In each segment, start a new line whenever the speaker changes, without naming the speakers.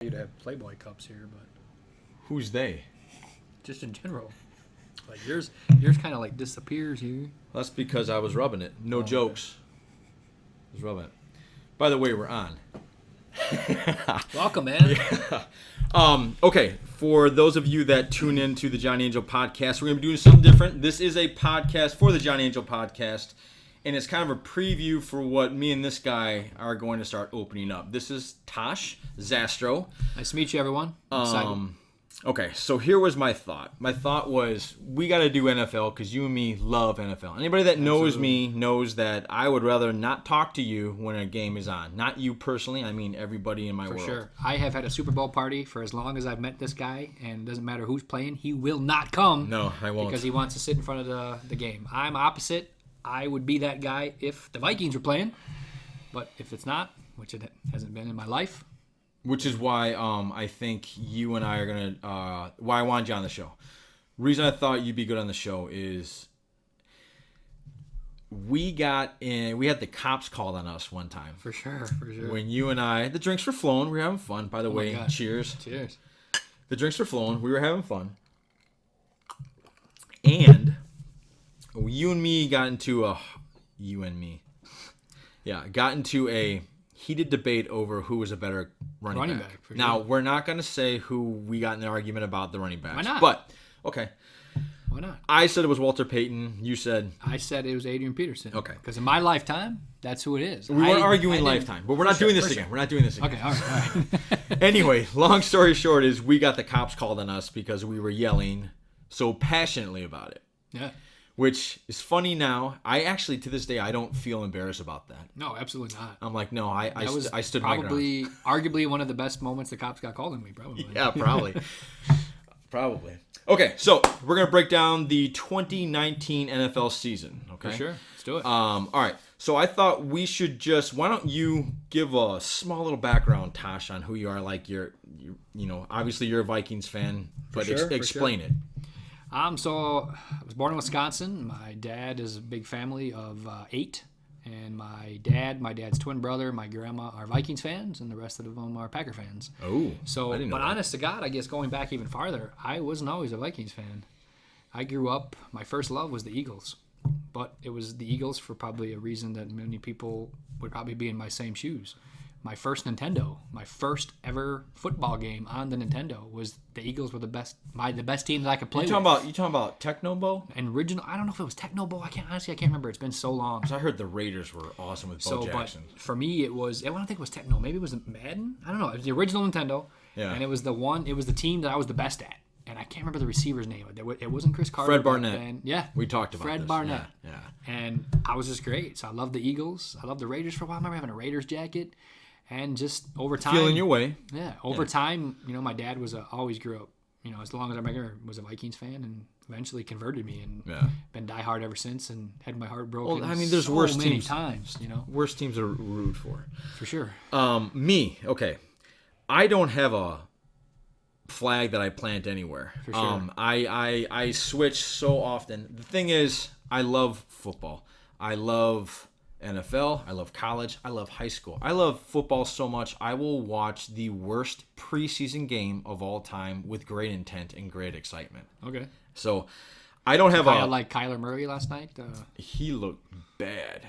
You'd have Playboy cups here, but
Who's they?
just in general, like yours kind of like disappears here.
That's because I was rubbing it. No
Okay.
jokes. I was rubbing it. By the way, we're on.
Welcome, man.
Okay, for those of you that tune in to the Johnny Angel podcast, we're going to be doing something different. This is a podcast for the Johnny Angel podcast, and it's kind of a preview for what me and this guy are going to start opening up. This is Tosh Zastrow.
Nice to meet you, everyone. Excited.
Okay, so here was my thought. My thought was we got to do NFL because you and me love NFL. Anybody that knows me knows that I would rather not talk to you when a game is on. Not you personally. I mean everybody in my world.
For sure. I have had a Super Bowl party for as long as I've met this guy, and it doesn't matter who's playing. He will not come.
No, I won't.
Because he wants to sit in front of the game. I'm opposite. I would be that guy if the Vikings were playing. But if it's not, which it hasn't been in my life.
Which is why I think you and I are going to, why I wanted you on the show. Reason I thought you'd be good on the show is we had the cops called on us one time.
For sure.
When you and I, the drinks were flowing, we were having fun. By the way,
God.
cheers.
Cheers.
The drinks were flowing, we were having fun. And you and me got into a heated debate over who was a better running back.
For
Now,
sure.
we're not going to say who we got in an argument about the running backs.
Why not?
But, okay.
Why not?
I said it was Walter Payton. You said...
I said it was Adrian Peterson.
Okay.
Because in my lifetime, that's who it is.
We weren't arguing
I
lifetime, but we're not doing this
for
again.
sure.
We're not doing this again.
Okay, all right.
Anyway, long story short is we got the cops called on us because we were yelling so passionately about it.
Yeah.
Which is funny now. I actually, to this day, I don't feel embarrassed about that.
No, absolutely not.
I'm like, no, I stood my ground.
Probably, arguably one of the best moments the cops got called on me, probably.
Yeah, probably. Probably. Okay, so we're going to break down the 2019 NFL season. Okay?
For sure. Let's do it.
All right. So I thought we should why don't you give a small little background, Tosh, on who you are? Like obviously you're a Vikings fan, but explain it.
So I was born in Wisconsin. My dad is a big family of 8. And my dad's twin brother, my grandma are Vikings fans, and the rest of them are Packer fans.
Oh,
So,
I didn't know
but
that.
honest to God, I guess going back even farther, I wasn't always a Vikings fan. I grew up, my first love was the Eagles. But it was the Eagles for probably a reason that many people would probably be in my same shoes. My first Nintendo, my first ever football game on the Nintendo was the Eagles were the best team that I could play with.
You talking about Technobo?
And original, I don't know if it was Techno Bowl. I can't remember. It's been so long.
I heard the Raiders were awesome with Bo Jackson.
But for me, I don't think it was Techno. Maybe it was Madden. I don't know. It was the original Nintendo.
Yeah.
And it was the team that I was the best at. And I can't remember the receiver's name. It wasn't Chris Carter.
Fred Barnett.
Then. Yeah.
We talked about
Fred
this.
Barnett.
Yeah.
And I was just great. So I loved the Eagles. I loved the Raiders for a while. I remember having a Raiders jacket. And just over time.
Feeling your way.
Yeah. Over time, my dad always grew up, as long as I remember, was a Vikings fan and eventually converted me and been diehard ever since and had my heart broken.
Well, I mean, there's
so
worse
many
teams.
times,
Worst teams are root for.
For sure.
Me, okay. I don't have a flag that I plant anywhere.
For sure.
I switch so often. The thing is, I love football. I love NFL. I love college. I love high school. I love football so much. I will watch the worst preseason game of all time with great intent and great excitement.
Okay.
So I don't have
like Kyler Murray last night.
He looked bad.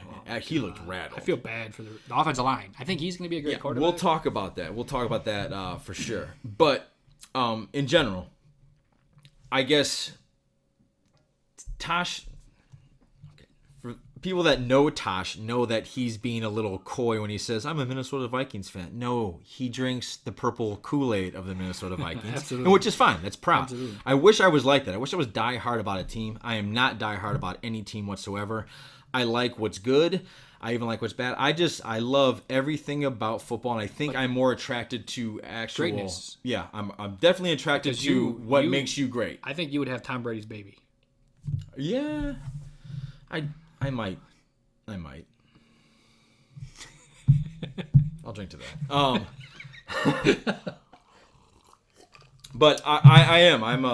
He looked rattled.
I feel bad for the offensive line. I think he's going to be a great quarterback.
We'll talk about that. For sure. But in general, I guess Tosh. For people that know Tosh, know that he's being a little coy when he says, "I'm a Minnesota Vikings fan." No, he drinks the purple Kool-Aid of the Minnesota Vikings,
Absolutely.
and which is fine. That's proud.
Absolutely.
I wish I was like that. I wish I was diehard about a team. I am not diehard about any team whatsoever. I like what's good. I even like what's bad. I love everything about football, and I think I'm more attracted to actual
greatness.
Yeah, I'm definitely attracted
Because
to what
you-
makes you great.
I think you would have Tom Brady's baby.
Yeah, I might. I'll drink to that. But I am. I'm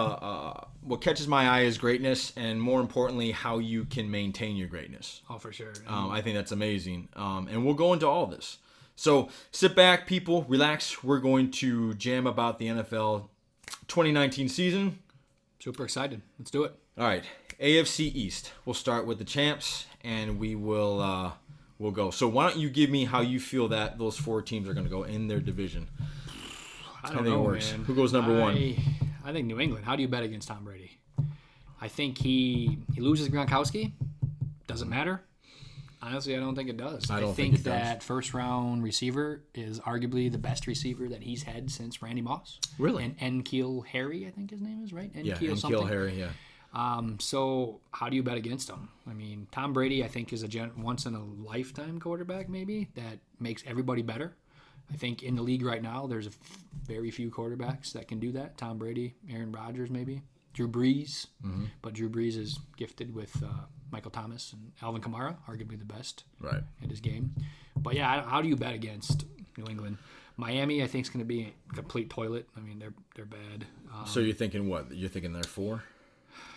what catches my eye is greatness, and more importantly, how you can maintain your greatness.
Oh, for sure.
I think that's amazing. And we'll go into all this. So sit back, people, relax. We're going to jam about the NFL 2019 season.
Super excited. Let's do it.
All right, AFC East. We'll start with the champs, and we'll go. So why don't you give me how you feel that those 4 teams are going to go in their division?
I don't know, man.
Who goes number 1?
I think New England. How do you bet against Tom Brady? I think he loses Gronkowski. Doesn't matter. Honestly, I don't think it does.
I don't
think
think it
that
does.
first-round receiver is arguably the best receiver that he's had since Randy Moss.
Really?
And N'Keal Harry, I think his name is, right?
N'Keal Harry, yeah.
So how do you bet against him? I mean, Tom Brady, I think, is a once-in-a-lifetime quarterback, maybe, that makes everybody better. I think in the league right now, there's very few quarterbacks that can do that. Tom Brady, Aaron Rodgers, maybe. Drew Brees. Mm-hmm. But Drew Brees is gifted with Michael Thomas and Alvin Kamara, arguably the best at his game. But, yeah, how do you bet against New England? Miami, I think, is going to be a complete toilet. I mean, they're bad.
So you're thinking what? You're thinking they're 4?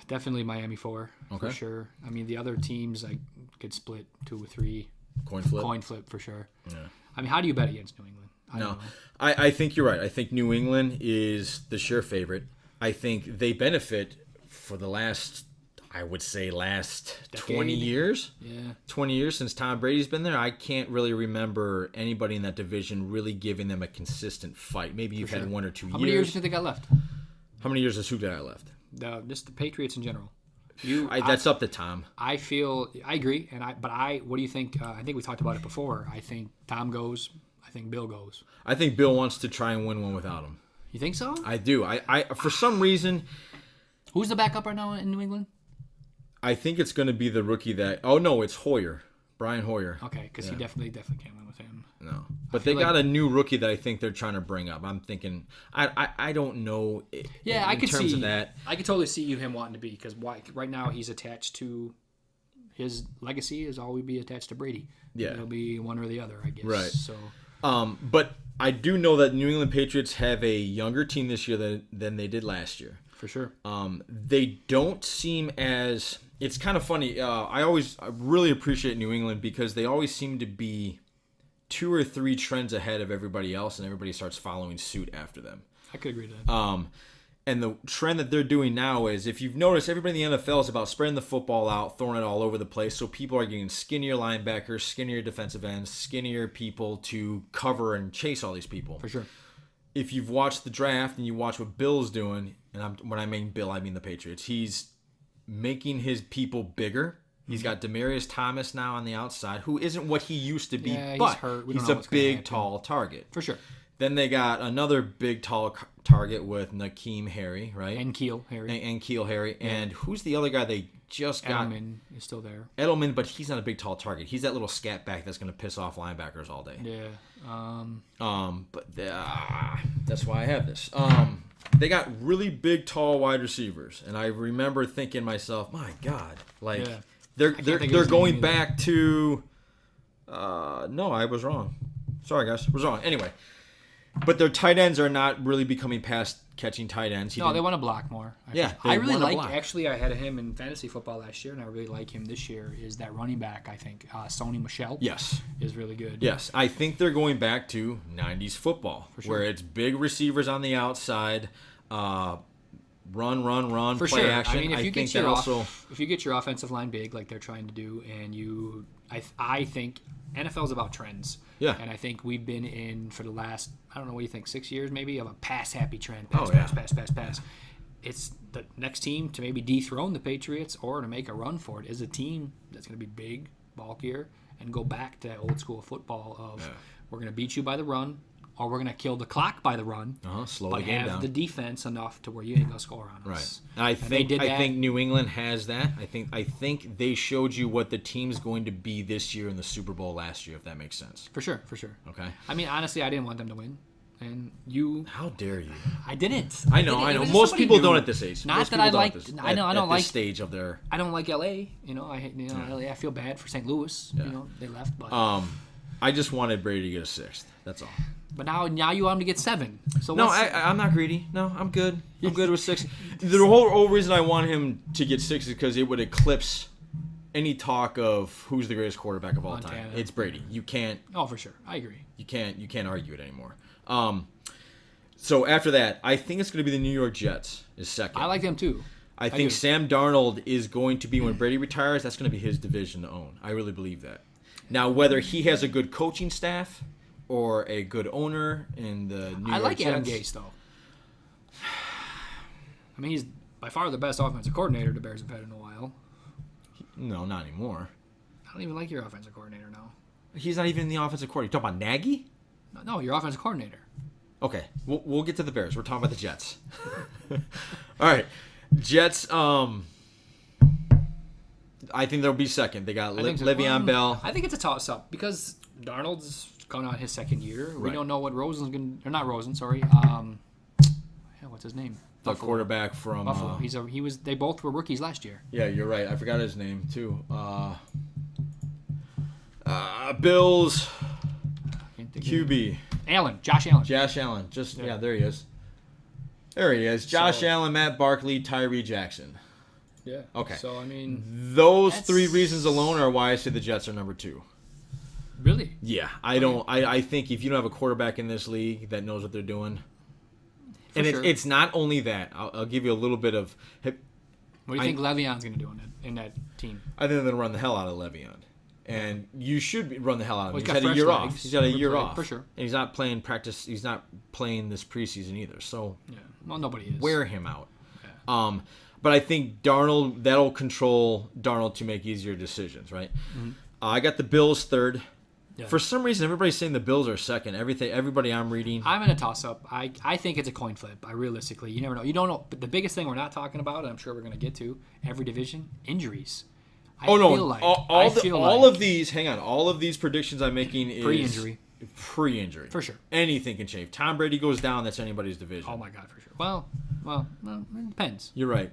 Definitely Miami 4, for sure. I mean, the other teams I could split 2 or 3.
Coin flip?
Coin flip, for sure.
Yeah.
I mean, how do you bet against New England?
I think you're right. I think New England is the sure favorite. I think they benefit for the last decade. 20 years. Yeah. 20 years since Tom Brady's been there. I can't really remember anybody in that division really giving them a consistent fight. Maybe you've had 1 or 2 years.
How many years do you think they got left?
How many years has who got left?
Just the Patriots in general.
That's up to Tom.
I agree, but what do you think? I think we talked about it before. I think Tom goes. I think Bill goes.
I think Bill wants to try and win one without him.
You think so?
I do. I for some reason.
Who's the backup right now in New England?
I think it's going to be the rookie that. Oh no, it's Hoyer, Brian Hoyer.
Okay, because he definitely can't win with him.
No, but they got a new rookie that I think they're trying to bring up. I'm thinking. I don't know.
Yeah,
in terms of that.
I could totally see him wanting to be because right now he's attached to. His legacy is always be attached to Brady.
Yeah,
it'll be one or the other, I guess.
Right.
So.
But I do know that New England Patriots have a younger team this year than they did last year.
For sure.
They don't seem as. It's kind of funny. I really appreciate New England because they always seem to be 2 or 3 trends ahead of everybody else, and everybody starts following suit after them.
I could agree to that.
And the trend that they're doing now is, if you've noticed, everybody in the NFL is about spreading the football out, throwing it all over the place. So people are getting skinnier linebackers, skinnier defensive ends, skinnier people to cover and chase all these people.
For sure.
If you've watched the draft and you watch what Bill's doing, and when I mean Bill, I mean the Patriots, he's making his people bigger. He's got Demaryius Thomas now on the outside, who isn't what he used to be, but he's a big, tall target.
For sure.
Then they got another big, tall target with N'Keal Harry, right?
N'Keal Harry.
N'Keal Harry. Yeah. And who's the other guy they just got?
Edelman is still there.
Edelman, but he's not a big, tall target. He's that little scat back that's going to piss off linebackers all day.
Yeah.
But that's why I have this. They got really big, tall wide receivers, and I remember thinking to myself, my God, they're going back to. No, I was wrong. Sorry, guys, I was wrong. Anyway. But their tight ends are not really becoming pass catching tight ends.
They want to block more.
I
really like. Actually, I had him in fantasy football last year, and I really like him this year. Is that running back? I think Sony Michel.
Yes,
is really good.
Yes, I think they're going back to '90s football, where it's big receivers on the outside, run,
for
play
sure.
action.
I mean, if you get your offensive line big, like they're trying to do, and I think NFL's about trends.
Yeah.
And I think we've been in for the last, I don't know, what do you think, 6 years maybe, of a pass-happy trend. Pass. It's the next team to maybe dethrone the Patriots or to make a run for it is a team that's going to be big, bulkier, and go back to that old school football of we're going to beat you by the run or we're going to kill the clock by the run.
Slow
but
the game
have
down.
The defense enough to where you ain't going to score on us.
Right. I think New England has that. I think they showed you what the team's going to be this year in the Super Bowl last year, if that makes sense.
For sure.
Okay.
I mean, honestly, I didn't want them to win. And you...
How dare you?
I didn't.
I know. Most people don't at this age.
Not that I like... I don't like...
this stage of their...
I don't like L.A. I hate LA. I feel bad for St. Louis.
Yeah.
They left, but...
I just wanted Brady to get a 6th. That's all.
But now you want him to get 7. So
no, I'm not greedy. No, I'm good. I'm good with 6. The whole reason I want him to get 6 is because it would eclipse any talk of who's the greatest quarterback of all
Montana.
time, it's Brady. You can't.
Oh, for sure. I agree.
You can't argue it anymore. So after that, I think it's going to be the New York Jets is second.
I like them too.
I think Sam Darnold is going to be, when Brady retires, that's going to be his division to own. I really believe that. Now, whether he has a good coaching staff or a good owner in the New York
I like
Jets,
Adam Gase, though. I mean, he's by far the best offensive coordinator the Bears have had in a while.
No, not anymore.
I don't even like your offensive coordinator now.
He's not even in the offensive coordinator. You talking about Nagy?
No, your offensive coordinator.
Okay, we'll get to the Bears. We're talking about the Jets. All right, Jets. I think they'll be second. They got Le'Veon Bell.
I think it's a toss-up because Darnold's going on his second year. We
Right.
don't know what Rosen's going to... Or not Rosen, sorry. What's his name?
The
Buffalo.
Quarterback from
Buffalo. He was. They both were rookies last year.
Yeah, you're right. I forgot his name too. Bills QB.
Josh Allen.
Josh Allen. There he is. There he is. Josh Allen, Matt Barkley, Tyree Jackson.
Yeah.
Okay.
So I mean,
those three reasons alone are why I say the Jets are number 2.
really?
Yeah, I think if you don't have a quarterback in this league that knows what they're doing, and
sure.
it's not only that. I'll give you a little bit of.
What do you think Le'Veon's going to do in that team?
I think they're going to run the hell out of Le'Veon. And you should run the hell out of him.
He's
He's had a year off. He's got a year off.
For sure.
And he's not playing practice. He's not playing this preseason either. So
Yeah. Well, nobody is.
wear him out.
Yeah.
But I think Darnold, that'll control Darnold to make easier decisions, right?
Mm-hmm.
I got the Bills third.
Yeah.
For some reason, everybody's saying the Bills are second. Everybody I'm reading.
I'm in a toss-up. I think it's a coin flip. Realistically, you never know. You don't know. But the biggest thing we're not talking about, and I'm sure we're going to get to, every division, injuries.
All of these predictions I'm making is pre-injury.
For sure.
Anything can change. Tom Brady goes down, that's anybody's division.
Oh my God, for sure. Well, it depends.
You're right.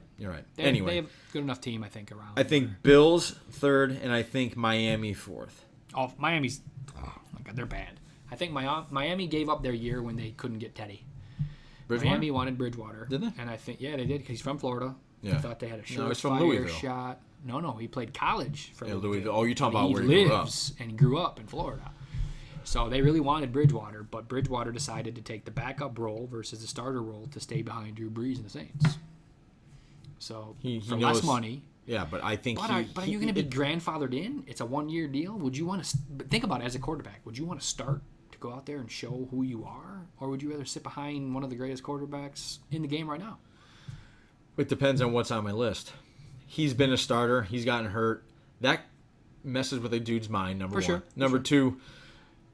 Anyway,
they have a good enough team, I think, around.
I think Bills third, and I think Miami fourth.
Oh, Miami's. Oh my God, they're bad. I think Miami gave up their year when they couldn't get Teddy. Miami wanted Bridgewater.
Did they?
And I think they did because he's from Florida.
Yeah.
I thought they had a
No, he's from
surefire
Louisville.
shot. No, he played college for
Louisville. Oh, you're talking about where
he
he grew up.
lives and he grew up in Florida. So they really wanted Bridgewater, but Bridgewater decided to take the backup role versus the starter role to stay behind Drew Brees and the Saints. So for less money.
Yeah, but I think.
But are you going to be grandfathered in? It's a 1-year deal. Would you want to think about it as a quarterback? Would you want to start to go out there and show who you are, or would you rather sit behind one of the greatest quarterbacks in the game right now?
It depends on what's on my list. He's been a starter. He's gotten hurt. That messes with a dude's mind. Number one.
Sure.
Number two,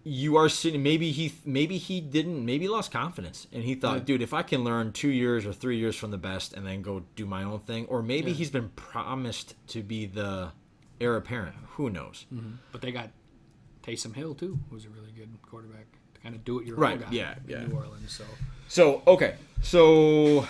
you are sitting. Maybe he didn't. Maybe he lost confidence, and he thought, dude, if I can learn 2 years or 3 years from the best, and then go do my own thing, or maybe he's been promised to be the heir apparent. Who knows?
Mm-hmm. But they got Taysom Hill too, who's a really good quarterback to kind of do it your own guy in New Orleans.
So okay, so.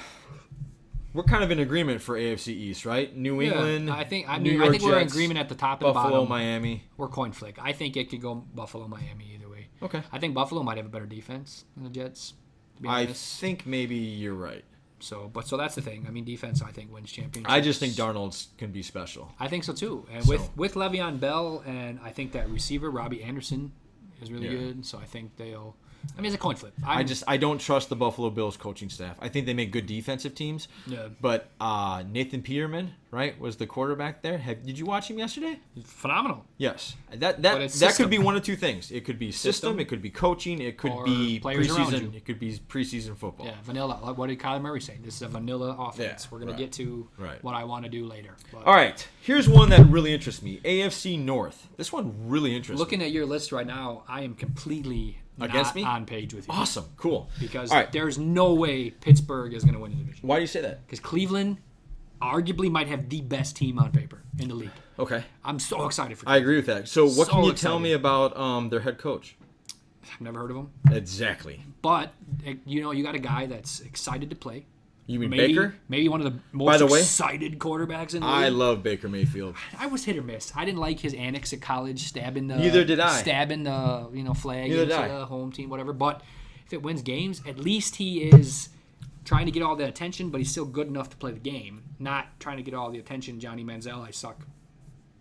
We're kind of in agreement for AFC East, right? New England,
I think
New York Jets,
we're in agreement at the top and
Buffalo,
bottom.
Miami.
We're coin flick. I think it could go Buffalo, Miami either way.
Okay.
I think Buffalo might have a better defense than the Jets. To be
I
honest.
think maybe you're right.
So that's the thing. I mean, defense I think wins championships.
I just think Darnold's can be special.
I think so too. And with Le'Veon Bell, and I think that receiver Robbie Anderson is really good. So I think they'll. I mean, it's a coin flip.
I don't trust the Buffalo Bills coaching staff. I think they make good defensive teams.
Yeah.
But Nathan Peterman, right, was the quarterback there. Did you watch him yesterday?
Phenomenal.
Yes. That could be one of two things. It could be system. It could be coaching. It could be preseason. It could be preseason football.
Yeah, vanilla. Like what did Kyler Murray say? This is a vanilla offense.
Yeah,
We're gonna get to what I want to do later. But
all right. Here's one that really interests me. AFC North. This one really interests me.
Looking at your list right now, I am completely
against me
on page with you.
Awesome, cool.
Because there's no way Pittsburgh is going to win the division.
Why do you say that?
Because Cleveland arguably might have the best team on paper in the league.
Okay.
I'm so excited for
Cleveland. I agree with that. So what can you tell me about their head coach?
I've never heard of him.
Exactly.
But you got a guy that's excited to play.
You mean Baker?
Maybe one of the most excited quarterbacks in the league.
I love Baker Mayfield.
I was hit or miss. I didn't like his annex at college, stabbing the flag into the home team, whatever. But if it wins games, at least he is trying to get all the attention, but he's still good enough to play the game. Not trying to get all the attention. Johnny Manziel, I suck.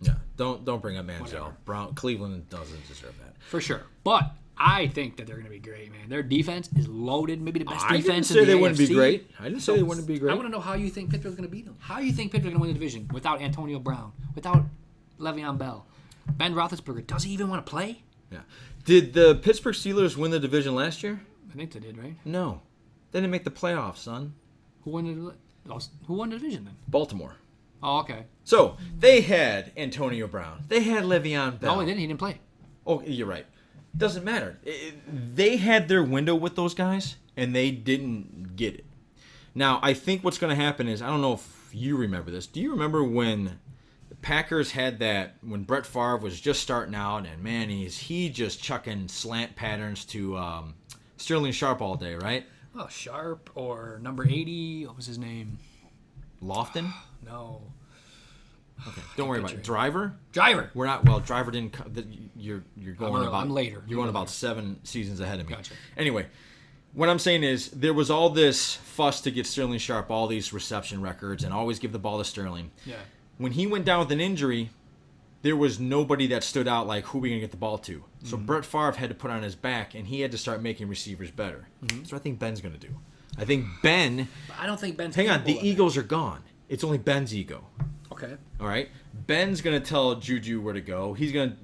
Yeah. Don't bring up Manziel.
Whatever.
Cleveland doesn't deserve that.
For sure. But I think that they're going to be great, man. Their defense is loaded. Maybe the best
I
defense
didn't say
in the
they wouldn't be
AFC.
great. I didn't say they wouldn't be great.
I want to know how you think Pittsburgh's going to beat them. How you think Pittsburgh's going to win the division without Antonio Brown, without Le'Veon Bell? Ben Roethlisberger, does he even want to play?
Yeah. Did the Pittsburgh Steelers win the division last year?
I think they did, right?
No. They didn't make the playoffs, son.
Who won the division then?
Baltimore.
Oh, okay.
So, they had Antonio Brown. They had Le'Veon Bell.
No, he didn't. He didn't play.
Oh, you're right. Doesn't matter. They had their window with those guys, and they didn't get it. Now, I think what's going to happen is, I don't know if you remember this. Do you remember when the Packers had that, when Brett Favre was just starting out, and man, he just chucking slant patterns to Sterling Sharp all day, right?
Oh, Sharp or number 80. What was his name?
Lofton?
No.
Okay, don't worry about it. Driver? We're not. Well, Driver didn't. You're going about.
I'm later.
You're going about 7 seasons ahead of me.
Gotcha.
Anyway, what I'm saying is there was all this fuss to give Sterling Sharp all these reception records and always give the ball to Sterling.
Yeah.
When he went down with an injury, there was nobody that stood out like who are we gonna get the ball to. So Brett Favre had to put on his back and he had to start making receivers better. So I think Ben's gonna do. I think Ben.
But I don't think Ben's.
Hang on, the
capable of it.
Eagles are gone. It's only Ben's ego.
Okay.
All right, Ben's gonna tell Juju where to go. He's gonna.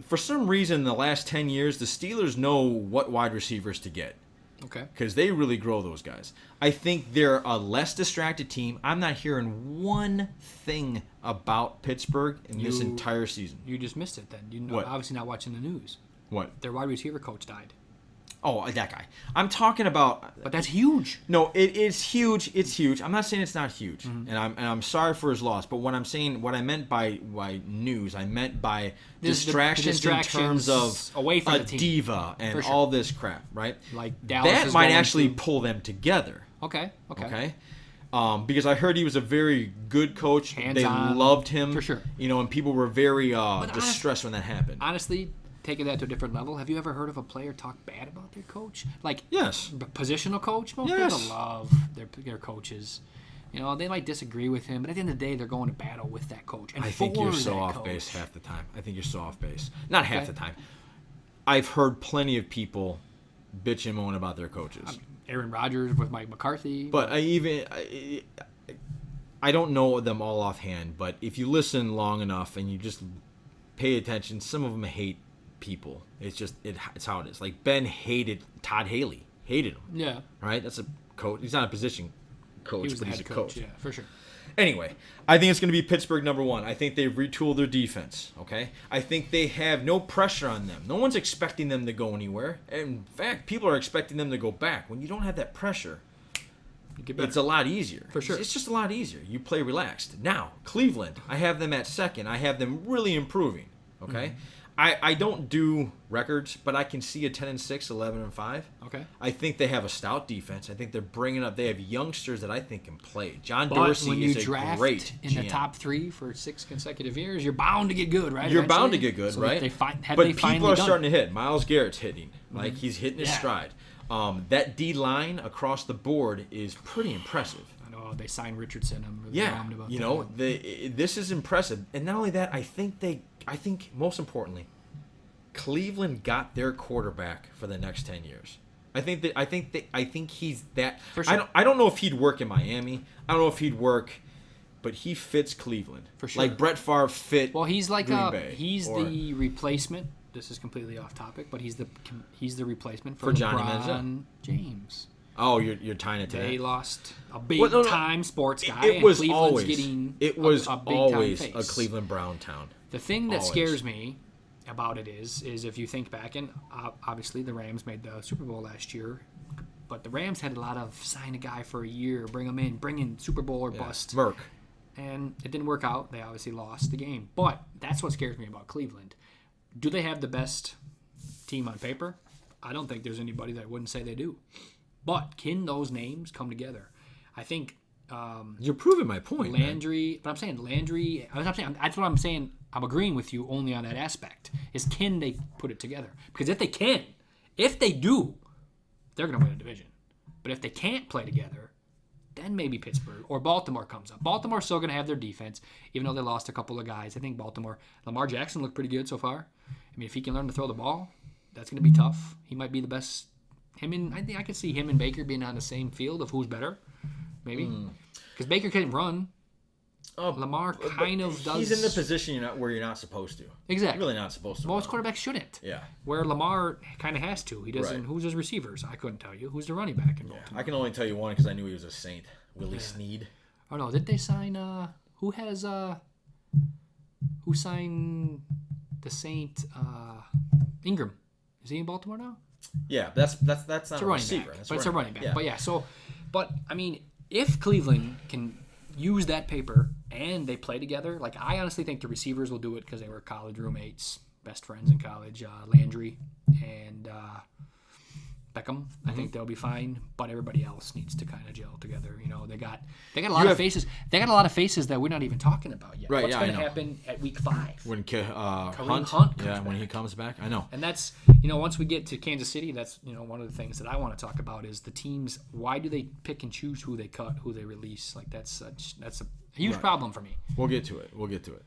For some reason, in the last 10 years, the Steelers know what wide receivers to get
Okay.
because they really grow those guys. I think they're a less distracted team. I'm not hearing one thing about Pittsburgh in this entire season.
You just missed it then. You're
What?
obviously not watching the news.
What?
Their wide receiver coach died.
Oh, that guy. I'm talking about.
But that's huge.
No, it is huge. It's huge. I'm not saying it's not huge, and I'm sorry for his loss. But what I'm saying, what I meant by news, I meant by distractions in terms of
away from
a
the team.
diva and
For sure.
all this crap, right?
Like Dallas
that
is
might
going
actually
to-
pull them together.
Okay.
Okay. Because I heard he was a very good coach. They
Hands-on,
loved him
for sure.
and people were very
honest-
distressed when that happened.
Honestly, taking that to a different level, have you ever heard of a player talk bad about their coach? Like,
Yes.
positional coach? Most
Yes.
people love their coaches. You know, they might disagree with him, but at the end of the day, they're going to battle with that coach. And
I think you're
for
so
that
off
coach.
base half the time. I think you're so off base. Not half
Okay.
the time. I've heard plenty of people bitch and moan about their coaches.
Aaron Rodgers with Mike McCarthy.
But I don't know them all offhand, but if you listen long enough and you just pay attention, some of them hate people. It's just it's how it is. Like Ben hated Todd Haley. Hated him.
Yeah.
Right? That's a coach. He's not a position
He
coach,
was
but
the
he's
head
a coach.
Yeah, for sure.
Anyway, I think it's going to be Pittsburgh #1. I think they've retooled their defense, okay? I think they have no pressure on them. No one's expecting them to go anywhere. In fact, people are expecting them to go back. When you don't have that pressure,
You get better.
it's a lot easier.
For sure.
It's just a lot easier. You play relaxed. Now, Cleveland, I have them at second. I have them really improving, okay? I don't do records, but I can see a 10-6, 11-5.
Okay.
I think they have a stout defense. I think they're bringing up. They have youngsters that I think can play. John
But
Dorsey
when you
is a
draft
great
in
GM.
the top 3 for 6 consecutive years, you're bound to get good, right?
You're bound to
Eventually?
get good,
So
right?
They
But people are starting
to.
to hit. Miles Garrett's hitting. Like he's hitting his
Yeah.
stride. That D line across the board is pretty impressive.
I know they signed Richardson. I'm really
Yeah,
bummed about
you
that.
know, this is impressive. And not only that, I think most importantly, Cleveland got their quarterback for the next 10 years. I think he's that.
For sure.
I don't know if he'd work in Miami. I don't know if he'd work, but he fits Cleveland.
For sure.
Like Brett Favre fit.
Well, he's like
Green Bay,
he's
or-
the replacement. This is completely off topic, but he's the replacement
For Johnny
LeBron James.
Oh, you're tying it to
They
that.
lost a big
Well, no.
time sports guy.
It was
and Cleveland's
always
getting
it was
a big
always
time
a
face.
Cleveland Brown town.
The thing that
Always.
scares me about it is if you think back, and obviously the Rams made the Super Bowl last year, but the Rams had a lot of sign a guy for a year, bring in Super Bowl or bust,
Merck.
and it didn't work out. They obviously lost the game. But that's what scares me about Cleveland. Do they have the best team on paper? I don't think there's anybody that wouldn't say they do. But can those names come together? I think
You're proving my point. man.
Landry, but I'm saying Landry. That's what I'm saying. I'm agreeing with you only on that aspect. Is can they put it together? Because if they do, they're going to win a division. But if they can't play together, then maybe Pittsburgh or Baltimore comes up. Baltimore's still going to have their defense, even though they lost a couple of guys. I think Lamar Jackson looked pretty good so far. I mean, if he can learn to throw the ball, that's going to be tough. He might be the best. I think I could see him and Baker being on the same field of who's better, maybe. Because Baker can't run. Lamar kind of does.
He's in the position where you're not supposed to.
Exactly.
You're really not supposed to.
Most quarterbacks shouldn't.
Yeah.
Where Lamar kind of has to. He doesn't.
Right.
Who's his receivers? I couldn't tell you. Who's the running back in Baltimore?
I can only tell you one because I knew he was a Saint. Willie Snead.
Oh no! Did they sign? Who signed the Saint? Ingram. Is he in Baltimore now?
Yeah, that's not a
running
receiver.
back.
That's
But it's a running back.
Yeah.
But yeah, but I mean, if Cleveland can use that paper and they play together, like I honestly think the receivers will do it because they were college roommates, best friends in college. Landry and Beckham. I think they'll be fine, but everybody else needs to kind of gel together. You know, they got a lot of faces. They got a lot of faces that we're not even talking about yet.
Right,
What's
yeah,
going
I
to
know.
happen at week 5?
When
Hunt
Hunt
comes
when
back.
he comes back, I know.
And that's, once we get to Kansas City, that's, one of the things that I want to talk about is the teams. Why do they pick and choose who they cut, who they release? Like that's a huge problem for me.
We'll get to it.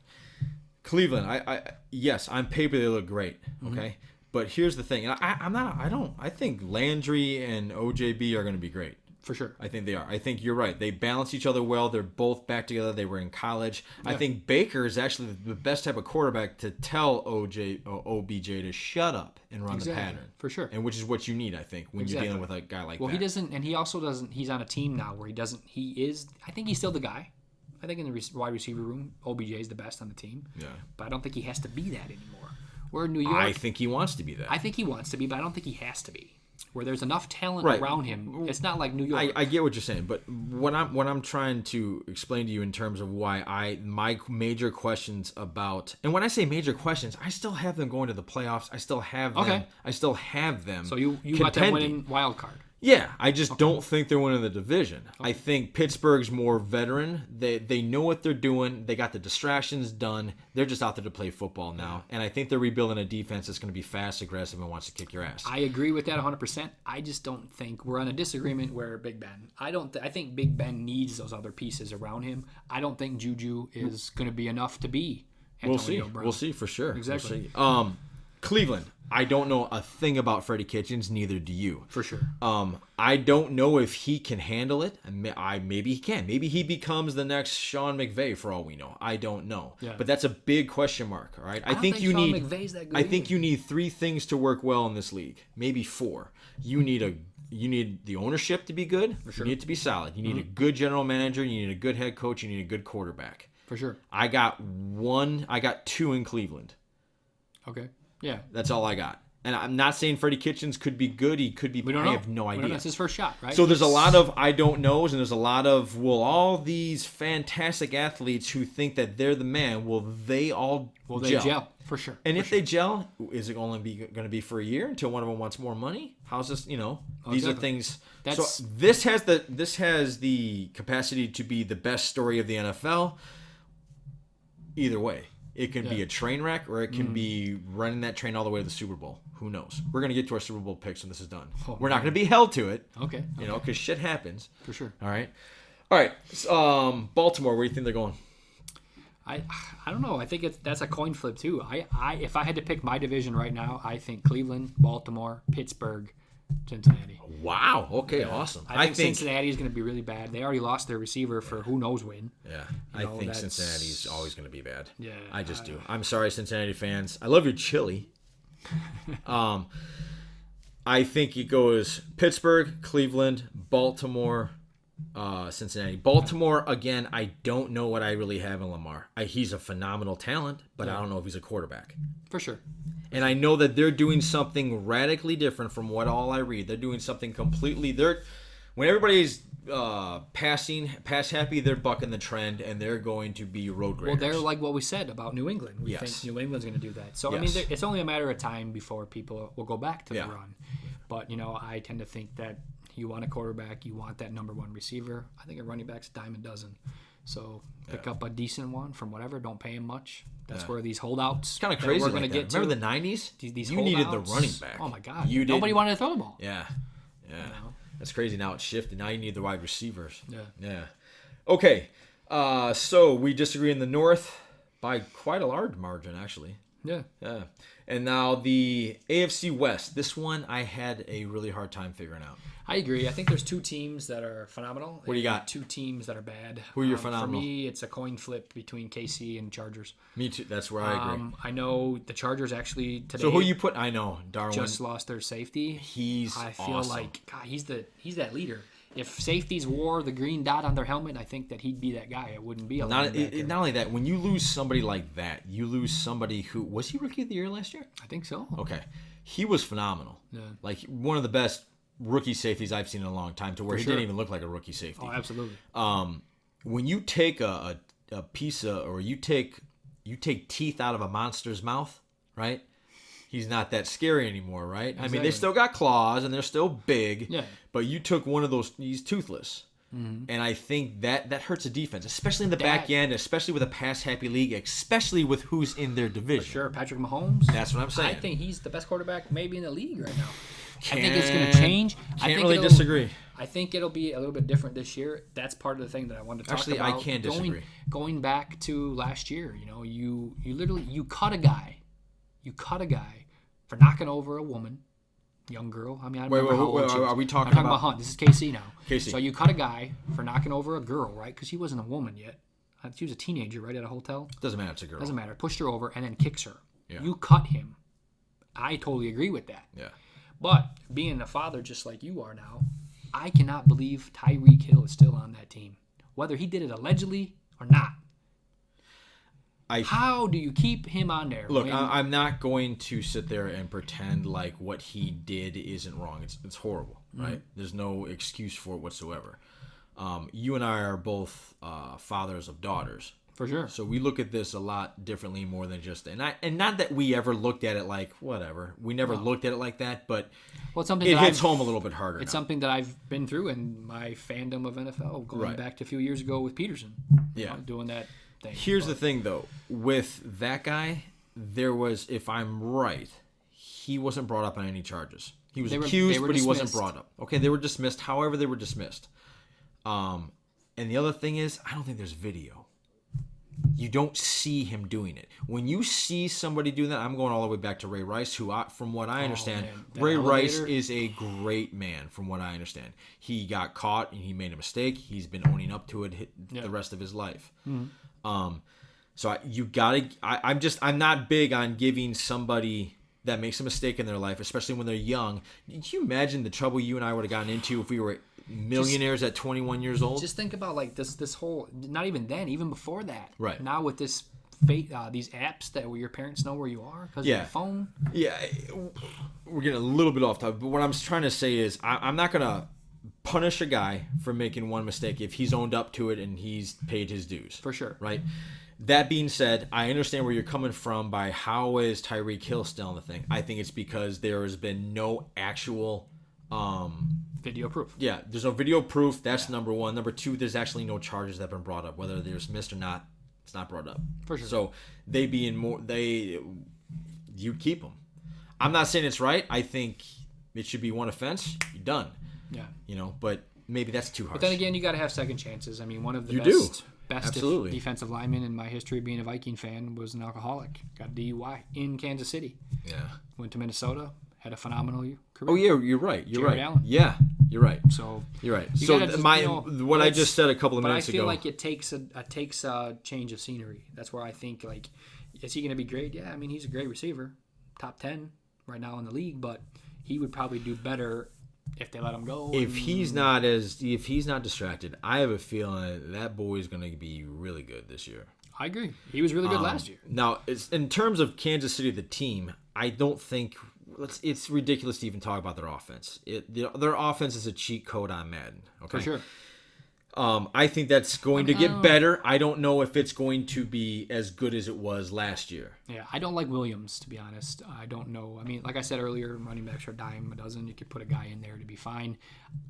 Cleveland, yes, on paper they look great. Okay, but here's the thing, and I think Landry and OJB are going to be great.
For sure.
I think they are. I think you're right. They balance each other well. They're both back together. They were in college. Yeah. I think Baker is actually the best type of quarterback to tell OBJ to shut up and run the pattern.
For sure.
And which is what you need, I think, when you're dealing with a guy like that.
Well, he doesn't, and he also doesn't, he's on a team now where I think he's still the guy. I think in the wide receiver room, OBJ is the best on the team.
Yeah.
But I don't think he has to be that anymore. We're in New York.
I think he wants to be that.
I think he wants to be, but I don't think he has to be. Where there's enough talent around him, it's not like New York.
I get what you're saying, but what I'm trying to explain to you in terms of why my major questions about, and when I say major questions, I still have them going to the playoffs. I still have them.
Okay.
I still have them.
So you got them winning wild card.
Yeah, I just don't think they're winning the division. Okay. I think Pittsburgh's more veteran. They know what they're doing. They got the distractions done. They're just out there to play football now. And I think they're rebuilding a defense that's going to be fast, aggressive, and wants to kick your ass.
I agree with that 100%. I just don't think we're on a disagreement where Big Ben. I think Big Ben needs those other pieces around him. I don't think Juju is going to be enough to be Antonio Brown.
We'll see for sure.
Exactly.
We'll see. Cleveland. I don't know a thing about Freddie Kitchens. Neither do you.
For sure.
I don't know if he can handle it. Maybe he can. Maybe he becomes the next Sean McVay for all we know. I don't know.
Yeah.
But that's a big question mark. All right.
I think you need. McVay's that good
I think you need 3 things to work well in this league. Maybe 4. You need the ownership to be good.
For sure.
You need it to be solid. You need a good general manager. You need a good head coach. You need a good quarterback.
For sure.
I got 2 in Cleveland.
Okay. Yeah.
That's all I got. And I'm not saying Freddie Kitchens could be good. He could be. I have no idea.
That's his first shot, right?
So there's a lot of I don't knows, and there's a lot of all these fantastic athletes who think that they're the man. Will they all gel?
They gel for sure.
And if they gel, is it only going to be for a year until one of them wants more money? How's this? These are things. So this has the capacity to be the best story of the NFL. Either way. It can be a train wreck, or it can be running that train all the way to the Super Bowl. Who knows? We're going to get to our Super Bowl picks when this is done. We're not going to be held to it.
Okay.
Because shit happens.
For sure.
All right. Baltimore, where do you think they're going?
I don't know. I think that's a coin flip too. If I had to pick my division right now, I think Cleveland, Baltimore, Pittsburgh, Cincinnati.
Wow. Okay. Awesome.
I think Cincinnati is going to be really bad. They already lost their receiver for who knows when.
Yeah. I think Cincinnati's always going to be bad.
Yeah.
I just do. I'm sorry, Cincinnati fans. I love your chili. I think it goes Pittsburgh, Cleveland, Baltimore, Cincinnati. Baltimore, again, I don't know what I really have in Lamar. He's a phenomenal talent, but I don't know if he's a quarterback.
For sure.
And I know that they're doing something radically different from what all I read. They're doing something completely. When everybody's pass happy, they're bucking the trend, and they're going to be road graders.
Well, they're like what we said about New England. We think New England's going to do that. So, I mean, it's only a matter of time before people will go back to the run. But, I tend to think that you want a quarterback, you want that number 1 receiver. I think a running back's a dime a dozen. So pick up a decent one from whatever. Don't pay him much. That's where these holdouts.
It's kind of crazy.
We're going to get
Remember the '90s?
These
you needed the running back.
Oh my God!
You
Nobody wanted to throw the ball.
Yeah. That's crazy. Now it's shifted. Now you need the wide receivers.
Yeah.
Okay. So we disagree in the North by quite a large margin, actually.
Yeah.
And now the AFC West. This one I had a really hard time figuring out.
I agree. I think there's 2 teams that are phenomenal.
What do you got?
2 teams that are bad.
Who are your phenomenal?
For me, it's a coin flip between KC and Chargers.
Me too. That's where I agree.
I know the Chargers actually today.
So who you put? I know Darwin
just lost their safety.
I
feel
awesome.
like God, he's that leader. If safeties wore the green dot on their helmet, I think that he'd be that guy. It wouldn't be a
not only that. When you lose somebody like that, you lose somebody who was he Rookie of the Year last year?
I think so.
Okay, he was phenomenal.
Yeah.
Like one of the best rookie safeties I've seen in a long time. To where he didn't even look like a rookie safety.
Oh, absolutely.
When you take a piece of, or you take teeth out of a monster's mouth, right? He's not that scary anymore, right? Exactly. I mean, they still got claws and they're still big.
Yeah.
But you took one of those, he's toothless. Mm-hmm. And I think that hurts the defense, especially in the back end, especially with a pass-happy league, especially with who's in their division.
For sure, Patrick Mahomes.
That's what I'm saying.
I think he's the best quarterback maybe in the league right now. I think it's going to change.
Can't really disagree.
I think it'll be a little bit different this year. That's part of the thing that I wanted to talk about.
Actually, I can't disagree.
Going back to last year, you literally cut a guy. You cut a guy for knocking over a woman, young girl. I mean, I don't remember how old she was.
Are we talking
I'm talking about Hunt. This is KC now.
KC.
So you cut a guy for knocking over a girl, right? Because she wasn't a woman yet. She was a teenager, right, at a hotel.
Doesn't matter. It's a girl.
Doesn't matter. Pushed her over and then kicks her.
Yeah.
You cut him. I totally agree with that.
Yeah.
But being a father just like you are now, I cannot believe Tyreek Hill is still on that team. Whether he did it allegedly or not. How do you keep him on there?
Look, I'm not going to sit there and pretend like what he did isn't wrong. It's horrible, right? Mm-hmm. There's no excuse for it whatsoever. You and I are both fathers of daughters.
For sure.
So we look at this a lot differently more than just and not that we ever looked at it like whatever. We never looked at it like that, but
it's something
it hits home a little bit harder.
It's something that I've been through in my fandom of NFL, going back to a few years ago with Peterson. Doing that thing.
Here's the thing, though. With that guy, there was, if I'm right, he wasn't brought up on any charges. He was accused, but he wasn't brought up. Okay, they were dismissed. However, they were dismissed. And the other thing is, I don't think there's video. You don't see him doing it. When you see somebody doing that, I'm going all the way back to Ray Rice, who, from what I understand, Ray Rice is a great man, from what I understand. He got caught and he made a mistake. He's been owning up to it the rest of his life. Mm-hmm. So I'm not big on giving somebody that makes a mistake in their life, especially when they're young. Can you imagine the trouble you and I would have gotten into if we were millionaires at 21 years old?
Just think about like this whole, not even then, even before that.
Right.
Now with this these apps that your parents know where you are because of your phone.
Yeah, we're getting a little bit off topic, but what I'm trying to say is I'm not going to punish a guy for making one mistake if he's owned up to it and he's paid his dues.
For sure.
Right? That being said, I understand where you're coming from by how is Tyreek Hill still on the thing. I think it's because there has been no actual
video proof.
Yeah, there's no video proof. That's number one. Number two, there's actually no charges that have been brought up. Whether they're dismissed or not, it's not brought up.
For sure.
So you keep them. I'm not saying it's right. I think it should be one offense. You're done.
Yeah.
But maybe that's too harsh.
But then again, you got to have second chances. I mean, one of the best defensive linemen in my history being a Viking fan was an alcoholic. Got a DUI in Kansas City.
Yeah.
Went to Minnesota. Had a phenomenal career.
Oh yeah, you're right. You're
Jared
right.
Allen.
Yeah, you're right.
So
you're right. What I just said a couple of minutes ago.
But I feel like it takes a change of scenery. That's where I think is he going to be great? Yeah, I mean he's a great receiver, top 10 right now in the league. But he would probably do better if they let him go.
If he's not distracted, I have a feeling that boy is going to be really good this year.
I agree. He was really good last year.
Now, in terms of Kansas City, the team, I don't think. It's ridiculous to even talk about their offense. Their offense is a cheat code on Madden. Okay?
For sure.
I think that's going to get better. I don't know if it's going to be as good as it was last year.
Yeah, I don't like Williams, to be honest. I don't know. I mean, like I said earlier, running backs are a dime a dozen. You could put a guy in there to be fine.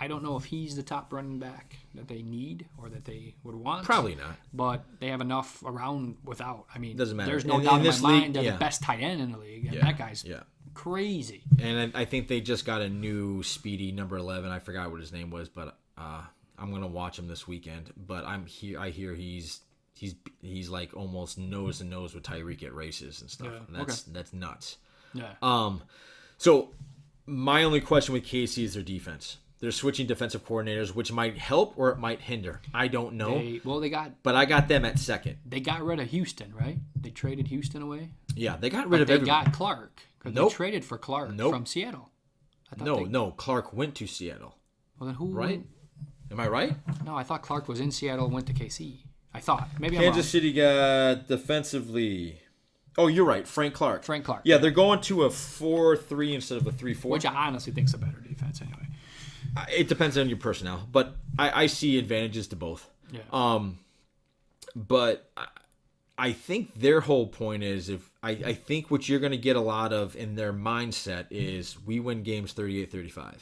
I don't know if he's the top running back that they need or that they would want.
Probably not.
But they have enough around without. I mean,
doesn't matter.
There's no doubt in my mind they're the best tight end in the league, and that guy's Crazy.
And I think they just got a new speedy number 11. I forgot what his name was, but I'm gonna watch him this weekend. But I hear he's like almost nose to nose with Tyreek at races and stuff.
Yeah.
And that's nuts.
Yeah.
So my only question with KC is their defense. They're switching defensive coordinators, which might help or it might hinder. I don't know. But I got them at second.
They got rid of Houston, right? They traded Houston away.
Yeah, they got rid of everybody.
They got Clark. They traded for Clark from Seattle.
No, Clark went to Seattle.
Well, then who?
Right? Am I right?
No, I thought Clark was in Seattle and went to KC. I thought. Maybe I'm
Kansas
wrong.
City got defensively. Oh, you're right. Frank Clark.
Yeah,
they're going to a 4-3 instead of a 3-4.
Which I honestly think is a better defense anyway.
It depends on your personnel, but I see advantages to both.
Yeah.
But I think their whole point is I think what you're going to get a lot of in their mindset is we win games 38-35.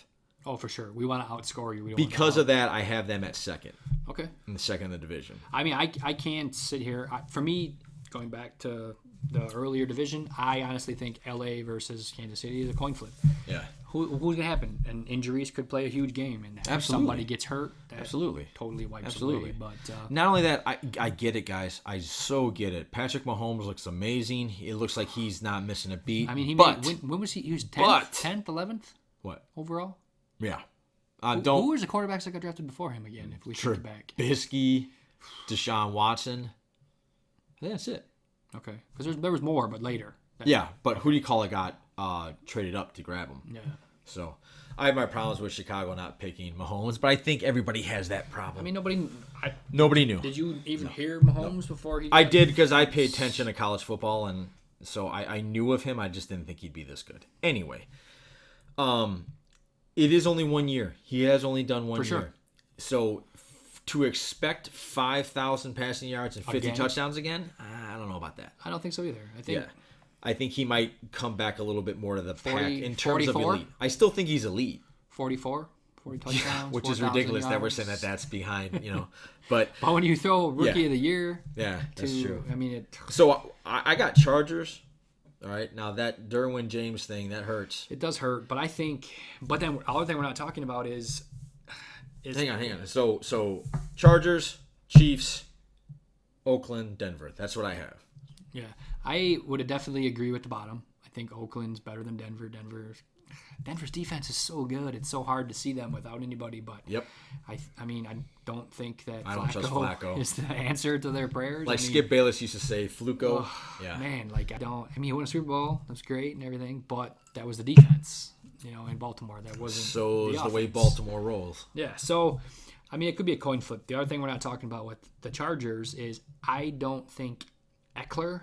Oh, for sure. We want to outscore you.
Because of that, I have them at second.
Okay.
In the second in the division.
I mean, I can't sit here. For me, going back to the earlier division, I honestly think LA versus Kansas City is a coin flip.
Yeah.
Who's going to happen? And injuries could play a huge game. And if somebody gets hurt, that totally wipes it away. But
not only that, I get it, guys. I so get it. Patrick Mahomes looks amazing. It looks like he's not missing a beat.
I mean, when was he? He was 10th, 11th?
What?
Overall?
Yeah.
Who was the quarterbacks that got drafted before him again, if we think back?
Trubisky, Deshaun Watson. I think that's it.
Okay. Because there was more, but later.
Yeah, but who do you call it got traded up to grab him?
Yeah.
So I have my problems with Chicago not picking Mahomes, but I think everybody has that problem.
I mean,
nobody knew.
Did you even hear Mahomes before he?
I did because I pay attention to college football, and so I knew of him. I just didn't think he'd be this good. Anyway, it is only 1 year. He has only done 1 year.
Sure.
So to expect 5,000 passing yards and 50 touchdowns again, I don't know about that.
I don't think so either.
I think he might come back a little bit more to the
40,
pack in terms
44?
of elite. I still think he's elite.
40 touchdowns,
which is ridiculous that we're saying that's behind, But
when you throw Rookie of the Year,
that's true.
I mean,
So I got Chargers. All right, now that Derwin James thing that hurts.
It does hurt, but but then the other thing we're not talking about is
hang on. So Chargers, Chiefs, Oakland, Denver. That's what I have.
Yeah, I would definitely agree with the bottom. I think Oakland's better than Denver. Denver's defense is so good. It's so hard to see them without anybody. But I mean, I don't think that
I don't trust Flacco
is the answer to their prayers.
Like Skip Bayless used to say, Fluco.
Man, he won a Super Bowl. That's great and everything, but that was the defense. In Baltimore, that wasn't.
So is the way Baltimore rolls.
Yeah. So, I mean, it could be a coin flip. The other thing we're not talking about with the Chargers is I don't think Eckler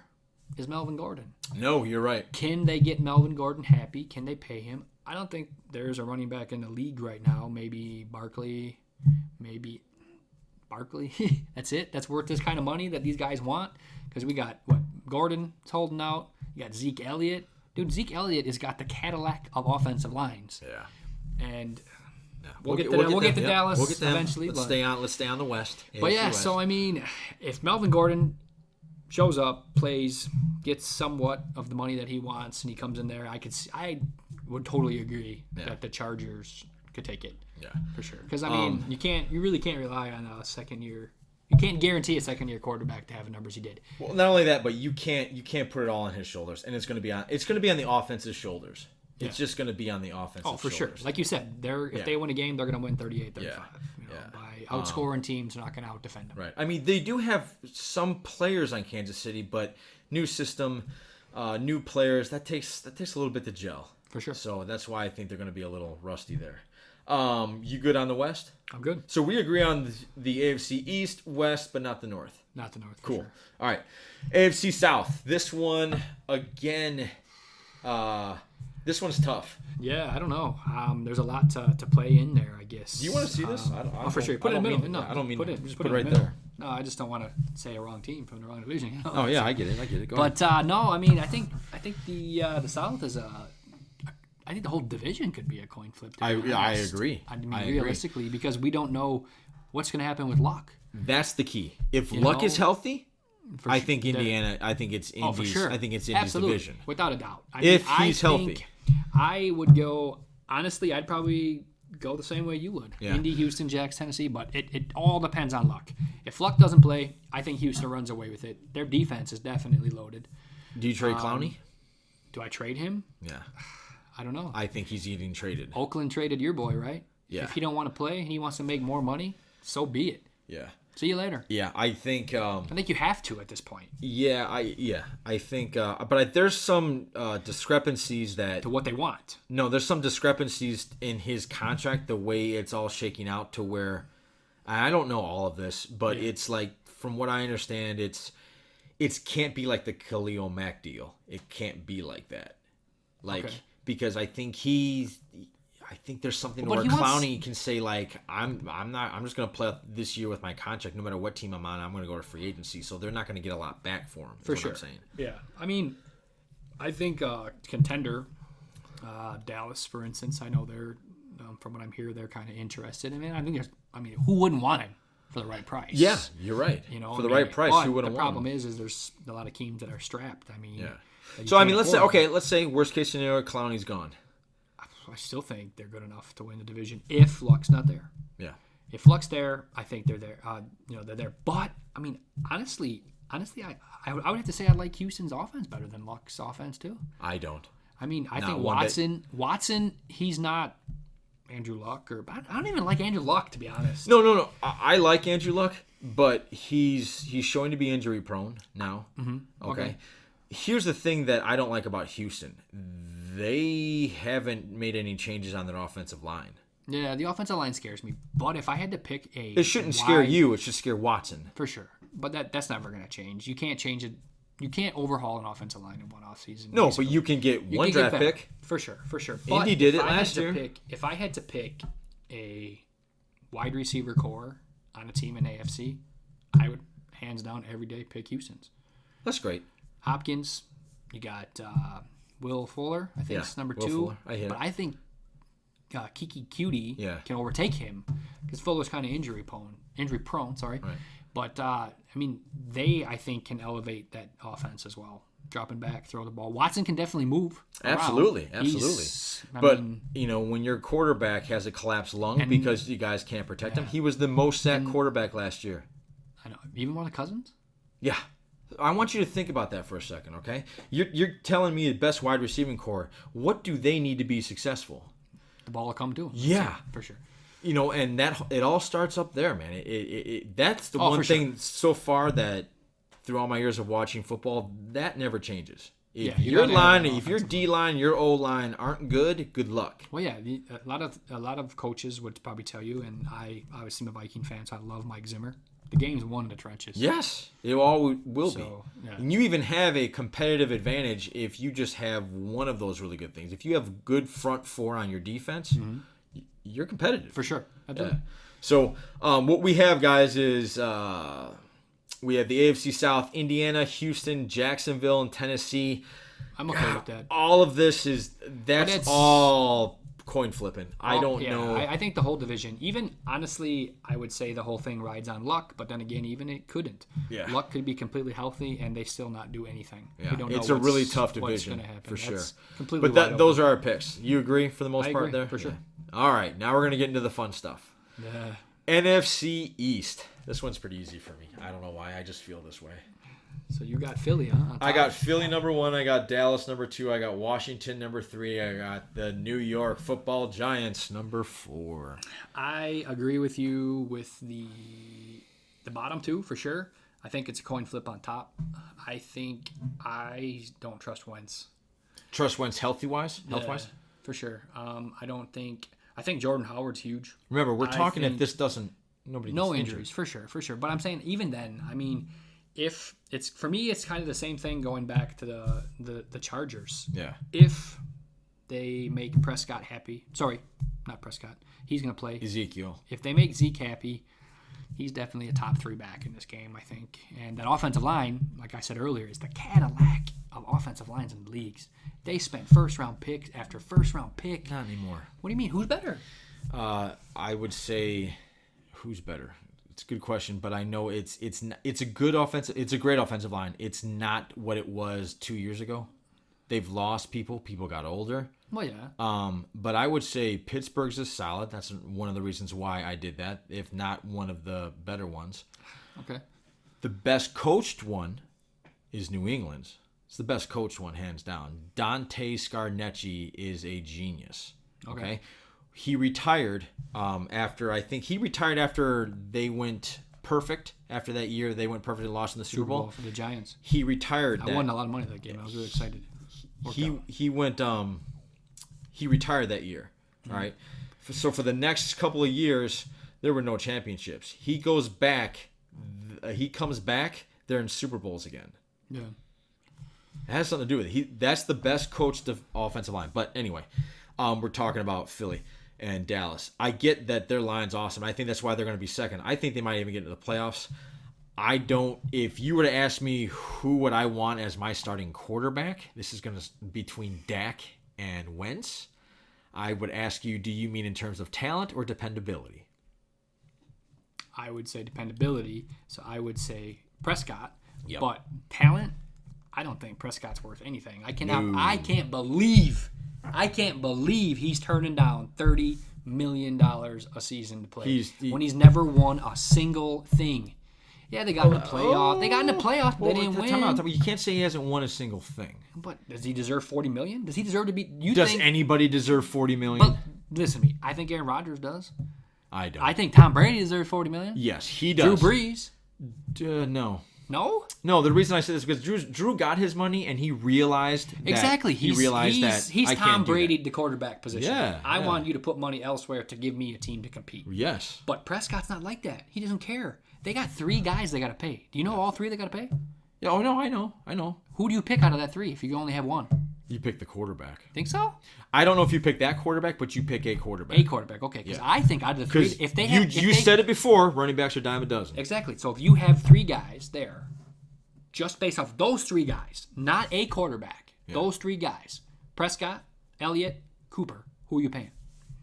is Melvin Gordon.
No, you're right.
Can they get Melvin Gordon happy? Can they pay him? I don't think there's a running back in the league right now. Maybe Barkley. That's it. That's worth this kind of money that these guys want. Because we got, Gordon's holding out. You got Zeke Elliott. Dude, Zeke Elliott has got the Cadillac of offensive lines.
Yeah.
And
we'll get
to Dallas eventually.
Let's stay on the West.
But yeah,
West.
So I mean, if Melvin Gordon shows up, plays, gets somewhat of the money that he wants, and he comes in there, I would totally agree that the Chargers could take it.
Yeah,
for sure. Because I mean, you really can't rely on a second year. You can't guarantee a second year quarterback to have the numbers he did.
Well, not only that, but you can't put it all on his shoulders, and it's going to be on the offense's shoulders. Yeah. It's just going to be on the offense's shoulders.
Oh, for sure. Like you said, if they win a game, they're going to win 38-35. By outscoring teams, they're not going to out-defend them.
Right. I mean, they do have some players on Kansas City, but new system, new players, that takes a little bit to gel.
For sure.
So that's why I think they're going to be a little rusty there. You good on the West?
I'm good.
So we agree on the AFC East, West, but not the North.
Not the North.
Cool.
Sure.
All right. AFC South. This one, again, this one's tough.
Yeah, I don't know. There's a lot to play in there, I guess.
Do you want to see this?
For sure. Put it in the middle.
I don't mean
put it
right there.
No, I just don't want to say a wrong team from the wrong division.
Oh yeah, I get it. Go
ahead. No, I mean, I think the South is I think the whole division could be a coin flip.
I agree.
I mean, realistically, because we don't know what's going to happen with Luck.
That's the key. If Luck is healthy, I think Indiana. I think it's Indy's.
Oh, for sure.
I think it's Indy's
Absolutely.
division.
Without a doubt.
If he's healthy.
I would go, honestly, I'd probably go the same way you would.
Yeah.
Indy, Houston, Jacks, Tennessee, but it all depends on luck. If luck doesn't play, I think Houston runs away with it. Their defense is definitely loaded.
Do you trade Clowney?
Do I trade him?
Yeah.
I don't know.
I think he's getting traded.
Oakland traded your boy, right?
Yeah.
If he don't want to play and he wants to make more money, so be it.
Yeah.
See you later.
Yeah, I think.
I think you have to at this point.
I think. But there's some discrepancies that.
To what they want.
No, there's some discrepancies in his contract, the way it's all shaking out to where, I don't know all of this, but it's like, from what I understand, it can't be like the Khalil Mack deal. It can't be like that. Because I think there's something where Clowney can say, like, I'm just going to play this year with my contract no matter what team I'm on. I'm going to go to free agency, so they're not going to get a lot back for him. For sure. What I'm saying.
Yeah. I mean, I think contender, Dallas, for instance, I know they're, from what I'm hearing, they're kind of interested. Who wouldn't want him for the right price?
Yeah, you're right. For the right price, who wouldn't want him?
The problem is there's a lot of teams that are strapped.
So, let's say worst case scenario, Clowney's gone.
I still think they're good enough to win the division if Luck's not there.
Yeah.
If Luck's there, I think they're there. They're there. But I mean, honestly, I would have to say I like Houston's offense better than Luck's offense too.
I don't.
I mean, I think Watson, he's not Andrew Luck, I don't even like Andrew Luck, to be honest.
No. I like Andrew Luck, but he's showing to be injury prone now.
Mm-hmm.
Okay. Here's the thing that I don't like about Houston. They haven't made any changes on their offensive line.
Yeah, the offensive line scares me. But if I had to pick
it shouldn't scare you. It should scare Watson.
For sure. But that's never going to change. You can't change it. You can't overhaul an offensive line in one offseason.
No, but you can get one draft pick.
For sure.
But Indy did it last year.
If I had to pick a wide receiver core on a team in AFC, I would hands down every day pick Houston's.
That's great.
Hopkins, you got Will Fuller, I think it's number 2.
Fuller.
I think Kiki Cutie can overtake him because Fuller's kind of injury prone. Sorry.
Right.
But, I think, can elevate that offense as well. Dropping back, throw the ball. Watson can definitely move around.
Absolutely. When your quarterback has a collapsed lung because you guys can't protect him, he was the most sacked quarterback last year.
I know. Even one of Cousins?
Yeah. I want you to think about that for a second, okay? You're telling me the best wide receiving core. What do they need to be successful?
The ball will come to them.
Yeah.
For sure.
And that it all starts up there, man. That's the one thing so far that through all my years of watching football, that never changes. If your D-line, your O-line aren't good, good luck.
Well, yeah, a lot of coaches would probably tell you, and I obviously am a Viking fan, so I love Mike Zimmer. The game's won in the trenches.
Yes, it all will be.
Yeah.
And you even have a competitive advantage if you just have one of those really good things. If you have good front four on your defense, you're competitive.
For sure. Absolutely.
Yeah. So what we have, guys, is we have the AFC South, Indiana, Houston, Jacksonville, and Tennessee.
I'm okay with that.
All of this that's all coin flipping. I don't know.
I think the whole division, even honestly, I would say the whole thing rides on luck, but then again, even it couldn't.
Yeah.
Luck could be completely healthy and they still not do anything.
Yeah.
We don't know
it's a really tough division.
What's going to happen.
For sure.
Completely
but those are our picks. You agree for the most part there?
For sure.
All right, now we're going to get into the fun stuff.
Yeah.
NFC East. This one's pretty easy for me. I don't know why. I just feel this way.
So you got Philly, huh?
I got Philly number 1. I got Dallas number 2. I got Washington number 3. I got the New York Football Giants number 4.
I agree with you with the bottom 2 for sure. I think it's a coin flip on top. I think I don't trust Wentz.
Trust Wentz health-wise?
For sure. I think Jordan Howard's huge.
Remember, we're talking if this doesn't nobody gets
injuries for sure. But I'm saying even then, I mean, if it's for me, it's kind of the same thing going back to the Chargers.
Yeah.
If they make Prescott happy, sorry, not Prescott, he's going to play
Ezekiel.
If they make Zeke happy, he's definitely a top 3 back in this game, I think. And that offensive line, like I said earlier, is the Cadillac of offensive lines in the leagues. They spent first-round pick after first-round pick.
Not anymore.
What do you mean? Who's better?
I would say who's better? It's a good question, but I know it's a good offensive. It's a great offensive line. It's not what it was 2 years ago. They've lost people. People got older.
Well, yeah.
But I would say Pittsburgh's is solid. That's one of the reasons why I did that, if not one of the better ones.
Okay.
The best coached one is New England's. It's the best coached one, hands down. Dante Scarnecchi is a genius. Okay. He retired after they went perfect. After that year, they went perfect and lost in the Super Bowl
for the Giants.
He retired.
I won a lot of money that game. I was really excited.
He retired that year. All right. So for the next couple of years, there were no championships. He goes back. He comes back. They're in Super Bowls again.
Yeah.
It has something to do with it. That's the best coached offensive line. But anyway, we're talking about Philly and Dallas. I get that their line's awesome. I think that's why they're going to be second. I think they might even get into the playoffs. I don't. If you were to ask me who would I want as my starting quarterback, this is going to be between Dak and Wentz. I would ask you, do you mean in terms of talent or dependability?
I would say dependability. So I would say Prescott.
Yep.
But talent, I don't think Prescott's worth anything. I can't believe he's turning down $30 million a season to play when he's never won a single thing. Yeah, they got in the playoff. They got in the playoff, but they didn't win.
Time out. You can't say he hasn't won a single thing.
But does he deserve $40 million? Does he deserve to be?
Does anybody deserve $40 million?
But listen to me. I think Aaron Rodgers does.
I don't.
I think Tom Brady deserves $40 million.
Yes, he does.
Drew Brees.
No.
No?
No, the reason I say this is because Drew got his money and he realized that
exactly.
He's
Tom Brady, the quarterback position.
Yeah.
I want you to put money elsewhere to give me a team to compete.
Yes.
But Prescott's not like that. He doesn't care. They got 3 guys they got to pay. Do you know all 3 they got to pay?
Yeah, oh, no, I know.
Who do you pick out of that 3 if you only have one?
You pick the quarterback.
Think so?
I don't know if you pick that quarterback, but you pick a quarterback.
A quarterback, okay. Because I think out of the 3, if they have...
You said it before, running backs are dime a dozen.
Exactly. So if you have 3 guys there, just based off those 3 guys, not a quarterback, those 3 guys, Prescott, Elliott, Cooper, who are you paying?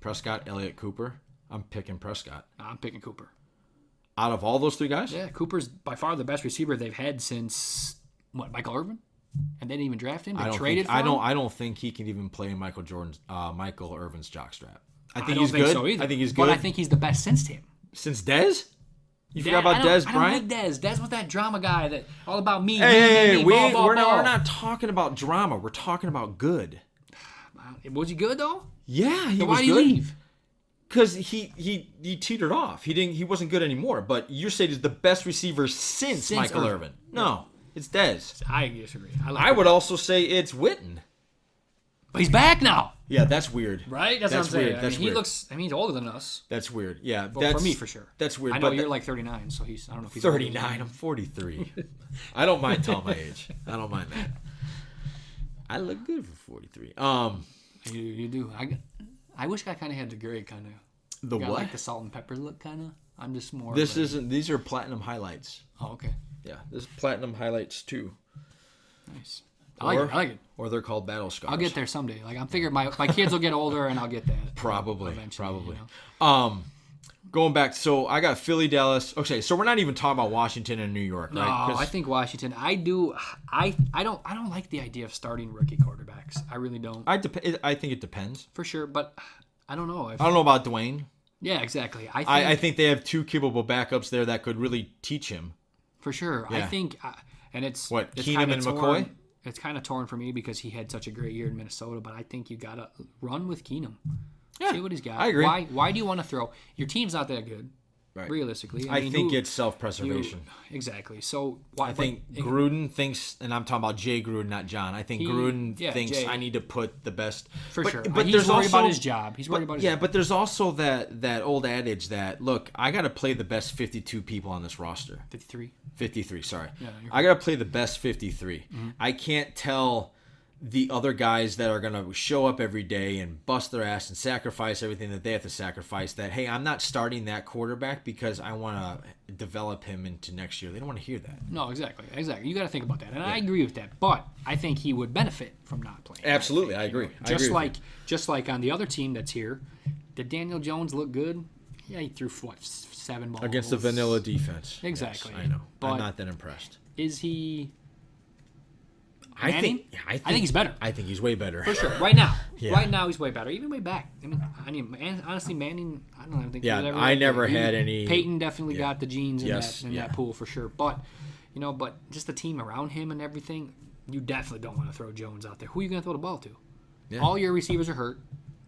Prescott, Elliott, Cooper. I'm picking Prescott.
I'm picking Cooper.
Out of all those 3 guys?
Yeah, Cooper's by far the best receiver they've had since, Michael Irvin? And they didn't even draft him? They traded for him?
I don't think he can even play Michael Irvin's jockstrap. I think
he's good.
So either. I think he's good.
But I think he's the best since him.
Since Dez? You forgot about Dez Bryant?
I don't like Dez. Dez was that drama guy that all about me.
Hey,
ball.
We're not talking about drama. We're talking about good.
Was he good though?
Yeah, he was good.
Why did he leave?
Because he teetered off. He wasn't good anymore. But you're saying he's the best receiver since Michael Irvin. No, it's Dez.
I disagree.
I would also say it's Witten.
But he's back now.
Yeah, that's weird.
Right? That's what I'm saying.
Weird.
He looks. He's older than us.
That's weird. Yeah,
well, for me for sure.
That's weird.
I know you're like 39, so he's. I don't know if he's
39. I'm 43. I don't mind telling my age. I don't mind that. I look good for 43.
You do. I wish I kind of had the gray kind of.
The what?
Like the salt and pepper look kind of. I'm just more.
These are platinum highlights.
Oh, okay.
Yeah, this is platinum highlights too.
Nice. I like it.
Or they're called battle scars.
I'll get there someday. Like I'm figuring my kids will get older and I'll get that.
Probably.
You know?
Going back, so I got Philly, Dallas. Okay, so we're not even talking about Washington and New York, right?
No, I think Washington. I do. I don't like the idea of starting rookie quarterbacks. I really don't.
I think it depends.
For sure, but I don't know.
I don't know about Dwayne.
Yeah, exactly.
I think they have 2 capable backups there that could really teach him.
For sure. Yeah. I think, and it's...
What, Keenum and McCoy?
It's kind of torn for me because he had such a great year in Minnesota, but I think you got to run with Keenum. Yeah, see what he's got.
I agree.
Why do you want to throw? Your team's not that good,
right.
Realistically.
I think it's self-preservation.
Exactly. So why?
I think Gruden thinks, and I'm talking about Jay Gruden, not John. I think Gruden thinks
Jay.
I need to put the best.
For sure. But he's worried about his job. He's worried about his job.
But there's also that old adage that, look, I got to play the best 52 people on this roster. 53, sorry. Yeah, I got to play the best 53. Mm-hmm. I can't tell the other guys that are going to show up every day and bust their ass and sacrifice everything that they have to sacrifice that, hey, I'm not starting that quarterback because I want to develop him into next year. They don't want to hear that.
No, exactly. You got to think about that. And I agree with that. But I think he would benefit from not playing.
Absolutely. I agree.
Just like on the other team that's here, did Daniel Jones look good? Yeah, he threw, 7 balls.
Against the vanilla defense.
Exactly.
Yes, I know.
But
I'm not that impressed.
Is he...
I think
he's better.
I think he's way better.
For sure. Right now.
Yeah.
Right now, he's way better. Even way back. Honestly, Manning, I don't think
Yeah,
he was ever
I never had any...
Peyton definitely got the genes in,
Yes,
that pool for sure. But, but just the team around him and everything, you definitely don't want to throw Jones out there. Who are you going to throw the ball to? Yeah. All your receivers are hurt.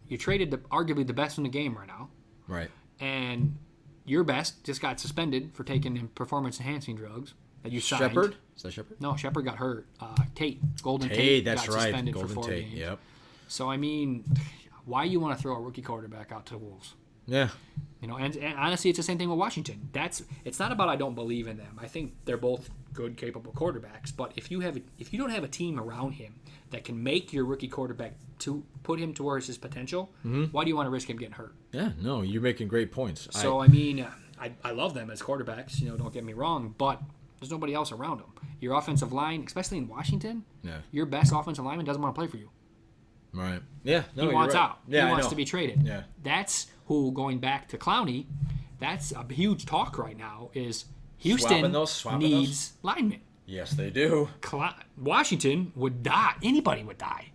You traded arguably the best in the game right now.
Right.
And your best just got suspended for taking performance-enhancing drugs that you signed.
Shepard? Is that Shepard?
No, Shepard got hurt. Golden Tate
that's
got
right.
suspended
Golden
for 4
Tate.
games.
Yep.
So, why you want to throw a rookie quarterback out to the Wolves?
Yeah.
And honestly, it's the same thing with Washington. It's not about I don't believe in them. I think they're both good, capable quarterbacks. But if you don't have a team around him that can make your rookie quarterback to put him towards his potential, why do you want to risk him getting hurt?
Yeah, no, you're making great points.
So I love them as quarterbacks. Don't get me wrong, but there's nobody else around them. Your offensive line, especially in Washington, your best offensive lineman doesn't want to play for you.
Right. Yeah. No,
he wants out.
Yeah,
he wants to be traded.
Yeah.
That's who, going back to Clowney, that's a huge talk right now, is Houston needs linemen.
Yes, they do.
Washington would die. Anybody would die.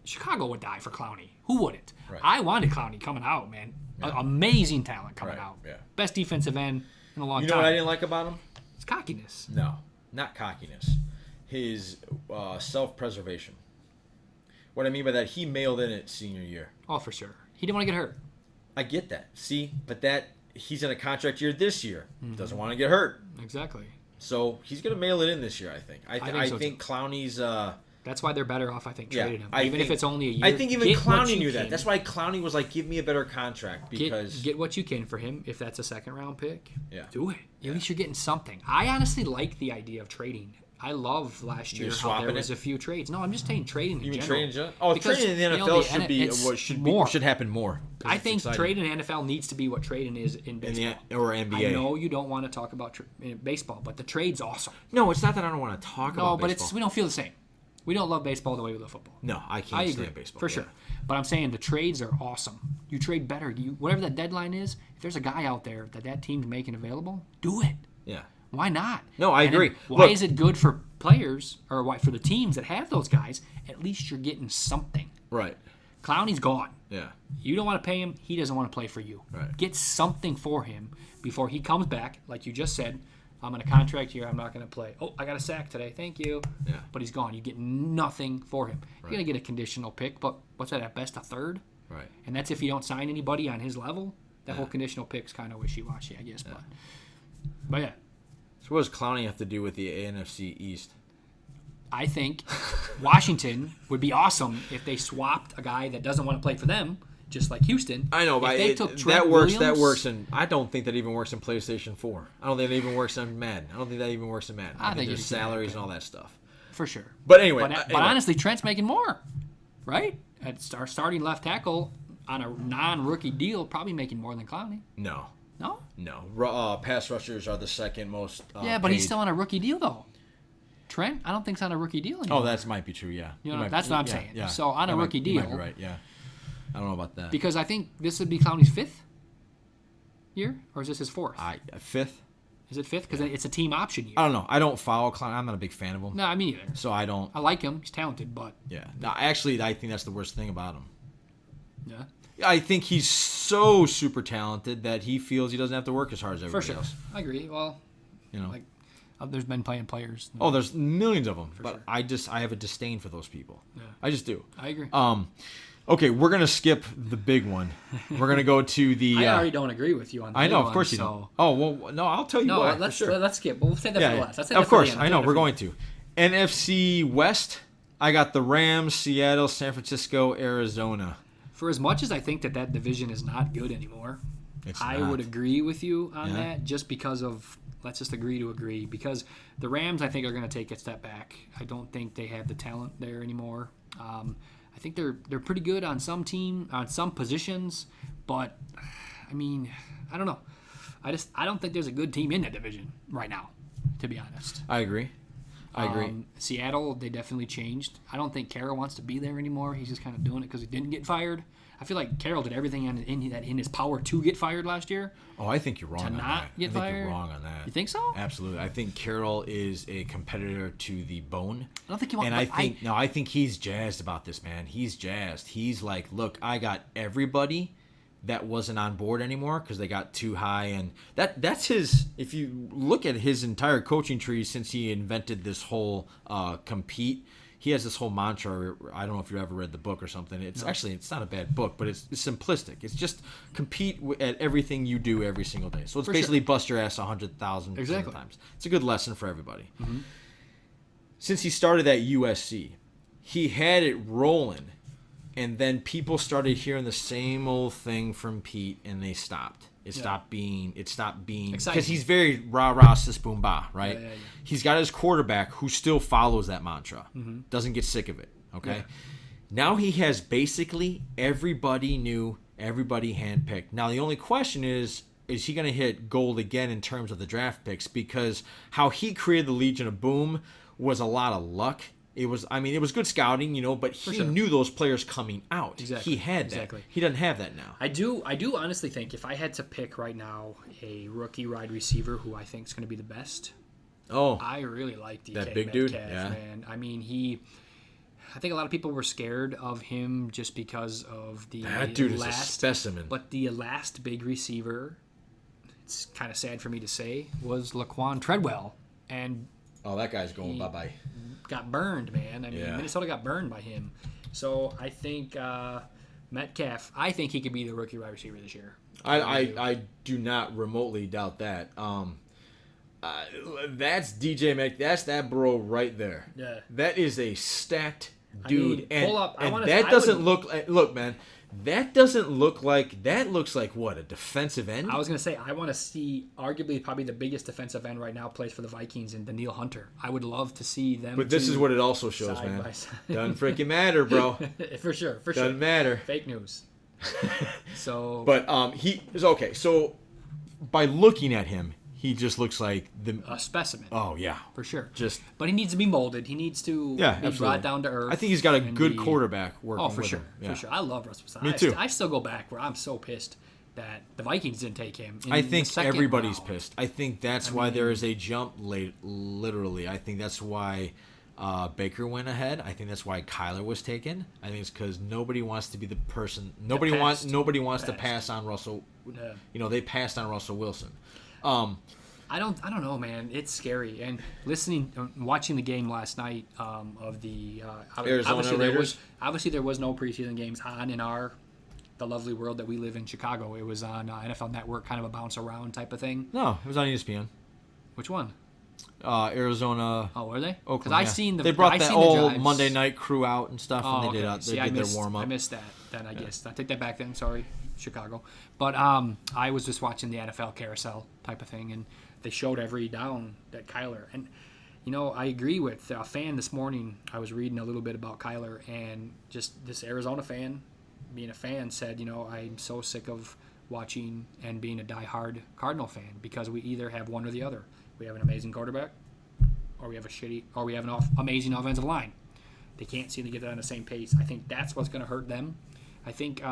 Chicago would die for Clowney. Who wouldn't?
Right.
I wanted Clowney coming out, man. Yeah. Amazing talent coming out.
Yeah.
Best defensive end in a long time.
You know what I didn't like about him?
It's cockiness.
No, not cockiness. His self-preservation. What I mean by that, he mailed in it senior year.
Oh, for sure. He didn't want to get hurt.
I get that. See, but he's in a contract year this year. Doesn't want to get hurt.
Exactly.
So he's going to mail it in this year, I think. I think Clowney's...
That's why they're better off, I think, trading him. If it's only a year.
I think even Clowney knew that. That's why Clowney was like, give me a better contract. Because
Get what you can for him. If that's a second-round pick, do it.
Yeah.
At least you're getting something. I honestly like the idea of trading. I love last year how there was a few trades. No, I'm just saying trading in general.
Trading in general? Oh, trading in the NFL should happen more.
I think trading in NFL needs to be what trading is in baseball.
Or NBA.
I know you don't want to talk about baseball, but the trade's awesome.
No, it's not that I don't want to talk about baseball.
No, but we don't feel the same. We don't love baseball the way we love football.
No, I can't stand baseball.
For sure. But I'm saying the trades are awesome. You trade better. Whatever that deadline is, if there's a guy out there that team's making available, do it.
Yeah.
Why not?
No, I agree.
Why is it good for players or why for the teams that have those guys? At least you're getting something.
Right.
Clowney's gone.
Yeah.
You don't want to pay him. He doesn't want to play for you.
Right.
Get something for him before he comes back. Like you just said, I'm in a contract here. I'm not going to play. Oh, I got a sack today. Thank you.
Yeah.
But he's gone. You get nothing for him. You're going to get a conditional pick, but what's that, at best a third?
Right.
And that's if you don't sign anybody on his level. That whole conditional pick's kind of wishy-washy, I guess.
Yeah.
But yeah.
So what does Clowney have to do with the NFC East?
I think Washington would be awesome if they swapped a guy that doesn't want to play for them, just like Houston.
I know, but that works, and I don't think that even works in PlayStation 4. I don't think that even works in Madden. I don't think that even works in Madden. I think there's salaries and all that stuff.
For sure.
But anyway.
But honestly, Trent's making more, right? Our starting left tackle on a non-rookie deal, probably making more than Clowney.
No.
No?
No. Pass rushers are the second most
but
paid.
He's still on a rookie deal, though. Trent, I don't think, is on a rookie deal anymore.
Oh, that might be true, yeah.
That's what I'm saying. Yeah. So on a rookie deal.
You might be right, yeah. I don't know about that.
Because I think this would be Clowney's 5th year, or is this his 4th?
5th.
Is it 5th? Because it's a team option year.
I don't know. I don't follow Clowney. I'm not a big fan of him.
No, me neither.
So I don't.
I like him. He's talented, but.
Yeah. No, actually, I think that's the worst thing about him.
Yeah.
I think he's so super talented that he feels he doesn't have to work as hard as everybody else.
I agree. Well, there's been playing players.
Oh, there's millions of them, but
sure.
I have a disdain for those people.
Yeah.
I just do.
I agree.
Okay, we're gonna skip the big one. We're gonna go to the.
I already don't agree with you on.
I know, of course you don't. Oh well, no, I'll tell you what.
Let's skip. We'll save that for the last.
Of course, I know we're going to. NFC West. I got the Rams, Seattle, San Francisco, Arizona.
For as much as I think that division is not good anymore, I would agree with you on that. Just because of let's just agree to agree. Because the Rams, I think, are going to take a step back. I don't think they have the talent there anymore. I think they're pretty good on some positions, but I mean, I don't know. I don't think there's a good team in that division right now, to be honest.
I agree.
Seattle, they definitely changed. I don't think Kara wants to be there anymore. He's just kind of doing it because he didn't get fired. I feel like Carroll did everything in his power to get fired last year.
Oh, I think you're wrong on
not
that.
get
I think
fired?
you're wrong on that.
You think so?
Absolutely. I think Carroll is a competitor to the bone.
I don't think he wants.
And I think he's jazzed about this, man. He's jazzed. He's like, look, I got everybody that wasn't on board anymore because they got too high, and that's his. If you look at his entire coaching tree since he invented this whole compete, he has this whole mantra. I don't know if you ever read the book or something. It's actually, it's not a bad book, but it's simplistic. It's just compete at everything you do every single day. So it's basically bust your ass 100,000 times. It's a good lesson for everybody.
Mm-hmm.
Since he started at USC, he had it rolling, and then people started hearing the same old thing from Pete, and they stopped. It stopped being because he's very rah sis boom bah, right?
Yeah.
He's got his quarterback who still follows that mantra,
Mm-hmm.
doesn't get sick of it. Okay,
Yeah.
now he has basically everybody new, everybody handpicked. Now the only question is he going to hit gold again in terms of the draft picks? Because how he created the Legion of Boom was a lot of luck. It was good scouting, but he knew those players coming out.
Exactly.
He had that.
Exactly.
He doesn't have that now.
I do honestly think if I had to pick right now a rookie wide receiver who I think is going to be the best, I really like DK
that big
Metcalf,
dude. Yeah.
Man. I mean, I think a lot of people were scared of him just because of
That dude is a specimen.
But the last big receiver, it's kind of sad for me to say, was Laquan Treadwell, and
that guy's going bye-bye.
got burned, man. I mean, Minnesota got burned by him. So I think Metcalf, I think he could be the rookie wide receiver this year.
I do not remotely doubt that. That's DJ Mc. That's that bro right there.
Yeah.
That is a stacked dude.
Pull up.
Look, man. That doesn't look like. That looks like what, a defensive end?
I was gonna say I want to see arguably probably the biggest defensive end right now plays for the Vikings and Daniil Hunter. I would love to see them.
But this is what it also shows,
side
man.
by side.
Doesn't freaking matter, bro.
for sure.
Doesn't matter.
Fake news. So.
But he is okay. So by looking at him, he just looks like
a specimen.
Oh yeah,
for sure.
But
he needs to be molded. He needs to be brought down to earth.
I think he's got a good quarterback working.
Oh, for
with
sure,
him. Yeah.
for sure. I love Russell Wilson.
Me too.
I still go back where I'm so pissed that the Vikings didn't take him.
I think everybody's
round.
pissed. I think that's why there is a jump late. Literally, I think that's why Baker went ahead. I think that's why Kyler was taken. I think it's because nobody wants to be the person. Nobody wants to pass on Russell.
Yeah.
They passed on Russell Wilson.
I don't know, man. It's scary. And watching the game last night of the
Arizona Raiders.
Obviously, there was no preseason games on in the lovely world that we live in, Chicago. It was on NFL Network, kind of a bounce around type of thing.
No, it was on ESPN.
Which one?
Arizona.
Oh, were they?
Oakland.
Because
they brought that whole Monday night crew out and stuff, and they did their warm up.
I missed that. Then I guess I take that back. Then sorry, Chicago. But I was just watching the NFL carousel type of thing, and they showed every down that Kyler. And I agree with a fan this morning. I was reading a little bit about Kyler, and just this Arizona fan, being a fan, said, I'm so sick of watching and being a diehard Cardinal fan because we either have one or the other. We have an amazing quarterback, or we have an amazing offensive line. They can't seem to get that on the same pace. I think that's what's going to hurt them. I think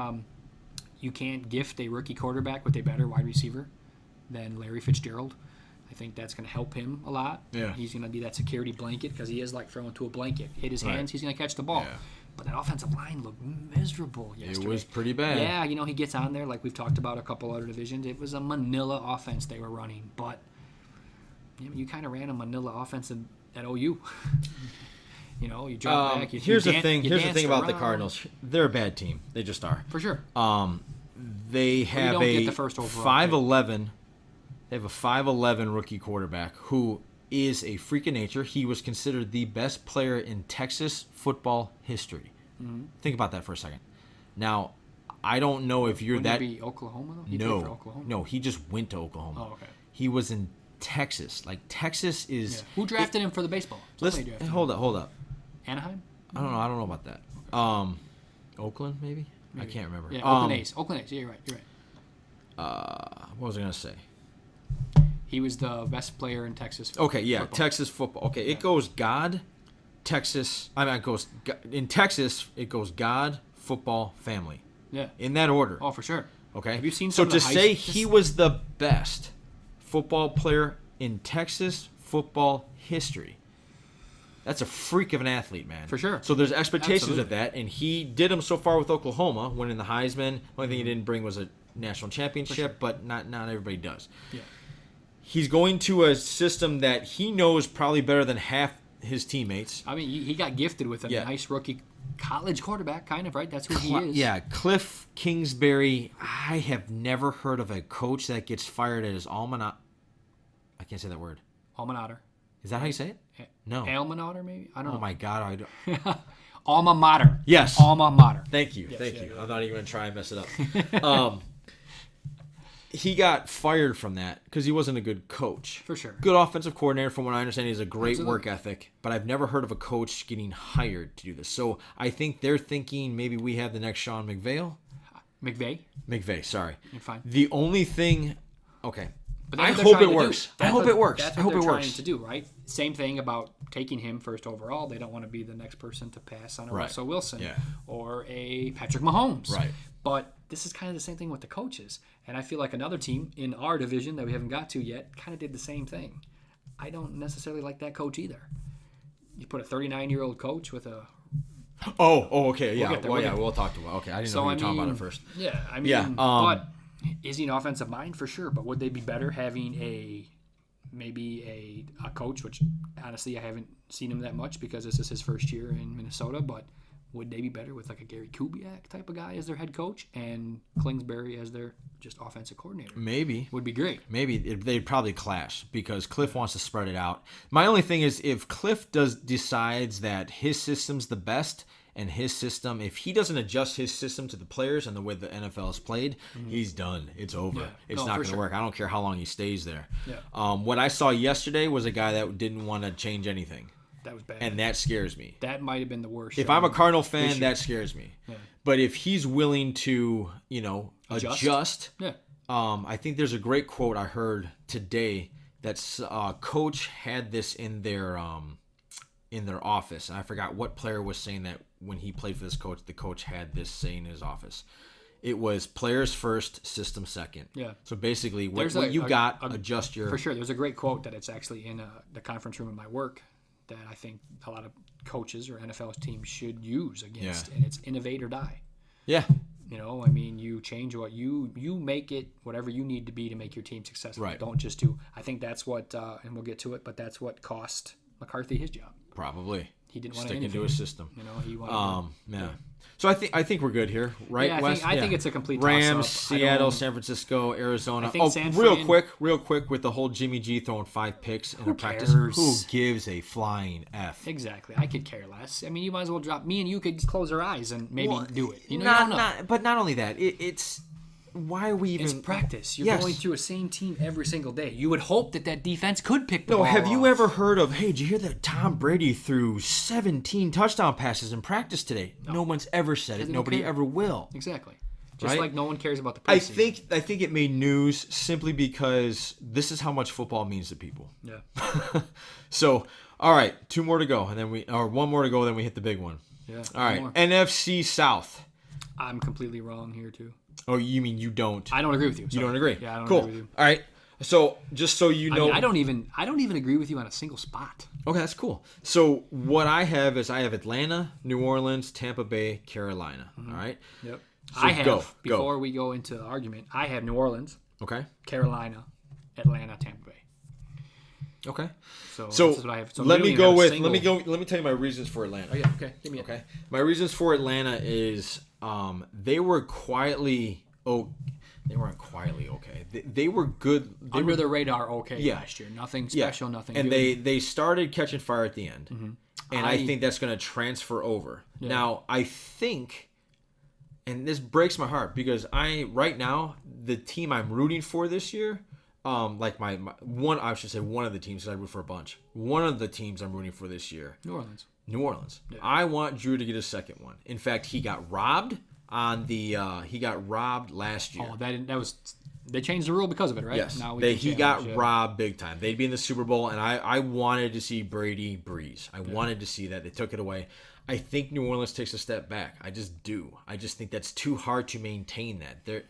you can't gift a rookie quarterback with a better wide receiver than Larry Fitzgerald. I think that's going to help him a lot.
Yeah.
He's going to be that security blanket because he is like thrown to a blanket. Hit his hands, he's going to catch the ball.
Yeah.
But that offensive line looked miserable yesterday.
It was pretty bad.
Yeah, he gets on there like we've talked about a couple other divisions. It was a Manila offense they were running, but you kind of ran a Manila offense at OU. You drop back.
Here's the thing about the
around.
Cardinals. They're a bad team. They just are.
For sure.
They have
don't
a
get the first overall
5'11". They have a 5'11" rookie quarterback who is a freak of nature. He was considered the best player in Texas football history. Mm-hmm. Think about that for a second. Now, I don't know if you're
Wouldn't
that.
it be Oklahoma though? He played for Oklahoma?
No, he just went to Oklahoma.
Oh, okay.
He was in Texas. Like Texas is.
Yeah. Who drafted him for the baseball?
Hold up.
Anaheim?
I don't know about that. Oakland maybe? I can't remember.
Yeah, Oakland A's. Yeah, you're right.
What was I gonna say?
He was the best player in Texas.
Okay, yeah,
football.
Texas football. Okay, yeah. It goes God, Texas. It goes in Texas. It goes God, football, family.
Yeah.
In that order.
Oh, for sure.
Okay.
Have you seen
so
some of
to
the
say he was the best football player in Texas football history, that's a freak of an athlete, man.
For sure.
So there's expectations
Absolutely.
of that, and he did them so far with Oklahoma, winning the Heisman. The only thing he didn't bring was a national championship, but not everybody does.
Yeah.
He's going to a system that he knows probably better than half his teammates.
I mean, he got gifted with a nice rookie college quarterback, kind of, right? That's who he is.
Yeah, Cliff Kingsbury. I have never heard of a coach that gets fired at his alma mater. I can't say that word.
Alma mater.
Is that how you say it? No.
Alma mater, maybe? I don't know.
Oh, my God.
Alma mater.
Yes.
Alma mater.
Thank you. Thank you. I'm not even going to try and mess it up. He got fired from that because he wasn't a good coach.
For sure.
Good offensive coordinator, from what I understand. He has a great
Absolutely.
work ethic, but I've never heard of a coach getting hired to do this. So I think they're thinking maybe we have the next Sean McVay. McVay, sorry.
You're fine.
The only thing, okay.
But
I hope it works. I hope it works.
That's
I
what
hope
they're
it
trying
works.
to do, right? Same thing about taking him first overall. They don't want to be the next person to pass on a
Right.
Russell Wilson
Yeah.
or a Patrick Mahomes.
Right.
But this is kind of the same thing with the coaches. And I feel like another team in our division that we haven't got to yet kind of did the same thing. I don't necessarily like that coach either. You put a 39-year-old coach with a...
Oh, okay. Yeah.
get there,
Well,
we'll
yeah,
get there.
we'll talk to it. Okay. I didn't
So,
know you were
I
talking about
mean,
it first.
Yeah, I mean,
Yeah,
but is he an offensive mind? For sure. But would they be better having maybe a coach, which honestly I haven't seen him that much because this is his first year in Minnesota, but would they be better with like a Gary Kubiak type of guy as their head coach and Kingsbury as their just offensive coordinator?
Maybe.
Would be great.
Maybe they'd probably clash because Cliff wants to spread it out. My only thing is if Cliff decides that his system's the best and his system, if he doesn't adjust his system to the players and the way the NFL is played, he's done. It's over.
Yeah.
It's
No,
not
for
going to
sure.
work. I don't care how long he stays there.
Yeah.
What I saw yesterday was a guy that didn't want to change anything,
That was bad.
and that scares me.
That might have been the worst.
If I'm a Cardinal fan,
year.
that scares me.
Yeah.
But if he's willing to, adjust,
Yeah.
I think there's a great quote I heard today that coach had this in their office, and I forgot what player was saying that when he played for this coach, the coach had this saying in his office. It was players first, system second.
Yeah.
So basically,
There's
what you got,
a-
adjust your.
For sure. There's a great quote that it's actually in the conference room at my work that I think a lot of coaches or NFL teams should use against, and it's innovate or die.
Yeah.
I mean, you change what you make it whatever you need to be to make your team successful.
Right.
Don't just do. I think that's what, and we'll get to it, but that's what cost McCarthy his job.
Probably.
He didn't want to
stick into
innovate.
a system.
He wanted.
Yeah. So I think we're good here, right?
Yeah,
Wes?
I think it's a complete
Rams,
toss-up. I
Seattle,
don't-
San Francisco, Arizona.
I think San
real
Fran-
quick with the whole Jimmy G throwing 5 picks in a practice.
cares?
Who gives a flying F?
Exactly. I could care less. I mean, you might as well drop. Me and you could just close our eyes and maybe do it. You don't know.
But not only that, it's why are we even?
It's practice. You're
Yes.
going through a same team every single day. You would hope that defense could pick the
No,
ball
have you
off.
ever heard of? Hey, did you hear that Tom Brady threw 17 touchdown passes in practice today? No one's ever said it.
They don't
Nobody
care.
ever will.
Exactly. Just
Right?
like no one cares about the
I
preseason.
think it made news simply because this is how much football means to people.
Yeah.
So, all right, 2 more to go, and then 1 more to go, then we hit the big one.
Yeah.
All right,
more.
NFC South.
I'm completely wrong here too.
Oh, you mean you don't?
I don't agree with you.
You
Sorry.
don't agree?
Yeah, I don't
cool.
agree with you.
All right. So, just so you know,
I don't even agree with you on a single spot.
Okay, that's cool. So, what I have is I have Atlanta, New Orleans, Tampa Bay, Carolina. All right.
Yep.
So
I have
go.
before we go into the argument. I have New Orleans,
Okay.
Carolina, Atlanta, Tampa Bay.
Okay.
So
So
this is what I have. So
let
we
me
don't
go
even
with
have a single-
let me tell you my reasons for Atlanta.
Oh yeah. Okay. Give me it.
Okay. My reasons for Atlanta is they were quietly they weren't quietly okay. They were good. They
Under
were,
the radar. Okay.
Yeah.
Last year, nothing special. Nothing.
And
good.
they started catching fire at the end, and I think that's going to transfer over.
Yeah.
Now I think, and this breaks my heart because right now the team I'm rooting for this year. Like my one, I should say one of the teams, because I root for a bunch. One of the teams I'm rooting for this year,
New Orleans.
New Orleans.
Yeah.
I want Drew to get a second one. In fact, he got robbed on the. He got robbed last year.
Oh, that was They changed the rule because of it, right?
Yes.
Now
He got robbed big time. They'd be in the Super Bowl, and I wanted to see Brady breeze. I wanted to see that. They took it away. I think New Orleans takes a step back. I just do. I just think that's too hard to maintain that.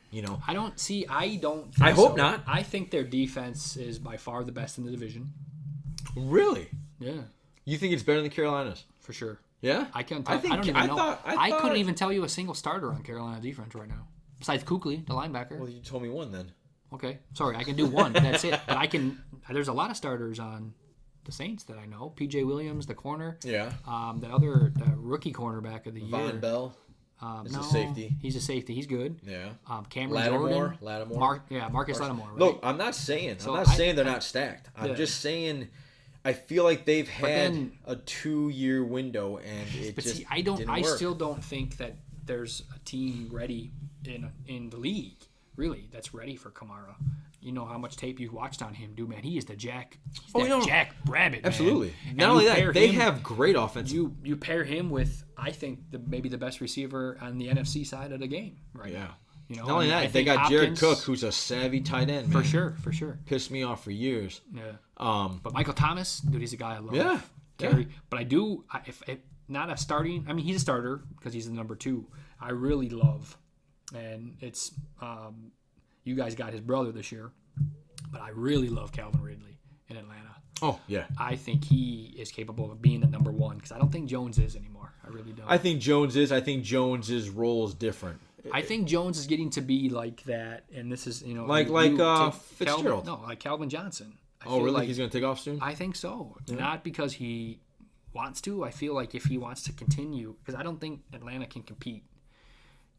I don't think
I hope
so.
not.
I think their defense is by far the best in the division.
Really?
Yeah.
You think it's better than Carolina's?
For sure.
Yeah?
I can't tell. I don't even know. I couldn't even tell you a single starter on Carolina defense right now. Besides Kuechly, the linebacker.
Well, you told me one then.
Okay. Sorry, I can do one. That's it. But there's a lot of starters on the Saints that I know. P.J. Williams, the corner.
Yeah.
The rookie cornerback of the year.
Von Bell. Is a safety.
He's a safety. He's good.
Yeah.
Cameron Jordan.
Lattimore.
Marcus Lattimore. Right?
Look, I'm not saying they're not stacked. I'm just saying I feel like they've had a 2-year window and it
but
just
see,
didn't work.
still don't think that there's a team ready in the league, really, that's ready for Kamara. You know how much tape you've watched on him, dude, man. He is the Jack. Jack Rabbit,
absolutely.
Man.
Not only that, they have great offense.
You pair him with, I think, maybe the best receiver on the NFC side of the game right now. You know,
not only that, they got Jared Cook, who's a savvy tight end, man.
For sure.
Pissed me off for years.
Yeah. But Michael Thomas, dude, he's a guy I love.
Yeah.
But I do, if not a starting, I mean, he's a starter because he's the number 2. I really love, and it's, you guys got his brother this year, but I really love Calvin Ridley in Atlanta.
Oh, yeah.
I think he is capable of being the number 1 because I don't think Jones is anymore. I really don't.
I think Jones is. I think Jones's role is different.
I think Jones is getting to be like that, and this is,
like Fitzgerald.
Like Calvin Johnson.
Oh, really? He's going to take off soon?
I think so. Yeah. Not because he wants to. I feel like if he wants to continue, because I don't think Atlanta can compete.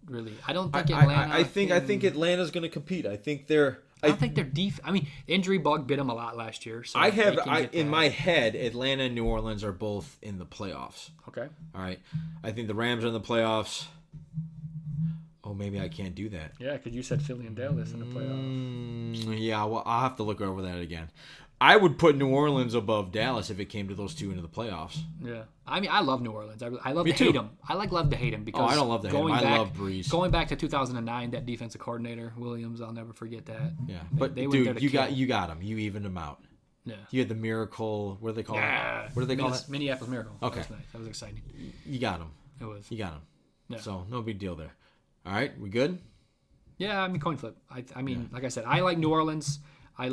Really, I don't think Atlanta.
I think Atlanta's going to compete. I think they're.
I don't think they're deep. I mean, injury bug bit them a lot last year. So
in my head, Atlanta and New Orleans are both in the playoffs.
Okay.
All right. I think the Rams are in the playoffs. Oh, maybe I can't do that.
Yeah, because you said Philly and Dallas in the playoffs.
Yeah, well, I'll have to look over that again. I would put New Orleans above Dallas if it came to those two into the playoffs.
Yeah. I mean, I love New Orleans. I love to hate them. I love to hate them because
I don't love to hate them. I love Breeze.
Going back to 2009, that defensive coordinator, Williams, I'll never forget that.
Yeah. But, dude, you got them. You evened them out.
Yeah.
You had the Miracle. What do they call it? What do they call it?
Minneapolis Miracle.
Okay.
That was nice. That was exciting.
You got them.
It was.
You got them.
Yeah.
So, no big deal there. All right. We good?
Yeah, I mean, coin flip. I mean, like I said, I like New Orleans. I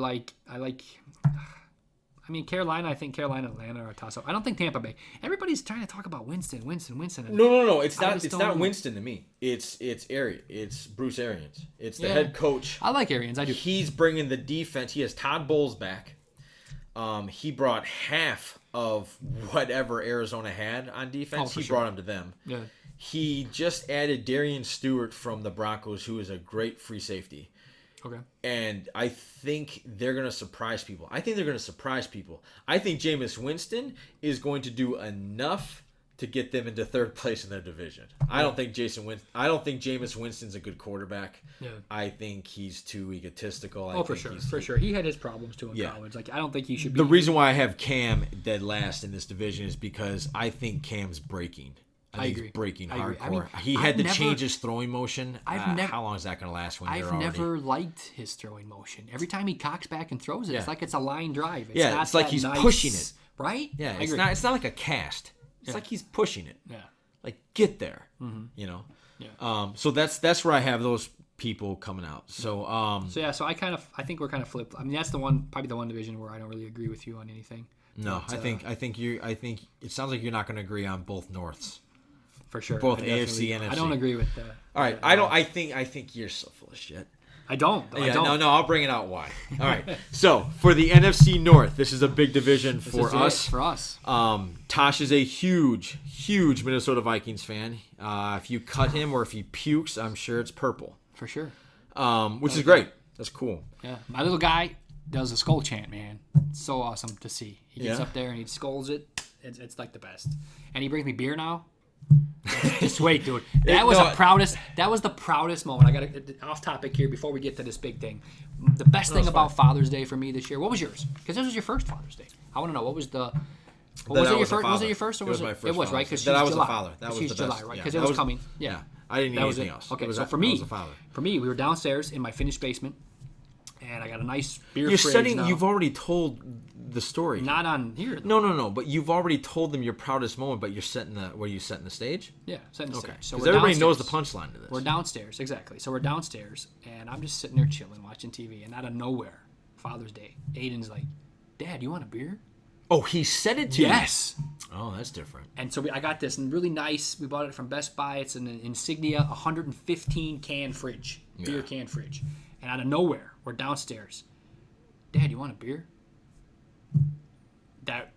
mean, Carolina. I think Carolina and Atlanta are a toss-up. I don't think Tampa Bay. Everybody's trying to talk about Winston.
No. It's not Winston to me. It's Bruce Arians. It's the head coach.
I like Arians. I do.
He's bringing the defense. He has Todd Bowles back. He brought half of whatever Arizona had on defense. He brought him to them.
Yeah.
He just added Darian Stewart from the Broncos, who is a great free safety.
Okay.
And I think they're going to surprise people. I think Jameis Winston is going to do enough to get them into third place in their division. I don't think Jameis Winston's a good quarterback.
Yeah.
I think he's too egotistical.
For sure. He had his problems too in college. Like, I don't think he should be.
The reason why I have Cam dead last in this division is because I think Cam's breaking. I think he's breaking hardcore. I mean, he had to change his throwing motion. How long is that going to last when
I've never liked his throwing motion. Every time he cocks back and throws it, it's like it's a line drive.
It's like he's pushing it.
Right?
Yeah, it's not like a cast. It's like he's pushing it.
Yeah.
Like, get there.
Mm-hmm.
You know?
Yeah.
So that's where I have those people coming out. So
I think we're kind of flipped. I mean, that's probably the one division where I don't really agree with you on anything.
No, but, I think it sounds like you're not going to agree on both Norths.
For sure.
Both AFC and NFC.
I don't agree with that.
All right. I think you're so full of shit.
I don't.
No, I'll bring it out why. All right. So, for the NFC North, this is a big division for us.
For us.
Tosh is a huge, huge Minnesota Vikings fan. If you cut him or if he pukes, I'm sure it's purple.
For sure.
Which is great. That's cool.
Yeah. My little guy does a skull chant, man. It's so awesome to see. He gets up there and he scolds it. It's like the best. And he brings me beer now. Just wait, dude. That was the proudest moment. I got to off topic here before we get to this big thing. The best thing about Father's Day for me this year. What was yours? Because this was your first Father's Day. I want to know what was the. Was it your first? Was it your first or was it?
My first.
It was right because
I was
July.
a father. That was
she's
the
July,
best.
right? Because it was coming. Yeah.
I didn't need anything else.
Okay, so for me, we were downstairs in my finished basement. and I got a nice beer
You're
fridge
setting.
now.
You've already told the story.
Not on here, though.
No. But you've already told them your proudest moment. But you're setting the. Were you setting the stage?
Yeah, setting the stage. So
Because everybody knows the
downstairs.
punchline to this.
We're downstairs, exactly. So we're downstairs, and I'm just sitting there chilling, watching TV, and out of nowhere, Father's Day, Aiden's like, "Dad, you want a beer?"
Oh, he said it to you?
Yes.
Oh, that's different.
And so I got this really nice. We bought it from Best Buy. It's an Insignia 115 can fridge, beer can fridge. And out of nowhere, we're downstairs. Dad, you want a beer? That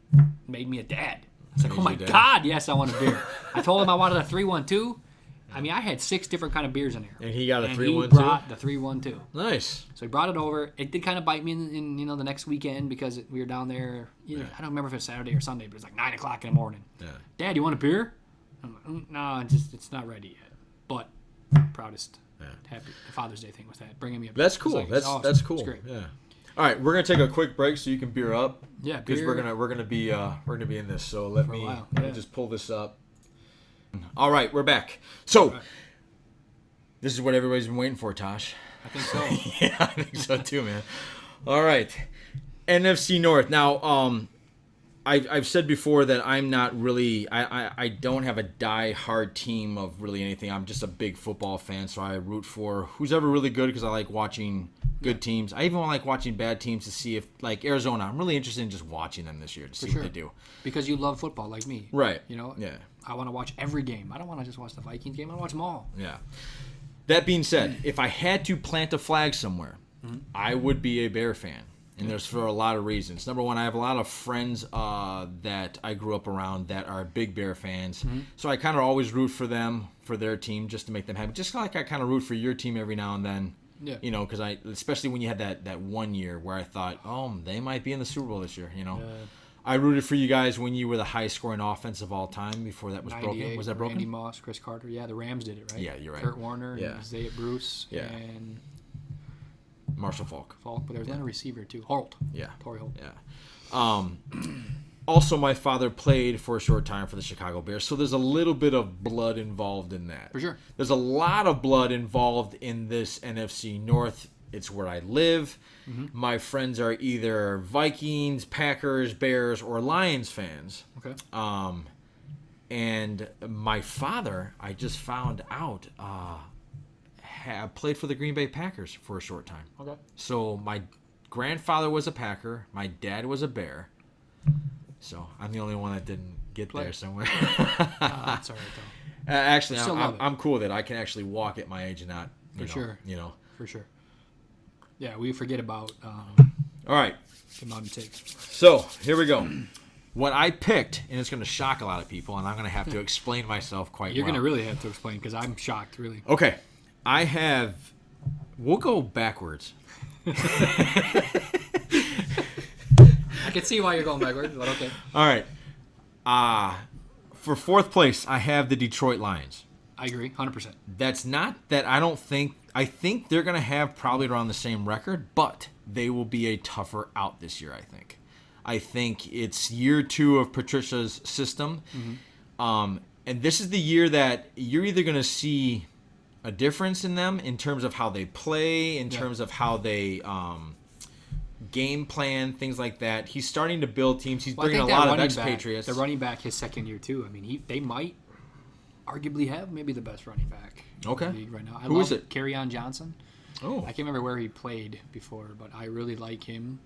made me a dad. I was like, oh my God, yes, I want a beer. I told him I wanted a 312. I mean, I had 6 different kind of beers in here.
And he got a 312?
He brought the 312.
Nice.
So he brought it over. It did kind of bite me in the next weekend because we were down there. I don't remember if it was Saturday or Sunday, but it was like 9 o'clock in the morning.
Yeah.
Dad, you want a beer? I'm like, no, it's not ready yet. But proudest, happy Father's Day thing with that, bringing me a beer.
That's cool.
Like,
That's
awesome.
that's cool.
It's great.
Yeah. All right, we're gonna take a quick break so you can beer up.
Yeah,
because
beer.
we're gonna be in this. So let me just pull this up. All right, we're back. So this is what everybody's been waiting for, Tosh.
I think so.
Yeah, I think so too, man. All right, NFC North. Now, I've said before that I'm not really. I don't have a die-hard team of really anything. I'm just a big football fan, so I root for who's ever really good because I like watching good teams. I even like watching bad teams to see if, like Arizona, I'm really interested in just watching them this year to see what they do.
Because you love football like me.
Right.
You know?
Yeah.
I want to watch every game. I don't want to just watch the Vikings game. I want to watch them all.
Yeah. That being said, if I had to plant a flag somewhere, I would be a Bear fan. And there's for a lot of reasons. Number one, I have a lot of friends that I grew up around that are big Bear fans. So I kind of always root for them, for their team, just to make them happy. Just like I kind of root for your team every now and then. Yeah. You know, because especially when you had that 1 year where I thought, oh, they might be in the Super Bowl this year, you know. Yeah. I rooted for you guys when you were the highest scoring offense of all time before that was broken. Was that broken?
Randy Moss, Chris Carter. Yeah, the Rams did it, right?
Yeah, you're right.
Kurt Warner, and Zayat Bruce, and
Marshall Falk.
But there was another receiver too. Holt.
Yeah.
Torrey Holt.
Yeah. Also, my father played for a short time for the Chicago Bears, so there's a little bit of blood involved in that.
For sure.
There's a lot of blood involved in this NFC North. It's where I live. My friends are either Vikings, Packers, Bears, or Lions fans.
Okay.
And my father, I just found out, played for the Green Bay Packers for a short time.
Okay.
So my grandfather was a Packer. My dad was a Bear. So I'm the only one that didn't get there somewhere.
That's all right, though.
Actually, I'm cool with it. I can actually walk at my age and not,
For sure.
You know.
For sure. Yeah, we forget about
all right.
the mountain takes.
So here we go. What I picked, and it's going to shock a lot of people, and I'm going to have to explain myself quite
You're
well.
going to really have to explain because I'm shocked, really.
Okay. We'll go backwards.
I can see why you're going backwards, but okay.
All right. For fourth place, I have the Detroit Lions.
I agree, 100%.
That's not that I think they're going to have probably around the same record, but they will be a tougher out this year, I think. I think it's year 2 of Patricia's system. And this is the year that you're either going to see a difference in them in terms of how they play, in terms of how they game plan, things like that. He's starting to build teams. He's bringing a lot of expatriates.
The running back his second year, too. I mean, they might arguably have maybe the best running back in the league right now.
Who is it?
Kerryon Johnson.
Oh.
I can't remember where he played before, but I really like him.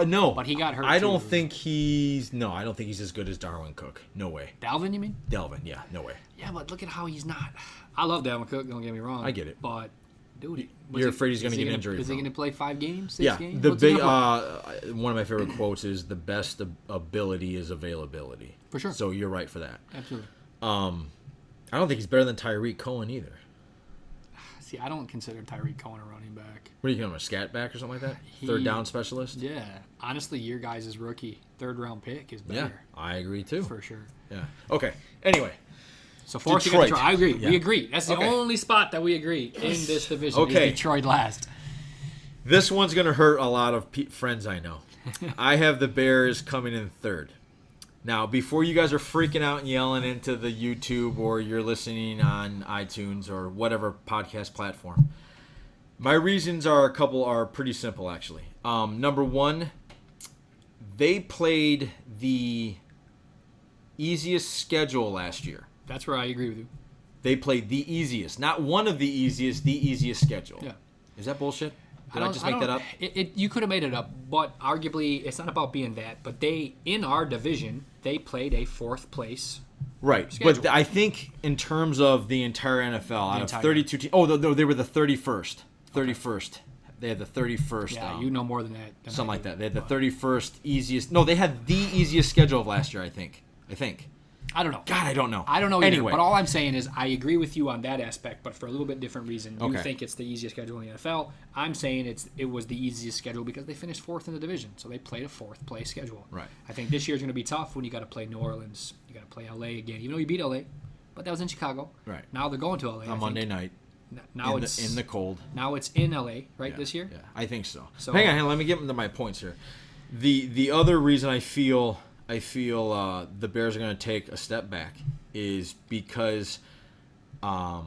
No.
But he got hurt,
I don't think he's as good as Darwin Cook. No way.
Dalvin, you mean?
Dalvin, yeah. No way.
Yeah, but look at how he's not. I love Dalvin Cook, don't get me wrong.
I get it.
But, dude.
You're afraid he's going to get injured.
Is he going to play 5 games, 6
yeah,
games?
the big one of my favorite quotes is the best ability is availability.
For sure.
So you're right for that.
Absolutely.
I don't think he's better than Tyreek Cohen either.
See, I don't consider Tyreek Cohen a running back.
What are you going to a scat back or something like that? Third down specialist?
Yeah. Honestly, your guys' rookie 3rd-round pick is better.
Yeah, I agree too.
For sure.
Yeah. Okay. Anyway.
So fourth,
Detroit.
I agree.
Yeah.
We agree. That's the only spot that we agree in this division.
Okay.
Is Detroit last.
This one's going to hurt a lot of friends I know. I have the Bears coming in 3rd. Now, before you guys are freaking out and yelling into the YouTube or you're listening on iTunes or whatever podcast platform, My reasons are pretty simple, actually. Number one, they played the easiest schedule last year.
That's where I agree with you.
They played the easiest, not one of the easiest schedule.
Yeah.
Is that bullshit? Did I just make that up?
You could have made it up, but arguably it's not about being that. But in our division, they played a 4th place.
Right,
schedule.
but I think in terms of the entire NFL, out of
entire.
32 teams, they were the 31st. 31st. They had the 31st.
Yeah, you know more than that.
Something like that. They had the 31st easiest. No, they had the easiest schedule of last year, I think.
I don't know.
God, I don't know.
I don't know either.
Anyway.
But all I'm saying is I agree with you on that aspect, but for a little bit different reason. You
Okay.
think it's the easiest schedule in the NFL. I'm saying it was the easiest schedule because they finished 4th in the division, so they played a 4th place schedule.
Right.
I think this year's going to be tough when you got to play New Orleans, you got to play LA again, even though you beat LA, but that was in Chicago.
Right.
Now they're going to LA.
On Monday night.
Now
it's in the cold.
Now it's in LA, right? This year.
Yeah, I think so.
So
hang on, let me get into my points here. The other reason I feel the Bears are going to take a step back is because I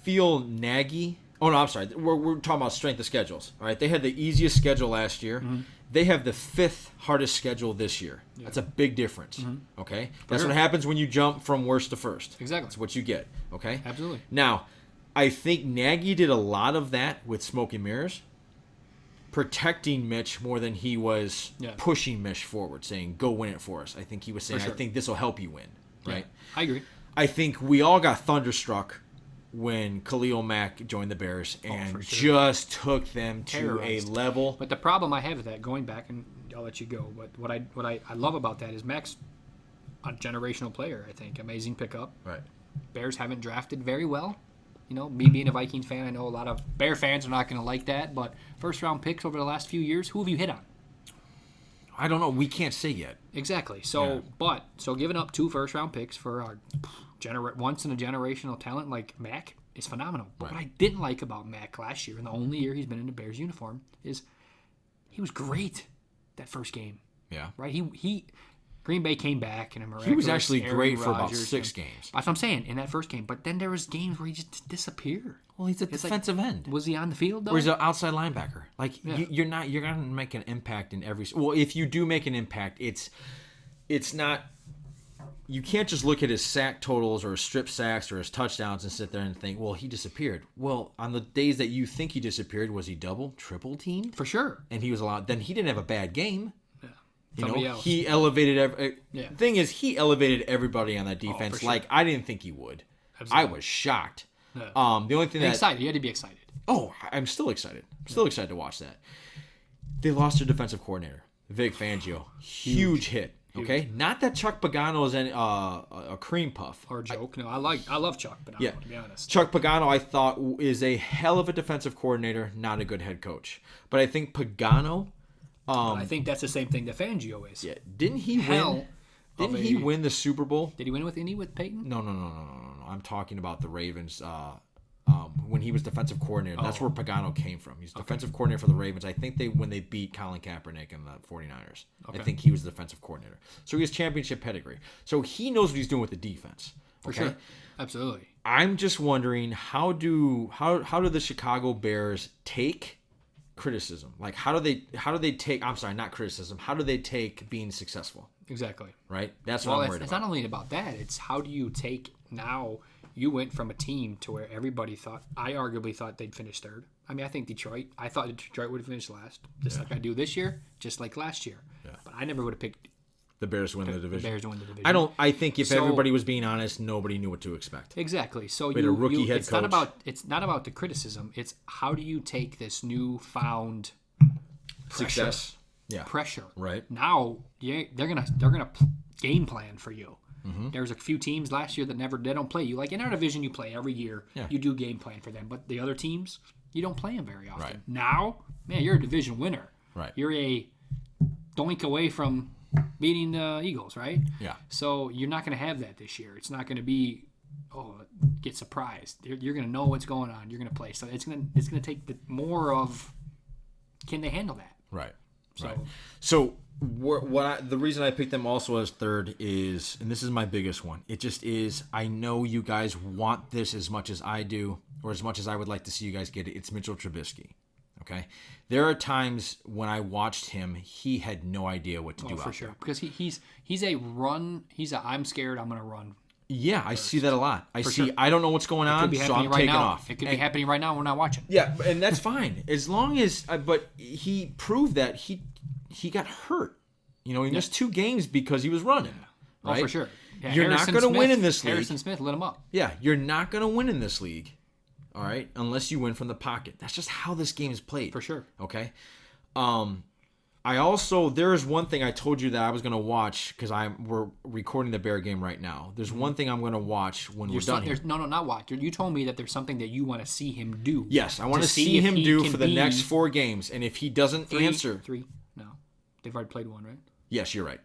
feel Nagy. Oh no, I'm sorry. We're talking about strength of schedules. All right, they had the easiest schedule last year. Mm-hmm. They have the 5th hardest schedule this year. Yeah. That's a big difference. Mm-hmm. Okay, that's what happens when you jump from worst to first.
Exactly,
that's what you get. Okay,
absolutely.
Now, I think Nagy did a lot of that with smoke and mirrors, protecting Mitch more than he was pushing Mitch forward, saying, go win it for us. I think he was saying, I think this will help you win. Right?
I agree.
I think we all got thunderstruck when Khalil Mack joined the Bears and just took them to a level.
But the problem I have with that, going back, and I'll let you go, but what I love about that is Mack's a generational player, I think. Amazing pickup.
Right.
Bears haven't drafted very well. You know, me being a Vikings fan, I know a lot of Bear fans are not going to like that, but first-round picks over the last few years, who have you hit on?
I don't know. We can't say yet.
Exactly. So, giving up 2 first-round picks for our once-in-a-generational talent like Mack is phenomenal. But what I didn't like about Mack last year, and the only year he's been in a Bears uniform, is he was great that first game.
Yeah.
Right? He Green Bay came back in a miraculous.
He was actually
Aaron
great for about
Rodgers
6 games.
That's what I'm saying, in that first game. But then there was games where he just disappeared.
Well, he's a defensive end.
Was he on the field, though?
Or he's an outside linebacker. Like, you're going to make an impact in every... Well, if you do make an impact, it's not... You can't just look at his sack totals or his strip sacks or his touchdowns and sit there and think, well, he disappeared. Well, on the days that you think he disappeared, was he double, triple teamed?
For sure.
And he was allowed... Then he didn't have a bad game.
Somebody else.
He elevated. The thing is, he elevated everybody on that defense like I didn't think he would. Absolutely. I was shocked. The only thing
excited. You had to be excited.
Oh, I'm still excited. I'm still excited to watch that. They lost their defensive coordinator, Vic Fangio. Huge hit. Okay, not that Chuck Pagano is a cream puff
or a joke. No, I love Chuck Pagano. To be honest,
Chuck Pagano I thought is a hell of a defensive coordinator, not a good head coach. But I think Pagano.
I think that's the same thing that Fangio is.
Yeah, didn't he win? Didn't he win the Super Bowl?
Did he win with Indy with Peyton?
No. I'm talking about the Ravens. When he was defensive coordinator, that's where Pagano came from. He's defensive coordinator for the Ravens. I think when they beat Colin Kaepernick and the 49ers. I think he was the defensive coordinator. So he has championship pedigree. So he knows what he's doing with the defense.
For sure, absolutely.
I'm just wondering how do the Chicago Bears take criticism? Like how do they take not criticism, how do they take being successful?
Exactly.
Right? That's what I'm worried about.
It's not only about that, it's how do you take now you went from a team to where I arguably thought they'd finish third. I mean, I thought Detroit would have finished last, just like I do this year, just like last year. Yeah. But I never would have picked
the Bears to win the division.
Bears to win the division.
I think if everybody was being honest, nobody knew what to expect.
Exactly. So
we had a rookie head coach.
It's not about the criticism. It's how do you take this newfound
success,
pressure.
Right.
Now they're gonna game plan for you. Mm-hmm. There's a few teams last year that they don't play you. Like in our division, you play every year. Yeah. You do game plan for them, but the other teams, you don't play them very often.
Right.
Now, man, you're a division winner.
Right.
You're a doink away from beating the Eagles, right?
Yeah.
So you're not going to have that this year. It's not going to be, get surprised. You're going to know what's going on. You're going to play. So it's going to take more of, can they handle that?
Right. So the reason I picked them also as third is, and this is my biggest one, it just is, I know you guys want this as much as I do. or as much as I would like to see you guys get it, it's Mitchell Trubisky. Okay? There are times when I watched him, he had no idea what to do
for
out
sure.
there.
Because he's I'm scared, I'm going to run.
Yeah, I see that a lot. I don't know what's going on, so I'm taking off.
It could be happening right now. We're not watching.
Yeah, and that's fine. As long as, but he proved that he got hurt. He missed 2 games because he was running. Right?
Oh, for sure. Yeah,
you're not going to win in this league.
Harrison Smith lit him up.
Yeah, you're not going to win in this league. All right, unless you win from the pocket. That's just how this game is played.
For sure.
Okay. There is one thing I told you that I was going to watch because we're recording the Bear game right now. There's one thing I'm going to watch when we're done here.
No, not watch. You told me that there's something that you want to see him do.
Yes, I want to see him do for the next 4 games, and if he doesn't answer
3, no, they've already played 1, right?
Yes, you're right.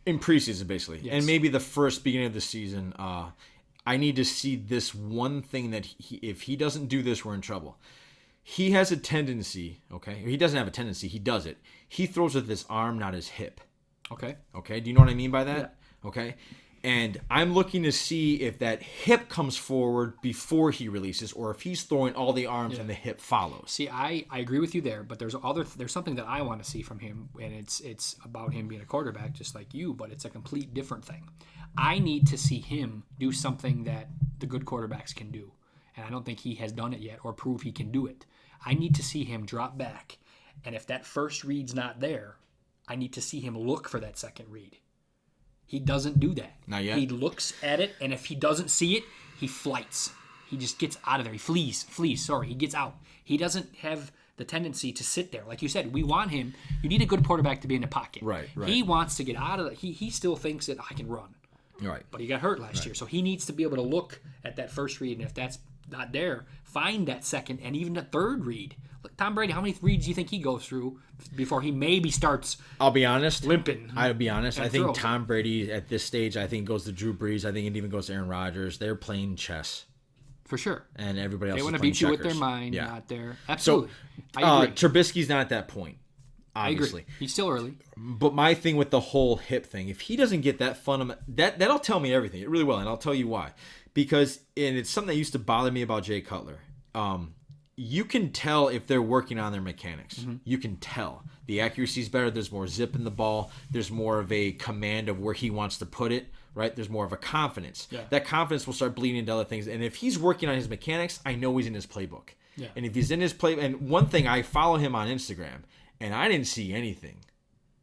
In preseason, basically, and maybe the first beginning of the season. I need to see this one thing that if he doesn't do this, we're in trouble. He has a tendency, okay? He doesn't have a tendency. He does it. He throws with his arm, not his hip.
Okay.
Okay. Do you know what I mean by that?
Yeah.
Okay. And I'm looking to see if that hip comes forward before he releases, or if he's throwing all the arms and the hip follows.
See, I agree with you there, but there's something that I want to see from him, and it's about him being a quarterback, just like you, but it's a complete different thing. I need to see him do something that the good quarterbacks can do, and I don't think he has done it yet or prove he can do it. I need to see him drop back, and if that first read's not there, I need to see him look for that second read. He doesn't do that.
Not yet.
He looks at it, and if he doesn't see it, he flights. He just gets out of there. He flees. He gets out. He doesn't have the tendency to sit there. Like you said, we want him. You need a good quarterback to be in the pocket.
Right.
He wants to get out of it. He still thinks that I can run.
Right.
But he got hurt last year, so he needs to be able to look at that first read, and if that's not there, find that second and even the third read. Look, Tom Brady, how many reads do you think he goes through before he maybe starts
I'll be honest.
Limping?
I'll be honest. I think
throws.
Tom Brady at this stage, I think goes to Drew Brees. I think it even goes to Aaron Rodgers. They're playing chess.
For sure.
And everybody else
They
is
want to
playing
beat you with
checkers.
their mind,
Yeah.
not their... Absolutely.
So,
I agree.
Trubisky's not at that point,
I
obviously.
agree. He's still early.
But my thing with the whole hip thing, if he doesn't get that fundamental, that'll tell me everything. It really will, and I'll tell you why. Because, and it's something that used to bother me about Jay Cutler. You can tell if they're working on their mechanics. Mm-hmm. You can tell. The accuracy's better. There's more zip in the ball. There's more of a command of where he wants to put it, right? There's more of a confidence.
Yeah.
That confidence will start bleeding into other things. And if he's working on his mechanics, I know he's in his playbook.
Yeah.
And if he's in his play, and one thing, I follow him on Instagram, and I didn't see anything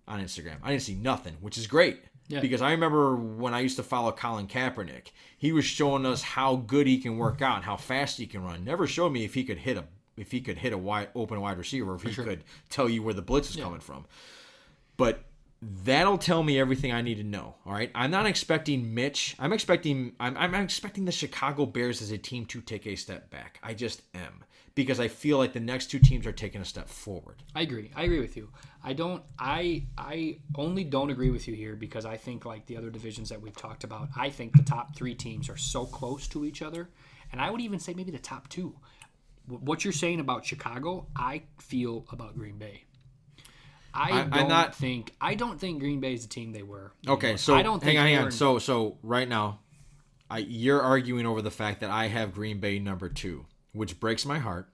on Instagram. I didn't see nothing, which is great. Yeah. Because I remember when I used to follow Colin Kaepernick, he was showing us how good he can work out and how fast he can run. Never showed me if he could hit a wide open wide receiver, or if he could tell you where the blitz is coming from. But that'll tell me everything I need to know. All right, I'm not expecting Mitch. I'm expecting the Chicago Bears as a team to take a step back. I just am, because I feel like the next 2 teams are taking a step forward.
I agree with you. I only don't agree with you here because I think, like the other divisions that we've talked about, I think the top 3 teams are so close to each other, and I would even say maybe the top 2. What you're saying about Chicago, I feel about Green Bay. I don't think Green Bay is the team they were.
Okay, so
I don't think
hang on. So right now, you're arguing over the fact that I have Green Bay number 2, which breaks my heart.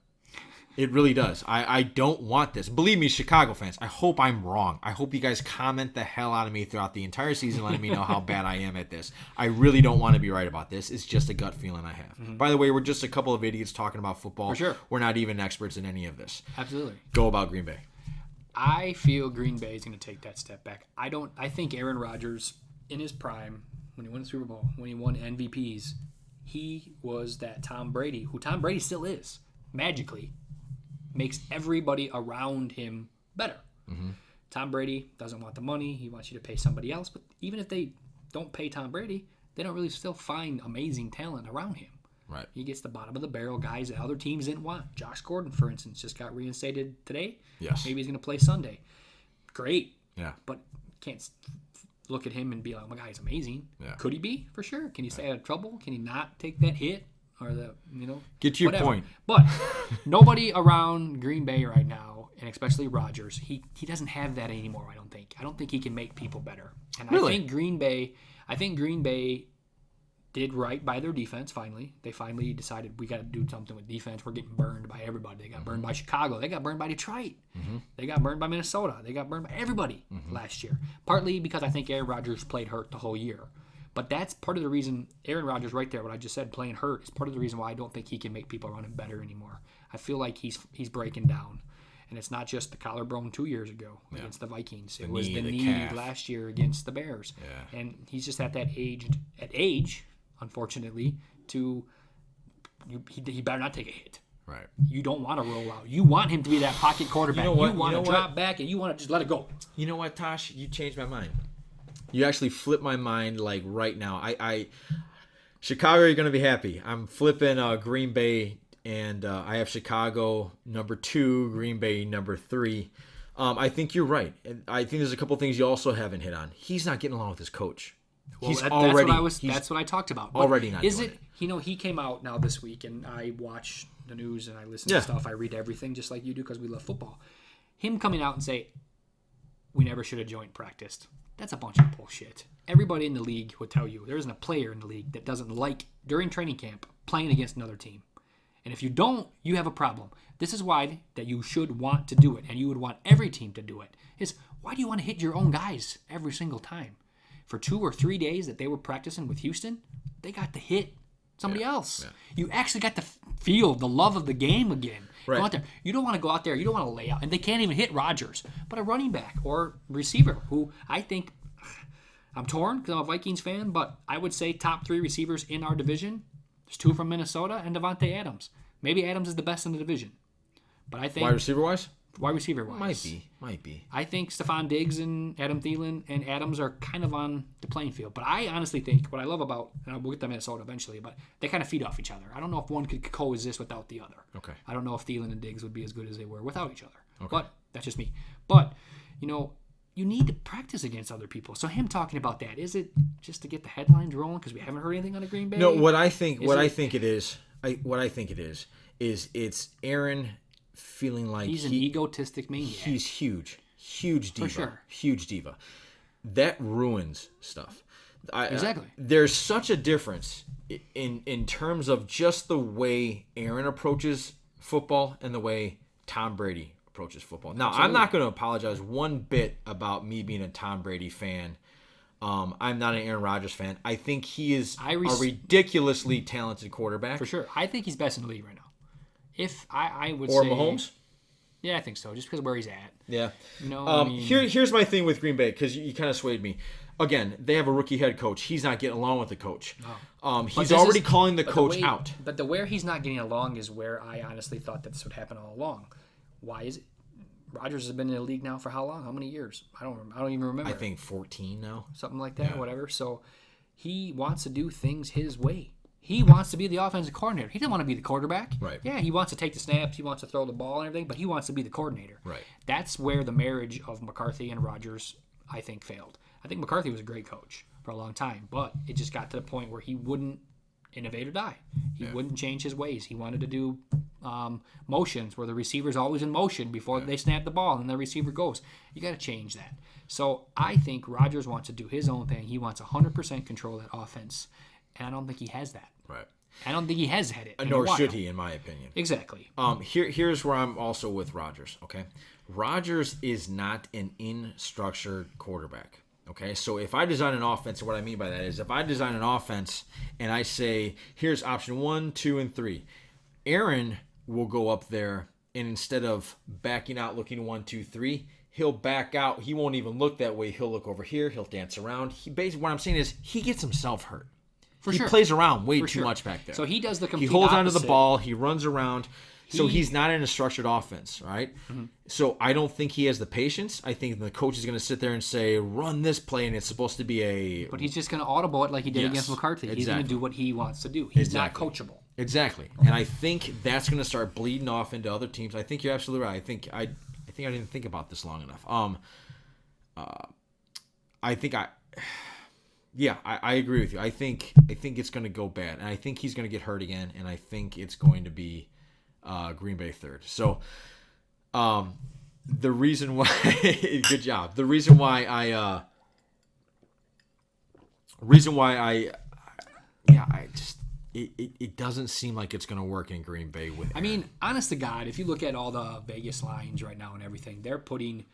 It really does. I don't want this. Believe me, Chicago fans, I hope I'm wrong. I hope you guys comment the hell out of me throughout the entire season, letting me know how bad I am at this. I really don't want to be right about this. It's just a gut feeling I have. Mm-hmm. By the way, we're just a couple of idiots talking about football.
For sure.
We're not even experts in any of this.
Absolutely.
Go about Green Bay.
I feel Green Bay is going to take that step back. I think Aaron Rodgers, in his prime, when he won the Super Bowl, when he won MVPs, he was that Tom Brady, who Tom Brady still is, magically, makes everybody around him better. Mm-hmm. Tom Brady doesn't want the money. He wants you to pay somebody else. But even if they don't pay Tom Brady, they don't really still find amazing talent around him.
Right.
He gets the bottom of the barrel guys that other teams didn't want. Josh Gordon, for instance, just got reinstated today.
Yes.
Maybe he's going to play Sunday. Great.
Yeah.
But can't look at him and be like, oh, my guy's amazing.
Yeah.
Could he be? For sure. Can he stay out of trouble? Can he not take that hit? Or
get to your
whatever.
point.
But nobody around Green Bay right now, and especially Rodgers, he doesn't have that anymore. I don't think he can make people better. And really? I think Green Bay did right by their defense finally. They finally decided we got to do something with defense. We're getting burned by everybody. They got burned by Chicago. They got burned by Detroit. They got burned by Minnesota. They got burned by everybody last year. Partly because I think Aaron Rodgers played hurt the whole year. But that's part of the reason, Aaron Rodgers right there, what I just said, playing hurt, is part of the reason why I don't think he can make people around him better anymore. I feel like he's breaking down. And it's not just the collarbone 2 years ago against the Vikings. It was the knee last year against the Bears.
Yeah.
And he's just at that age, unfortunately, he better not take a hit.
Right.
You don't want to roll out. You want him to be that pocket quarterback. You want to drop back and you want to just let it go.
You know what, Tosh? You changed my mind. You actually flipped my mind like right now. Chicago, you're going to be happy. I'm flipping Green Bay, and I have Chicago number 2, Green Bay number 3. I think you're right. And I think there's a couple things you also haven't hit on. He's not getting along with his coach.
Well, that's what I talked about. But
already not
is
doing
it. He came out now this week, and I watch the news and I listen to stuff. I read everything just like you do because we love football. Him coming out and say, we never should have joint practiced. That's a bunch of bullshit. Everybody in the league will tell you there isn't a player in the league that doesn't like, during training camp, playing against another team. And if you don't, you have a problem. This is why that you should want to do it, and you would want every team to do it. Is why do you want to hit your own guys every single time? For 2 or 3 days that they were practicing with Houston, they got to hit somebody else. Yeah. You actually got to feel the love of the game again.
Right.
Go out there. You don't want to go out there. You don't want to lay out. And they can't even hit Rodgers. But a running back or receiver who I think, I'm torn because I'm a Vikings fan, but I would say top 3 receivers in our division. There's 2 from Minnesota and Devontae Adams. Maybe Adams is the best in the division. But I think
wide receiver-wise?
Wide receiver-wise.
Might be.
I think Stephon Diggs and Adam Thielen and Adams are kind of on the playing field. But I honestly think what I love about, and we'll get to Minnesota eventually, but they kind of feed off each other. I don't know if one could coexist without the other.
Okay.
I don't know if Thielen and Diggs would be as good as they were without each other.
Okay.
But that's just me. But, you need to practice against other people. So him talking about that, is it just to get the headlines rolling because we haven't heard anything on the Green Bay?
No, what I think it is it's Aaron feeling like
he's an egotistic maniac.
He's huge diva.
For sure.
Huge diva. That ruins stuff.
Exactly.
There's such a difference in terms of just the way Aaron approaches football and the way Tom Brady approaches football. Now, absolutely. I'm not going to apologize one bit about me being a Tom Brady fan. I'm not an Aaron Rodgers fan. I think he is a ridiculously talented quarterback.
For sure. I think he's best in the league right now. If I would
or
say...
Or Mahomes?
Yeah, I think so, just because of where he's at.
Yeah. Here's my thing with Green Bay, because you kind of swayed me. Again, they have a rookie head coach. He's not getting along with the coach. Oh. He's already calling the coach out.
But where he's not getting along is where I honestly thought that this would happen all along. Why is it? Rodgers has been in the league now for how long? How many years? I don't even remember.
I think 14 now.
Something like that, whatever. So he wants to do things his way. He wants to be the offensive coordinator. He doesn't want to be the quarterback.
Right.
Yeah, he wants to take the snaps. He wants to throw the ball and everything, but he wants to be the coordinator.
Right.
That's where the marriage of McCarthy and Rodgers, I think, failed. I think McCarthy was a great coach for a long time, but it just got to the point where he wouldn't innovate or die. He wouldn't change his ways. He wanted to do motions where the receiver's always in motion before they snap the ball and the receiver goes. You got to change that. So I think Rodgers wants to do his own thing. He wants 100% control of that offense, and I don't think he has that.
Right.
I don't think he has had it.
Nor should he, in my opinion.
Exactly.
Here's where I'm also with Rodgers. Okay, Rodgers is not an in-structured quarterback. Okay, so if I design an offense, and what I mean by that is if I design an offense and I say, here's option 1, 2, and 3, Aaron will go up there and instead of backing out looking 1, 2, 3, he'll back out. He won't even look that way. He'll look over here. He'll dance around. Basically, what I'm saying is he gets himself hurt. He plays around way too much back there.
So he does the complete
He holds
opposite.
onto the ball. He runs around. So he's not in a structured offense, right? Mm-hmm. So I don't think he has the patience. I think the coach is going to sit there and say, run this play, and it's supposed to be a...
But he's just going to audible it like he did against McCarthy. He's going to do what he wants to do. He's not coachable.
Exactly. And I think that's going to start bleeding off into other teams. I think you're absolutely right. I think I didn't think about this long enough. I agree with you. I think it's going to go bad, and I think he's going to get hurt again, and I think it's going to be Green Bay third. So, the reason why, good job. The reason why I Yeah, it doesn't seem like it's going to work in Green Bay with Aaron.
I mean, honest to God, if you look at all the Vegas lines right now and everything, they're putting,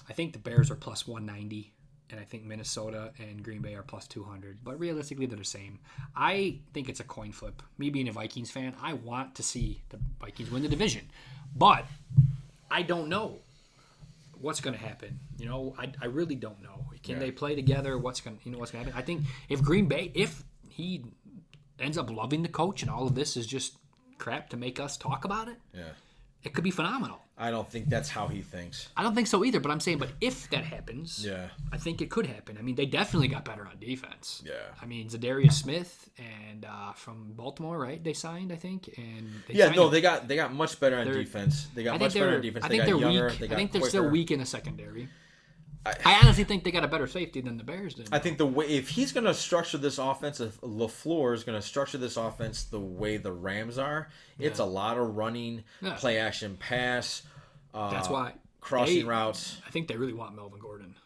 I think the Bears are plus 190, and I think Minnesota and Green Bay are plus 200. But realistically, they're the same. I think it's a coin flip. Me being a Vikings fan, I want to see the Vikings win the division. But I don't know what's going to happen. I really don't know. Can they play together? What's going to happen? I think if Green Bay, if he ends up loving the coach and all of this is just crap to make us talk about it, it could be phenomenal.
I don't think that's how he thinks.
I don't think so either, but I'm saying, but if that happens, I think it could happen. I mean, they definitely got better on defense.
Yeah.
I mean, Zadarius Smith and from Baltimore, right? They signed, I think, and
they got much better on defense. They got much better on defense.
I think
they got
they're
younger.
weak. I think they're still weak in the secondary. I honestly think they got a better safety than the Bears did.
I think the way if he's going to structure this offense, if LaFleur is going to structure this offense the way the Rams are, it's a lot of running, play action pass.
That's why
crossing routes.
I think they really want Melvin Gordon.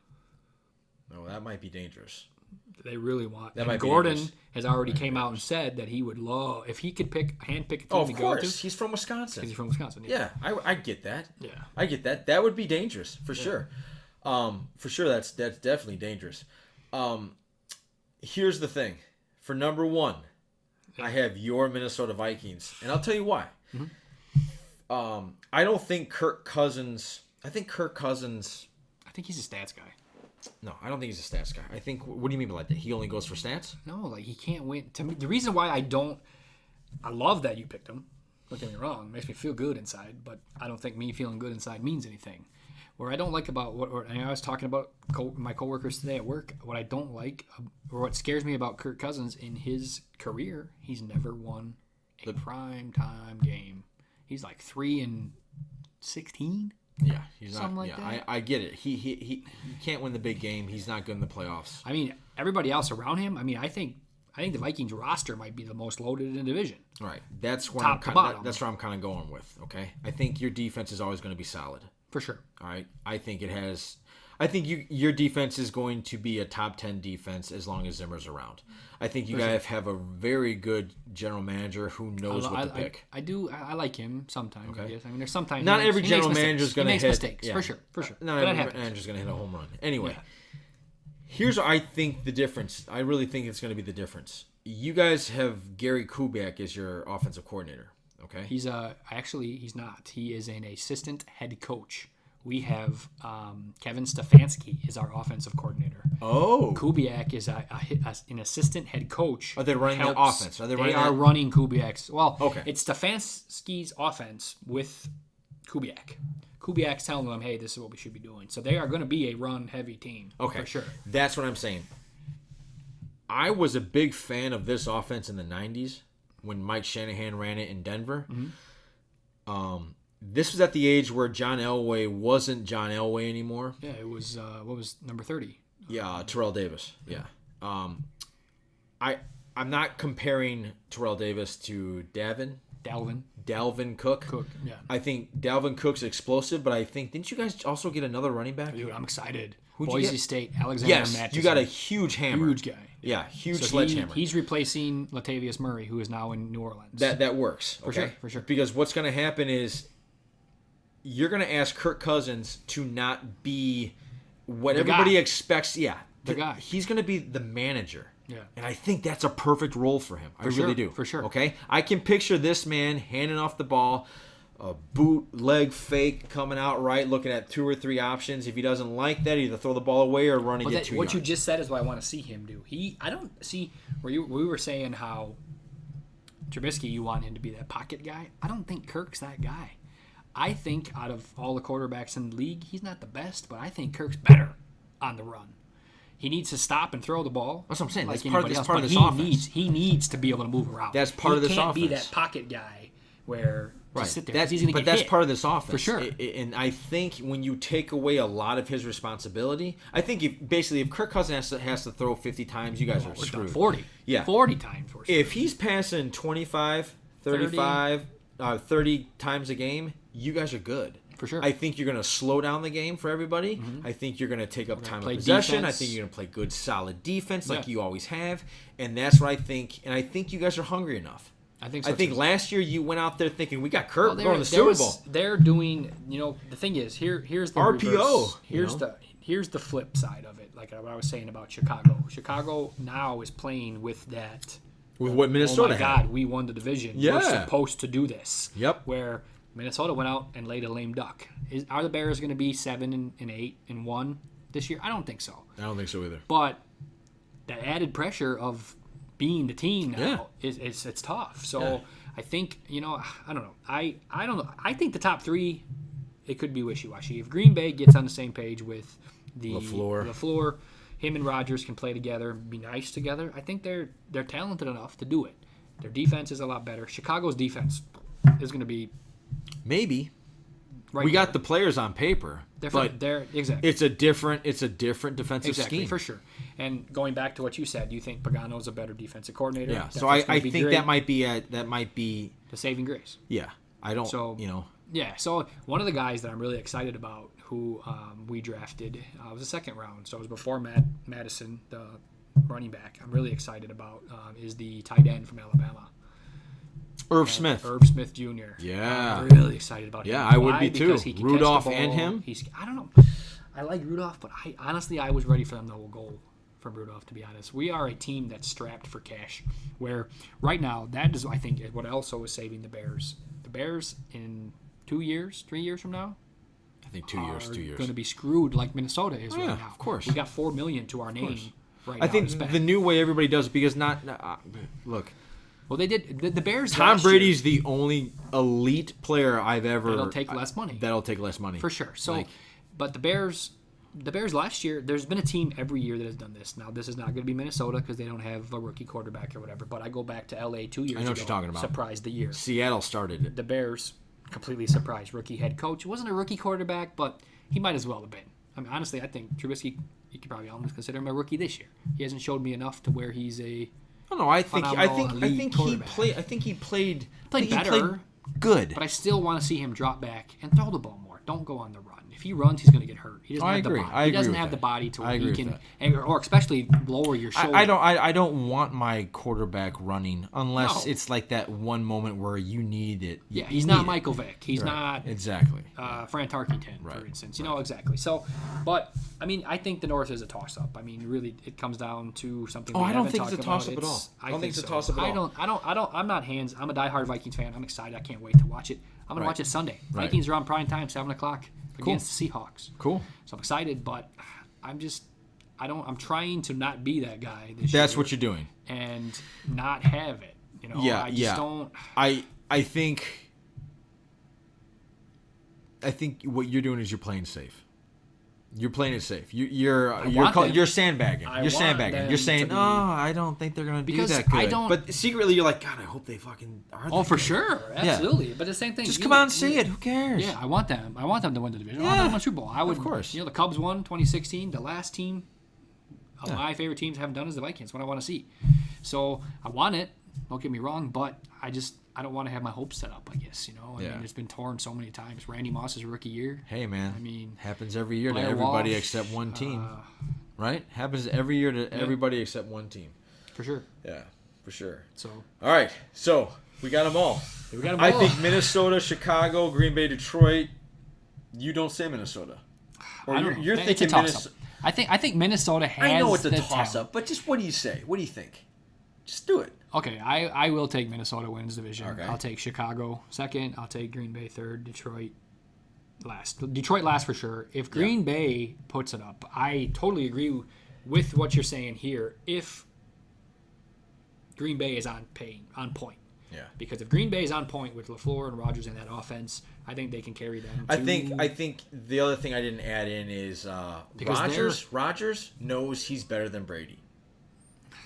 No, that might be dangerous.
They really want.
That
and Gordon has already came out and said that he would love if he could handpick a team
of
to
course.
go to.
He's from Wisconsin.
He's from Wisconsin.
Yeah, I get that.
Yeah,
I get that. That would be dangerous for sure. For sure, that's definitely dangerous. Here's the thing. For number one, I have your Minnesota Vikings, and I'll tell you why. Mm-hmm. I don't think Kirk Cousins. I think
he's a stats guy.
No, I don't think he's a stats guy. I think. What do you mean by that? He only goes for stats?
No, like he can't win. To me, the reason why I love that you picked him. Don't get me wrong, it makes me feel good inside, but I don't think me feeling good inside means anything. Where I don't like about I was talking about my coworkers today at work. What I don't like, or what scares me about Kirk Cousins in his career, he's never won a prime time game. He's like 3-16.
Yeah, he's
something
not.
Like that.
I get it. He can't win the big game. He's not good in the playoffs.
I mean, everybody else around him. I mean, I think the Vikings roster might be the most loaded in the division.
Right. That's where that's where I'm kind of going with. Okay. I think your defense is always going to be solid.
For sure.
All right. I think your defense is going to be a top 10 defense as long as Zimmer's around. I think you guys have a very good general manager who knows what to pick.
I like him sometimes. Okay. I guess. I mean, there's sometimes
not every general manager is going to hit
mistakes. Yeah. For sure.
Not every manager is going to hit a home run. Anyway, here's what I think the difference. I really think it's going to be the difference. You guys have Gary Kubiak as your offensive coordinator. Okay.
He's not. He is an assistant head coach. We have Kevin Stefanski is our offensive coordinator.
Oh.
Kubiak is an assistant head coach.
Are they running the offense?
They are running Kubiak's. Well,
okay.
It's Stefanski's offense with Kubiak. Kubiak's telling them, hey, this is what we should be doing. So they are going to be a run-heavy team.
Okay.
For sure.
That's what I'm saying. I was a big fan of this offense in the 90s when Mike Shanahan ran it in Denver. Mm-hmm. This was at the age where John Elway wasn't John Elway anymore.
Yeah, it was, what was number 30?
Yeah, Terrell Davis. Yeah. I'm not comparing Terrell Davis to Dalvin Cook.
Yeah.
I think Dalvin Cook's explosive, but I think, didn't you guys also get another running back?
Dude, I'm excited.
Boise
State, Alexander
Mattison. You got a huge hammer.
Huge guy.
Yeah, huge sledgehammer.
He's replacing Latavius Murray, who is now in New Orleans.
That works. Okay?
For sure.
Because what's going to happen is you're going to ask Kirk Cousins to not be what everybody expects. Yeah.
The guy.
He's going to be the manager.
Yeah.
And I think that's a perfect role for him. I really do.
For sure.
Okay? I can picture this man handing off the ball, a bootleg fake coming out right, looking at 2 or 3 options. If he doesn't like that, either throw the ball away or run and get 2 yards.
What you just said is what I want to see him do. I don't see where we were saying how Trubisky, you want him to be that pocket guy. I don't think Kirk's that guy. I think out of all the quarterbacks in the league, he's not the best, but I think Kirk's better on the run. He needs to stop and throw the ball.
That's what I'm saying.
Like
that's part of this offense.
He needs to be able to move around.
That's part of this offense.
He can't be that pocket guy where just sit there. He's going to get
that's
hit.
part of this offense.
For sure.
And I think when you take away a lot of his responsibility, I think if Kirk Cousins has to throw 50 times, you guys are screwed.
40.
Yeah.
40 times we're screwed.
If he's passing 25, 35, 30 times a game, you guys are good.
For sure.
I think you're going to slow down the game for everybody.
Mm-hmm.
I think you're going to take up time of
play
possession.
defense.
I think you're going to play good, solid defense like
Yeah.
you always have. And that's what I think. And I think you guys are hungry enough.
I think so.
I think
too.
last year you went out there thinking, we got Kirk
Well,
going to the Super Bowl.
They're doing, the thing is, here's the
RPO,
reverse. Here's the flip side of it. Like what I was saying about Chicago. Chicago now is playing with that.
With what Minnesota
Oh my God, we won the division.
Yeah.
We're supposed to do this.
Yep.
Where Minnesota went out and laid a lame duck. Are the Bears going to be 7-8-1 this year? I don't think so.
I don't think so either.
But the added pressure of being the team now it's tough. So I think I don't know. I don't know. I think the top three, it could be wishy-washy. If Green Bay gets on the same page with the LaFleur, him and Rodgers can play together, be nice together. I think they're talented enough to do it. Their defense is a lot better. Chicago's defense is going to be
maybe.
Right
we
there.
got the players on paper,
They're exactly.
It's a different defensive scheme
for sure. And going back to what you said, you think Pagano's a better defensive coordinator?
Yeah.
That's
So
what's
I
gonna be
think
great.
that might be
the saving grace.
Yeah. I don't.
So Yeah. So one of the guys that I'm really excited about, who we drafted, was the second round. So it was before Madison, the running back. I'm really excited about is the tight end from Alabama.
Irv Smith
Jr.
Yeah.
I'm really excited about him.
Yeah, I would
Why?
be too.
Because he can catch
Rudolph
the ball.
and him?
I don't know. I like Rudolph, but I was ready for them to go from Rudolph, to be honest. We are a team that's strapped for cash, where right now, that is, I think, what also is saving the Bears. The Bears in 2 years, 3 years from now,
I think 2 years.
going to be screwed like Minnesota is right now.
Of course.
We got $4 million to our name right now.
I think the new way everybody does it, because look.
Well, they did. The Bears.
Tom
last
Brady's the only elite player I've ever.
That'll take less money.
That'll take less money
for sure. So, but the Bears last year. There's been a team every year that has done this. Now, this is not going to be Minnesota because they don't have a rookie quarterback or whatever. But I go back to LA 2 years ago.
I know what you're talking about.
Surprised the year.
Seattle started it.
The Bears completely surprised. Rookie head coach. It wasn't a rookie quarterback, but he might as well have been. I mean, honestly, I think Trubisky. You could probably almost consider him a rookie this year. He hasn't showed me enough to where he's a.
No, I think he played. I think he played
better.
He played good.
But I still want to see him drop back and throw the ball more. Don't go on the run. If he runs, he's going to get hurt. He doesn't have the body. He doesn't have the body to where he can, or especially lower your shoulder.
I don't want my quarterback running unless it's like that one moment where you need it.
Yeah, he's not Michael Vick. He's not
exactly
Fran Tarkenton, for instance. Exactly. So, but I mean, I think the North is a toss-up. I mean, really, it comes down to something.
I don't think it's a toss-up at all.
I don't think
it's a toss-up at all.
I'm not hands. I'm a diehard Vikings fan. I'm excited. I can't wait to watch it. I'm gonna watch it Sunday. Vikings are on prime time, 7:00 against the Seahawks.
Cool.
So I'm excited, but I'm trying to not be that guy this
year. That's what you're doing.
And not have it. I just don't.
I think what you're doing is you're playing safe. You're playing it safe. You're sandbagging. You're sandbagging. You're saying, I don't think they're going to do that good. But secretly, you're like, God, I hope they fucking are.
Oh, for sure, absolutely. Yeah. But the same thing.
Just come out and say it. Who cares?
Yeah, I want them. I want them to win the division. I want them to win the Super Bowl. I would,
of course.
The Cubs won 2016. The last team of my favorite teams haven't done is the Vikings. What I want to see. So I want it. Don't get me wrong, but I don't want to have my hopes set up, I guess, I mean, it's been torn so many times. Randy Moss's rookie year.
Hey, man.
I mean,
happens every year to everybody except one team. Right? Happens every year to everybody except one team.
For sure.
Yeah, for sure.
So.
All right. So, we got them all. I think Minnesota, Chicago, Green Bay, Detroit. You don't say Minnesota. Or you're thinking Minnesota.
I think Minnesota has.
I know it's a
the
toss-up, but just what do you say? What do you think? Just do it.
Okay, I will take Minnesota wins division.
Okay.
I'll take Chicago second. I'll take Green Bay third. Detroit last. Detroit last for sure. If Green Bay puts it up, I totally agree with what you're saying here. If Green Bay is on point.
Yeah.
Because if Green Bay is on point with LaFleur and Rodgers in that offense, I think they can carry them.
I think the other thing I didn't add in is Rodgers knows he's better than Brady.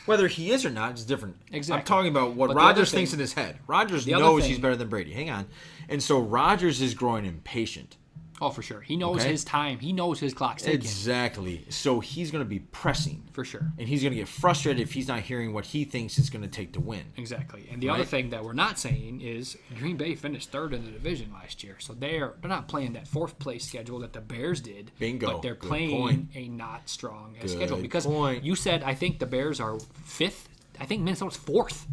Whether he is or not is different.
Exactly.
I'm talking about what Rodgers thinks in his head. Rodgers knows he's better than Brady. Hang on. And so Rodgers is growing impatient.
Oh, for sure. He knows his time. He knows his clock's ticking.
Exactly. So he's going to be pressing.
For sure.
And he's going to get frustrated if he's not hearing what he thinks it's going to take to win.
Exactly. And the other thing that we're not saying is Green Bay finished third in the division last year. So they're not playing that fourth place schedule that the Bears did.
Bingo.
But they're
Good
playing
point.
a not strong
Good
schedule. Because you said, I think the Bears are fifth. I think Minnesota's fourth.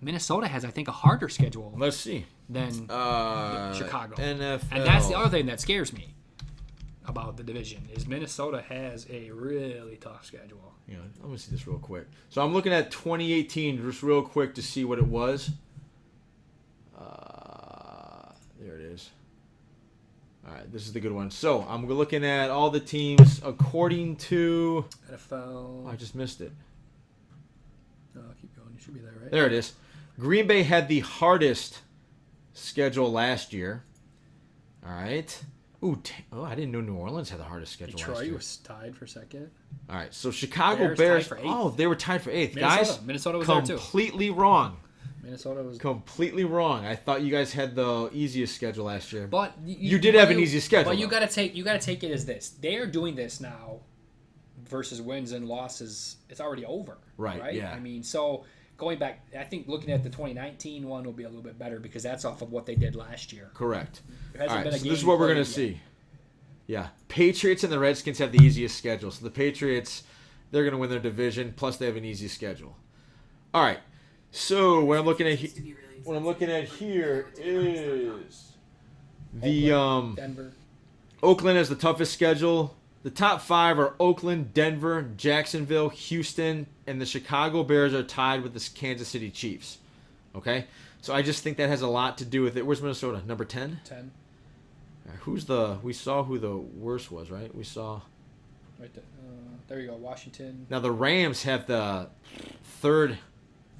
Minnesota has, I think, a harder schedule
Let's see.
than Chicago.
NFL.
And that's the other thing that scares me about the division is Minnesota has a really tough schedule.
Yeah, let me see this real quick. So I'm looking at 2018 just real quick to see what it was. There it is. All right, this is the good one. So I'm looking at all the teams according to
NFL.
Oh, I just missed it.
No, keep going. You should be there, right?
There it is. Green Bay had the hardest schedule last year. All right. I didn't know New Orleans had the hardest schedule last year.
Detroit was tied for second.
All right, so Chicago Bears.
Bears tied for eighth.
Oh, they were tied for eighth. Guys,
Minnesota was there too.
Completely wrong.
Minnesota was
Completely wrong. I thought you guys had the easiest schedule last year.
But
you did have an easy schedule.
But you got to take it as this. They are doing this now versus wins and losses. It's already over.
Right? Yeah.
I mean, so going back, I think looking at the 2019 one will be a little bit better because that's off of what they did last year.
Correct.
All
right, so this is what we're going to see. Yeah. Patriots and the Redskins have the easiest schedule. So the Patriots, they're going to win their division, plus they have an easy schedule. All right. So what I'm looking at here is the
Denver.
Oakland has the toughest schedule. The top 5 are Oakland, Denver, Jacksonville, Houston, and the Chicago Bears are tied with the Kansas City Chiefs. Okay? So I just think that has a lot to do with it. Where's Minnesota? Number 10?
10.
We saw who the worst was, right? We saw.
Right there you go, Washington.
Now the Rams have the third.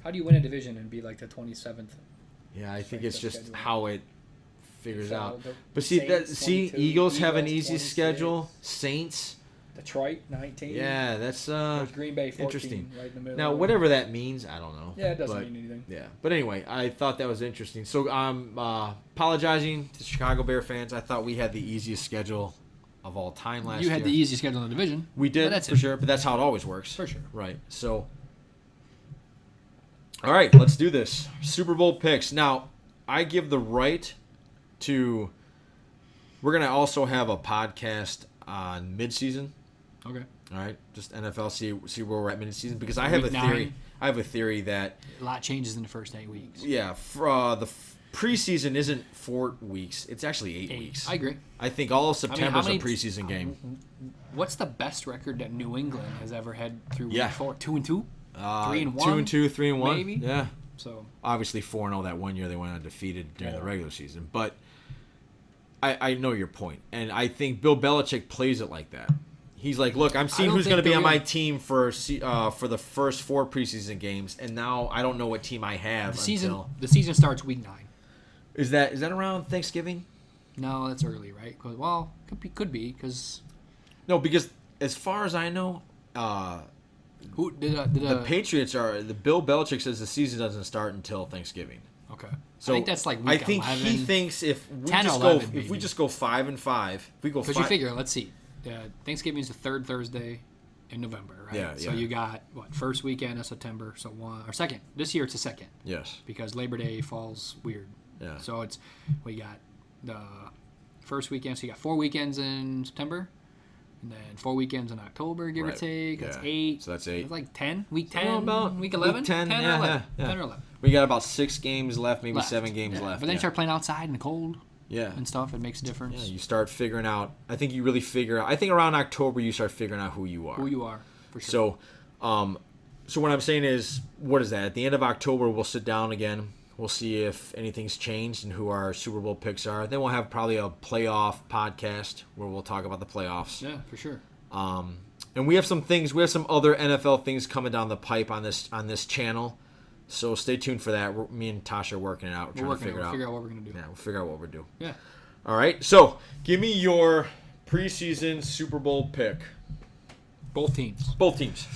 How do you win a division and be like the 27th?
Yeah, I think it's just how it figures out. But
Saints,
Eagles have an easy
26.
schedule. Saints.
Detroit, 19.
Yeah, that's
There's Green Bay, 14,
interesting.
right in the middle.
Now, whatever that means, I don't know.
Yeah, it doesn't mean anything.
Yeah, but anyway, I thought that was interesting. So I'm apologizing to Chicago Bear fans. I thought we had the easiest schedule of all time last year.
You had the easiest schedule in the division.
We did, for sure, but that's how it always works.
For sure.
Right, so... All right, let's do this. Super Bowl picks. Now, I give the right to... We're going to also have a podcast on midseason.
Okay.
All right, just NFL, see where we're at midseason, because I have a theory. I have a theory that...
A lot changes in the first 8 weeks.
Yeah, the preseason isn't 4 weeks. It's actually 8 weeks.
I agree.
I think all of September's a preseason game.
What's the best record that New England has ever had through week 4? 2-2? 3-1?
2-2, 3-1.
Maybe?
Yeah.
So
obviously 4-0 that one year they went undefeated during the regular season. But I know your point. And I think Bill Belichick plays it like that. He's like, look, I'm seeing who's going to be on my team for the first 4 preseason games, and now I don't know what team I have.
The season starts week 9.
Is that around Thanksgiving?
No, that's early, right? Well, could be because
as far as I know,
the
Patriots are. The Bill Belichick says the season doesn't start until Thanksgiving.
Okay,
so
I think that's like week
I think
11,
he thinks if we
10
just
11,
go 5-5, if we go
because you figure, let's see, Thanksgiving is the third Thursday in November, right?
Yeah.
So you got first weekend of September, so second. This year it's the second.
Yes.
Because Labor Day falls weird.
Yeah.
So we got the first weekend. So you got 4 weekends in September, and then 4 weekends in October, give or take. That's 8.
So that's 8.
It's like 10. Week 10. Week 11.
Week 10.
10 or 11. 10 or 11.
We got about 6 games left, maybe 7 games left.
But then you start playing outside in the cold.
Yeah.
And stuff. It makes a difference.
Yeah, you start figuring out. I think you really figure out. I think around October you start figuring out who you are.
Who you are, for sure.
So what I'm saying is, what is that? At the end of October, we'll sit down again. We'll see if anything's changed and who our Super Bowl picks are. Then we'll have probably a playoff podcast where we'll talk about the playoffs.
Yeah, for sure.
And we have some things. We have some other NFL things coming down the pipe on this channel. So stay tuned for that. Me and Tosh are working it out. We're trying to figure out
what we're gonna do.
Yeah, we'll figure out what we're doing.
Yeah.
All right. So give me your preseason Super Bowl pick.
Both teams.
Both teams.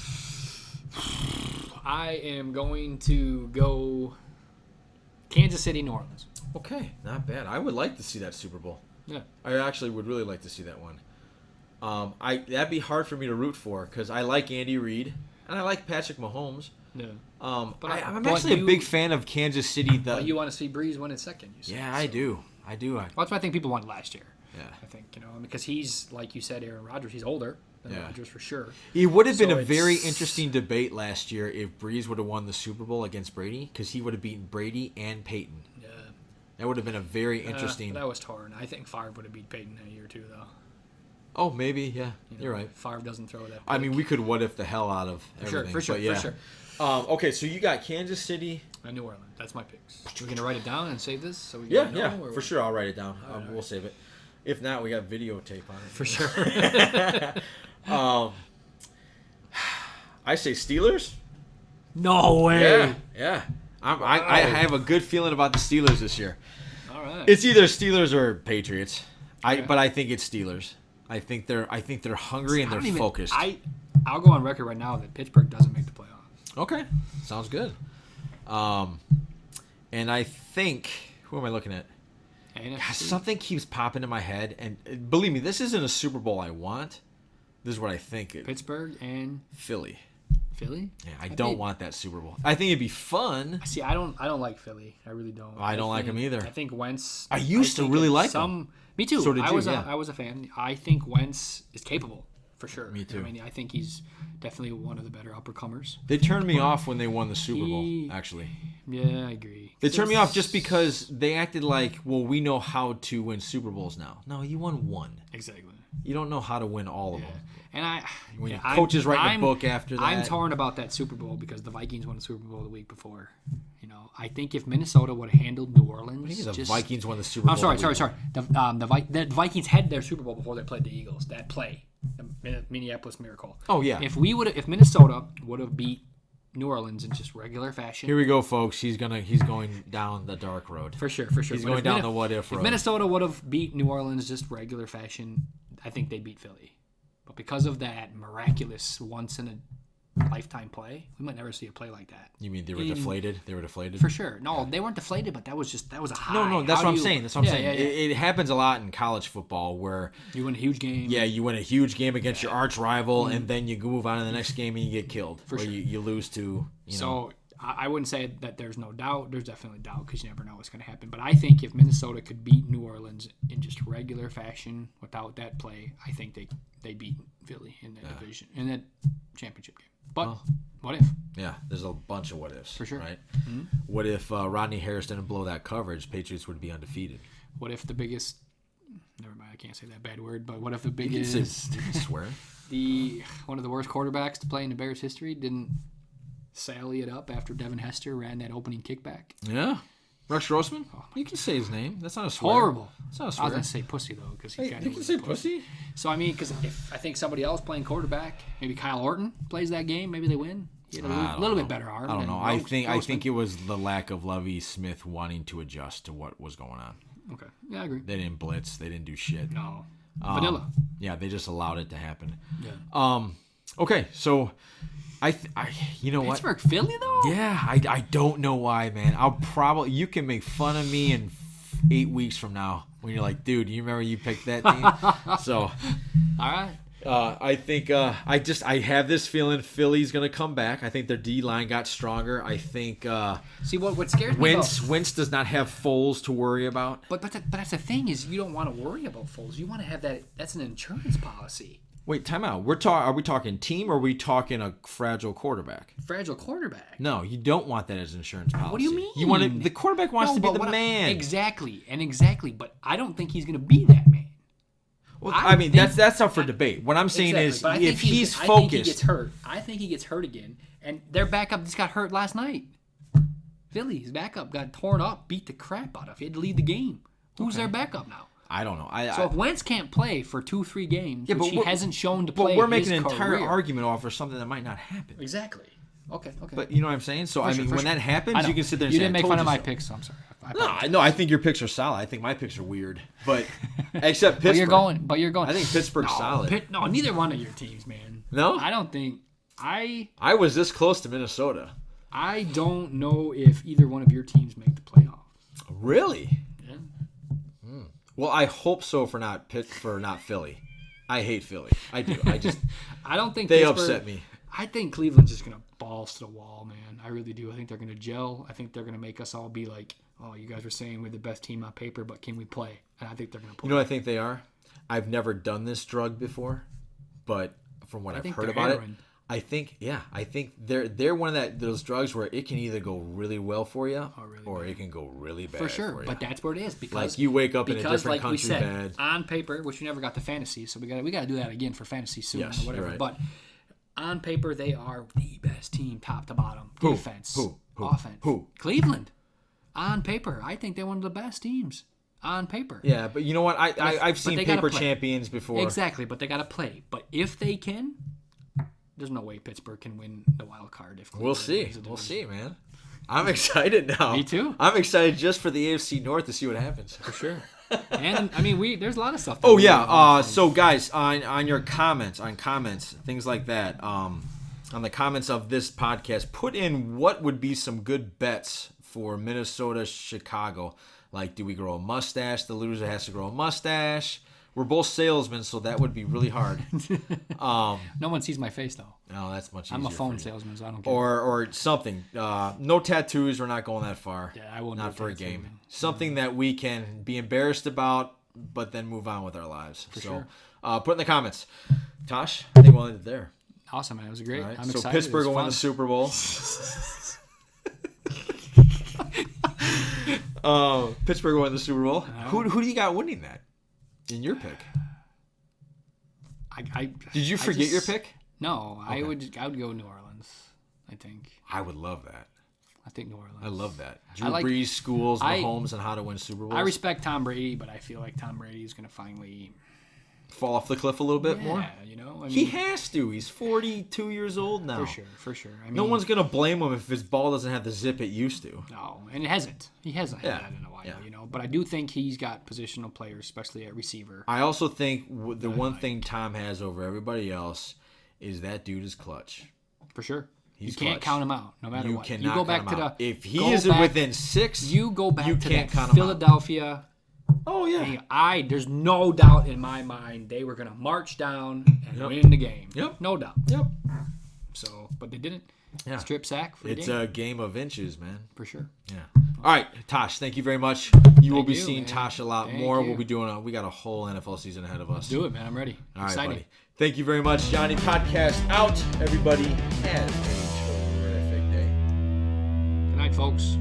I am going to go Kansas City, New Orleans.
Okay, not bad. I would like to see that Super Bowl.
Yeah.
I actually would really like to see that one. That'd be hard for me to root for because I like Andy Reid and I like Patrick Mahomes.
Yeah.
I'm
But
actually a big fan of Kansas City.
But you want to see Breeze win in second, you said.
Yeah, I do.
Well, that's what I think people wanted last year.
Yeah.
I think, because he's, like you said, Aaron Rodgers, he's older than Rodgers for sure.
It would have been a very interesting debate last year if Breeze would have won the Super Bowl against Brady because he would have beaten Brady and Peyton.
Yeah.
That would have been a very interesting.
That was torn. I think Favre would have beat Peyton that year too, though.
Oh, maybe, yeah. You're right.
Favre doesn't throw that.
I mean, we could what if the hell out of everything.
For sure.
Okay, so you got Kansas City.
And New Orleans. That's my picks. We're going to write it down and save this? So we
For sure. I'll write it down. We'll save it. If not, we got videotape on it.
For sure.
I say Steelers.
No way.
Yeah. I have a good feeling about the Steelers this year.
All right.
It's either Steelers or Patriots. But I think it's Steelers. I think they're hungry and they're focused.
I'll go on record right now that Pittsburgh doesn't make the playoffs.
Okay, sounds good. And I think who am I looking at? God, something keeps popping in my head, and believe me, this isn't a Super Bowl I want. This is what I think.
Pittsburgh and
Philly.
Philly?
Yeah, I don't want that Super Bowl. I think it'd be fun.
See, I don't like Philly. I really don't.
I don't like them either.
I think Wentz.
I used to really like them.
Me too.
So did
I
you,
was a fan. I think Wentz is capable for sure.
Me too.
I mean, I think he's definitely one of the better uppercomers.
They turned me off when they won the Super Bowl. Actually.
Yeah, I agree.
They turned me off just because they acted like, well, we know how to win Super Bowls now. No, you won one.
Exactly.
You don't know how to win all of them.
And
when your coaches write a book after that.
I'm torn about that Super Bowl because the Vikings won the Super Bowl the week before. I think if Minnesota would have handled New Orleans,
the Vikings won the Super Bowl.
I'm sorry. The Vikings had their Super Bowl before they played the Eagles. That play, the Minneapolis Miracle.
Oh yeah.
If Minnesota would have beat New Orleans in just regular fashion.
Here we go, folks. He's going down the dark road.
For sure.
He's going down the what if road.
If Minnesota would have beat New Orleans just regular fashion, I think they'd beat Philly. But because of that miraculous once in a lifetime play, we might never see a play like that.
You mean they were deflated? They were deflated?
For sure. No, they weren't deflated, but that was a high.
No, that's what I'm saying. It happens a lot in college football where
you win a huge game.
Yeah, you win a huge game against your arch rival, and then you move on to the next game and you get killed.
For sure.
You lose to.
So I wouldn't say that there's no doubt. There's definitely doubt because you never know what's going to happen. But I think if Minnesota could beat New Orleans in just regular fashion without that play, I think they beat Philly in that division, in that championship game. But what if?
Yeah, there's a bunch of what ifs.
For sure.
Right? Mm-hmm. What if Rodney Harris didn't blow that coverage? Patriots would be undefeated.
What if the biggest? Never mind, I can't say that bad word. But what if the biggest?
You can swear.
One of the worst quarterbacks to play in the Bears history didn't sally it up after Devin Hester ran that opening kickback.
Yeah. Rex Grossman? You can say his name. That's not a swear.
Horrible.
That's not a swear.
I was going to say pussy, though. Because
you can say pussy?
So, I mean, because if I think somebody else playing quarterback, maybe Kyle Orton plays that game, maybe they win. He had a little bit better arm.
I don't know. I think it was the lack of Lovie Smith wanting to adjust to what was going on.
Okay. Yeah, I agree.
They didn't blitz. They didn't do shit.
No. Vanilla.
Yeah, they just allowed it to happen.
Yeah.
Okay, so you know
Pittsburgh,
what?
Philly though?
Yeah, I don't know why, man. You can make fun of me in 8 weeks from now when you're like, dude, you remember you picked that team? So,
all right.
I think I have this feeling Philly's gonna come back. I think their D line got stronger. I think.
See what scares me.
Wentz does not have Foles to worry about.
But that's the thing is you don't want to worry about Foles. You want to have that. That's an insurance policy.
Wait, time out. Are we talking team or are we talking a fragile quarterback?
Fragile quarterback.
No, you don't want that as an insurance policy.
What do you mean?
You want the quarterback wants to be the man.
Exactly. But I don't think he's going to be that man.
Well, I mean that's up for debate. What I'm saying is if he's focused, I think he
gets hurt. I think he gets hurt again, and their backup just got hurt last night. Philly's backup got torn up, beat the crap out of. He had to lead the game. Who's their backup now?
I don't know.
So if Wentz can't play for 2-3 games, which he hasn't shown to play,
but we're making an entire argument off for something that might not happen.
Exactly. Okay.
But you know what I'm saying? So when that happens, you can sit there and say,
you didn't make fun of my picks, so I'm sorry.
No, I think your picks are solid. I think my picks are weird. But except Pittsburgh.
But you're going.
I think Pittsburgh's solid.
No, neither one of your teams, man.
No?
I don't think. I
was this close to Minnesota.
I don't know if either one of your teams make the playoffs.
Really?
Yeah.
Well, I hope so for not Philly. I hate Philly. I do.
I don't think
they
Pittsburgh,
upset me.
I think Cleveland's just gonna balls to the wall, man. I really do. I think they're gonna gel. I think they're gonna make us all be like, oh, you guys were saying we're the best team on paper, but can we play? And I think they're gonna play.
You know what I think they are? I've never done this drug before, but from what I've heard about it, I think they're one of those drugs where it can either go really well for you or it can go really bad
for sure.
for you.
But that's where it is because
like you wake up in a different country bad.
On paper, which we never got to fantasy, so we got to do that again for fantasy soon
Yes,
or whatever.
you're right.
But on paper, they are the best team, top to bottom, defense, offense. Cleveland. On paper, I think they're one of the best teams. On paper.
Yeah, but you know what? I've seen paper champions before.
Exactly, but they got to play. But if they can, there's no way Pittsburgh can win the wild card. If
we'll see. We'll see, man. I'm excited now.
Me too.
I'm excited just for the AFC North to see what happens.
For sure. And I mean, there's a lot of stuff.
Oh yeah. So guys, on your comments, things like that, on the comments of this podcast, put in what would be some good bets for Minnesota, Chicago. Like, do we grow a mustache? The loser has to grow a mustache. We're both salesmen, so that would be really hard.
No one sees my face, though.
No, that's much easier.
I'm a phone salesman, so I don't care.
Or something. No tattoos. We're not going that far.
Yeah, I won't.
Not for a game. Something that we can be embarrassed about, but then move on with our lives.
For sure.
Put in the comments. Tosh, I think we'll end it there.
Awesome, man. It was great.
Right.
I'm
so
excited.
Pittsburgh will win the Super Bowl. Pittsburgh will win the Super Bowl. Who do you got winning that? In your pick, did you forget your pick?
No, okay. I would go New Orleans. I think
I would love that.
I think New Orleans.
I love that. Drew Brees schools Mahomes and how to win Super Bowls.
I respect Tom Brady, but I feel like Tom Brady is going to finally
fall off the cliff a little bit more.
Yeah, you know, I mean,
he has to. He's 42 years old now.
For sure. I mean,
no one's gonna blame him if his ball doesn't have the zip it used to.
No, and it hasn't. He hasn't had that in a while, you know. But I do think he's got positional players, especially at receiver.
I also think the one thing Tom has over everybody else is that dude is clutch.
For sure.
He's
you can't count him out, no matter what.
Cannot
you go back
count him
to
out. If he is within 6,
you go back to
can't
that
count him
Philadelphia.
Oh yeah.
There's no doubt in my mind they were gonna march down and win the game.
Yep.
No doubt.
Yep.
So, but they didn't.
Yeah.
Strip sack for
It's a game of inches, man.
For sure.
Yeah. All right, Tosh, thank you very much. You will be seeing Tosh a lot more. We'll be doing we got a whole NFL season ahead of us.
Let's do it, man. I'm ready.
All right,
Exciting.
buddy. Thank you very much, Johnny. Podcast out. Everybody have a terrific day.
Good night, folks.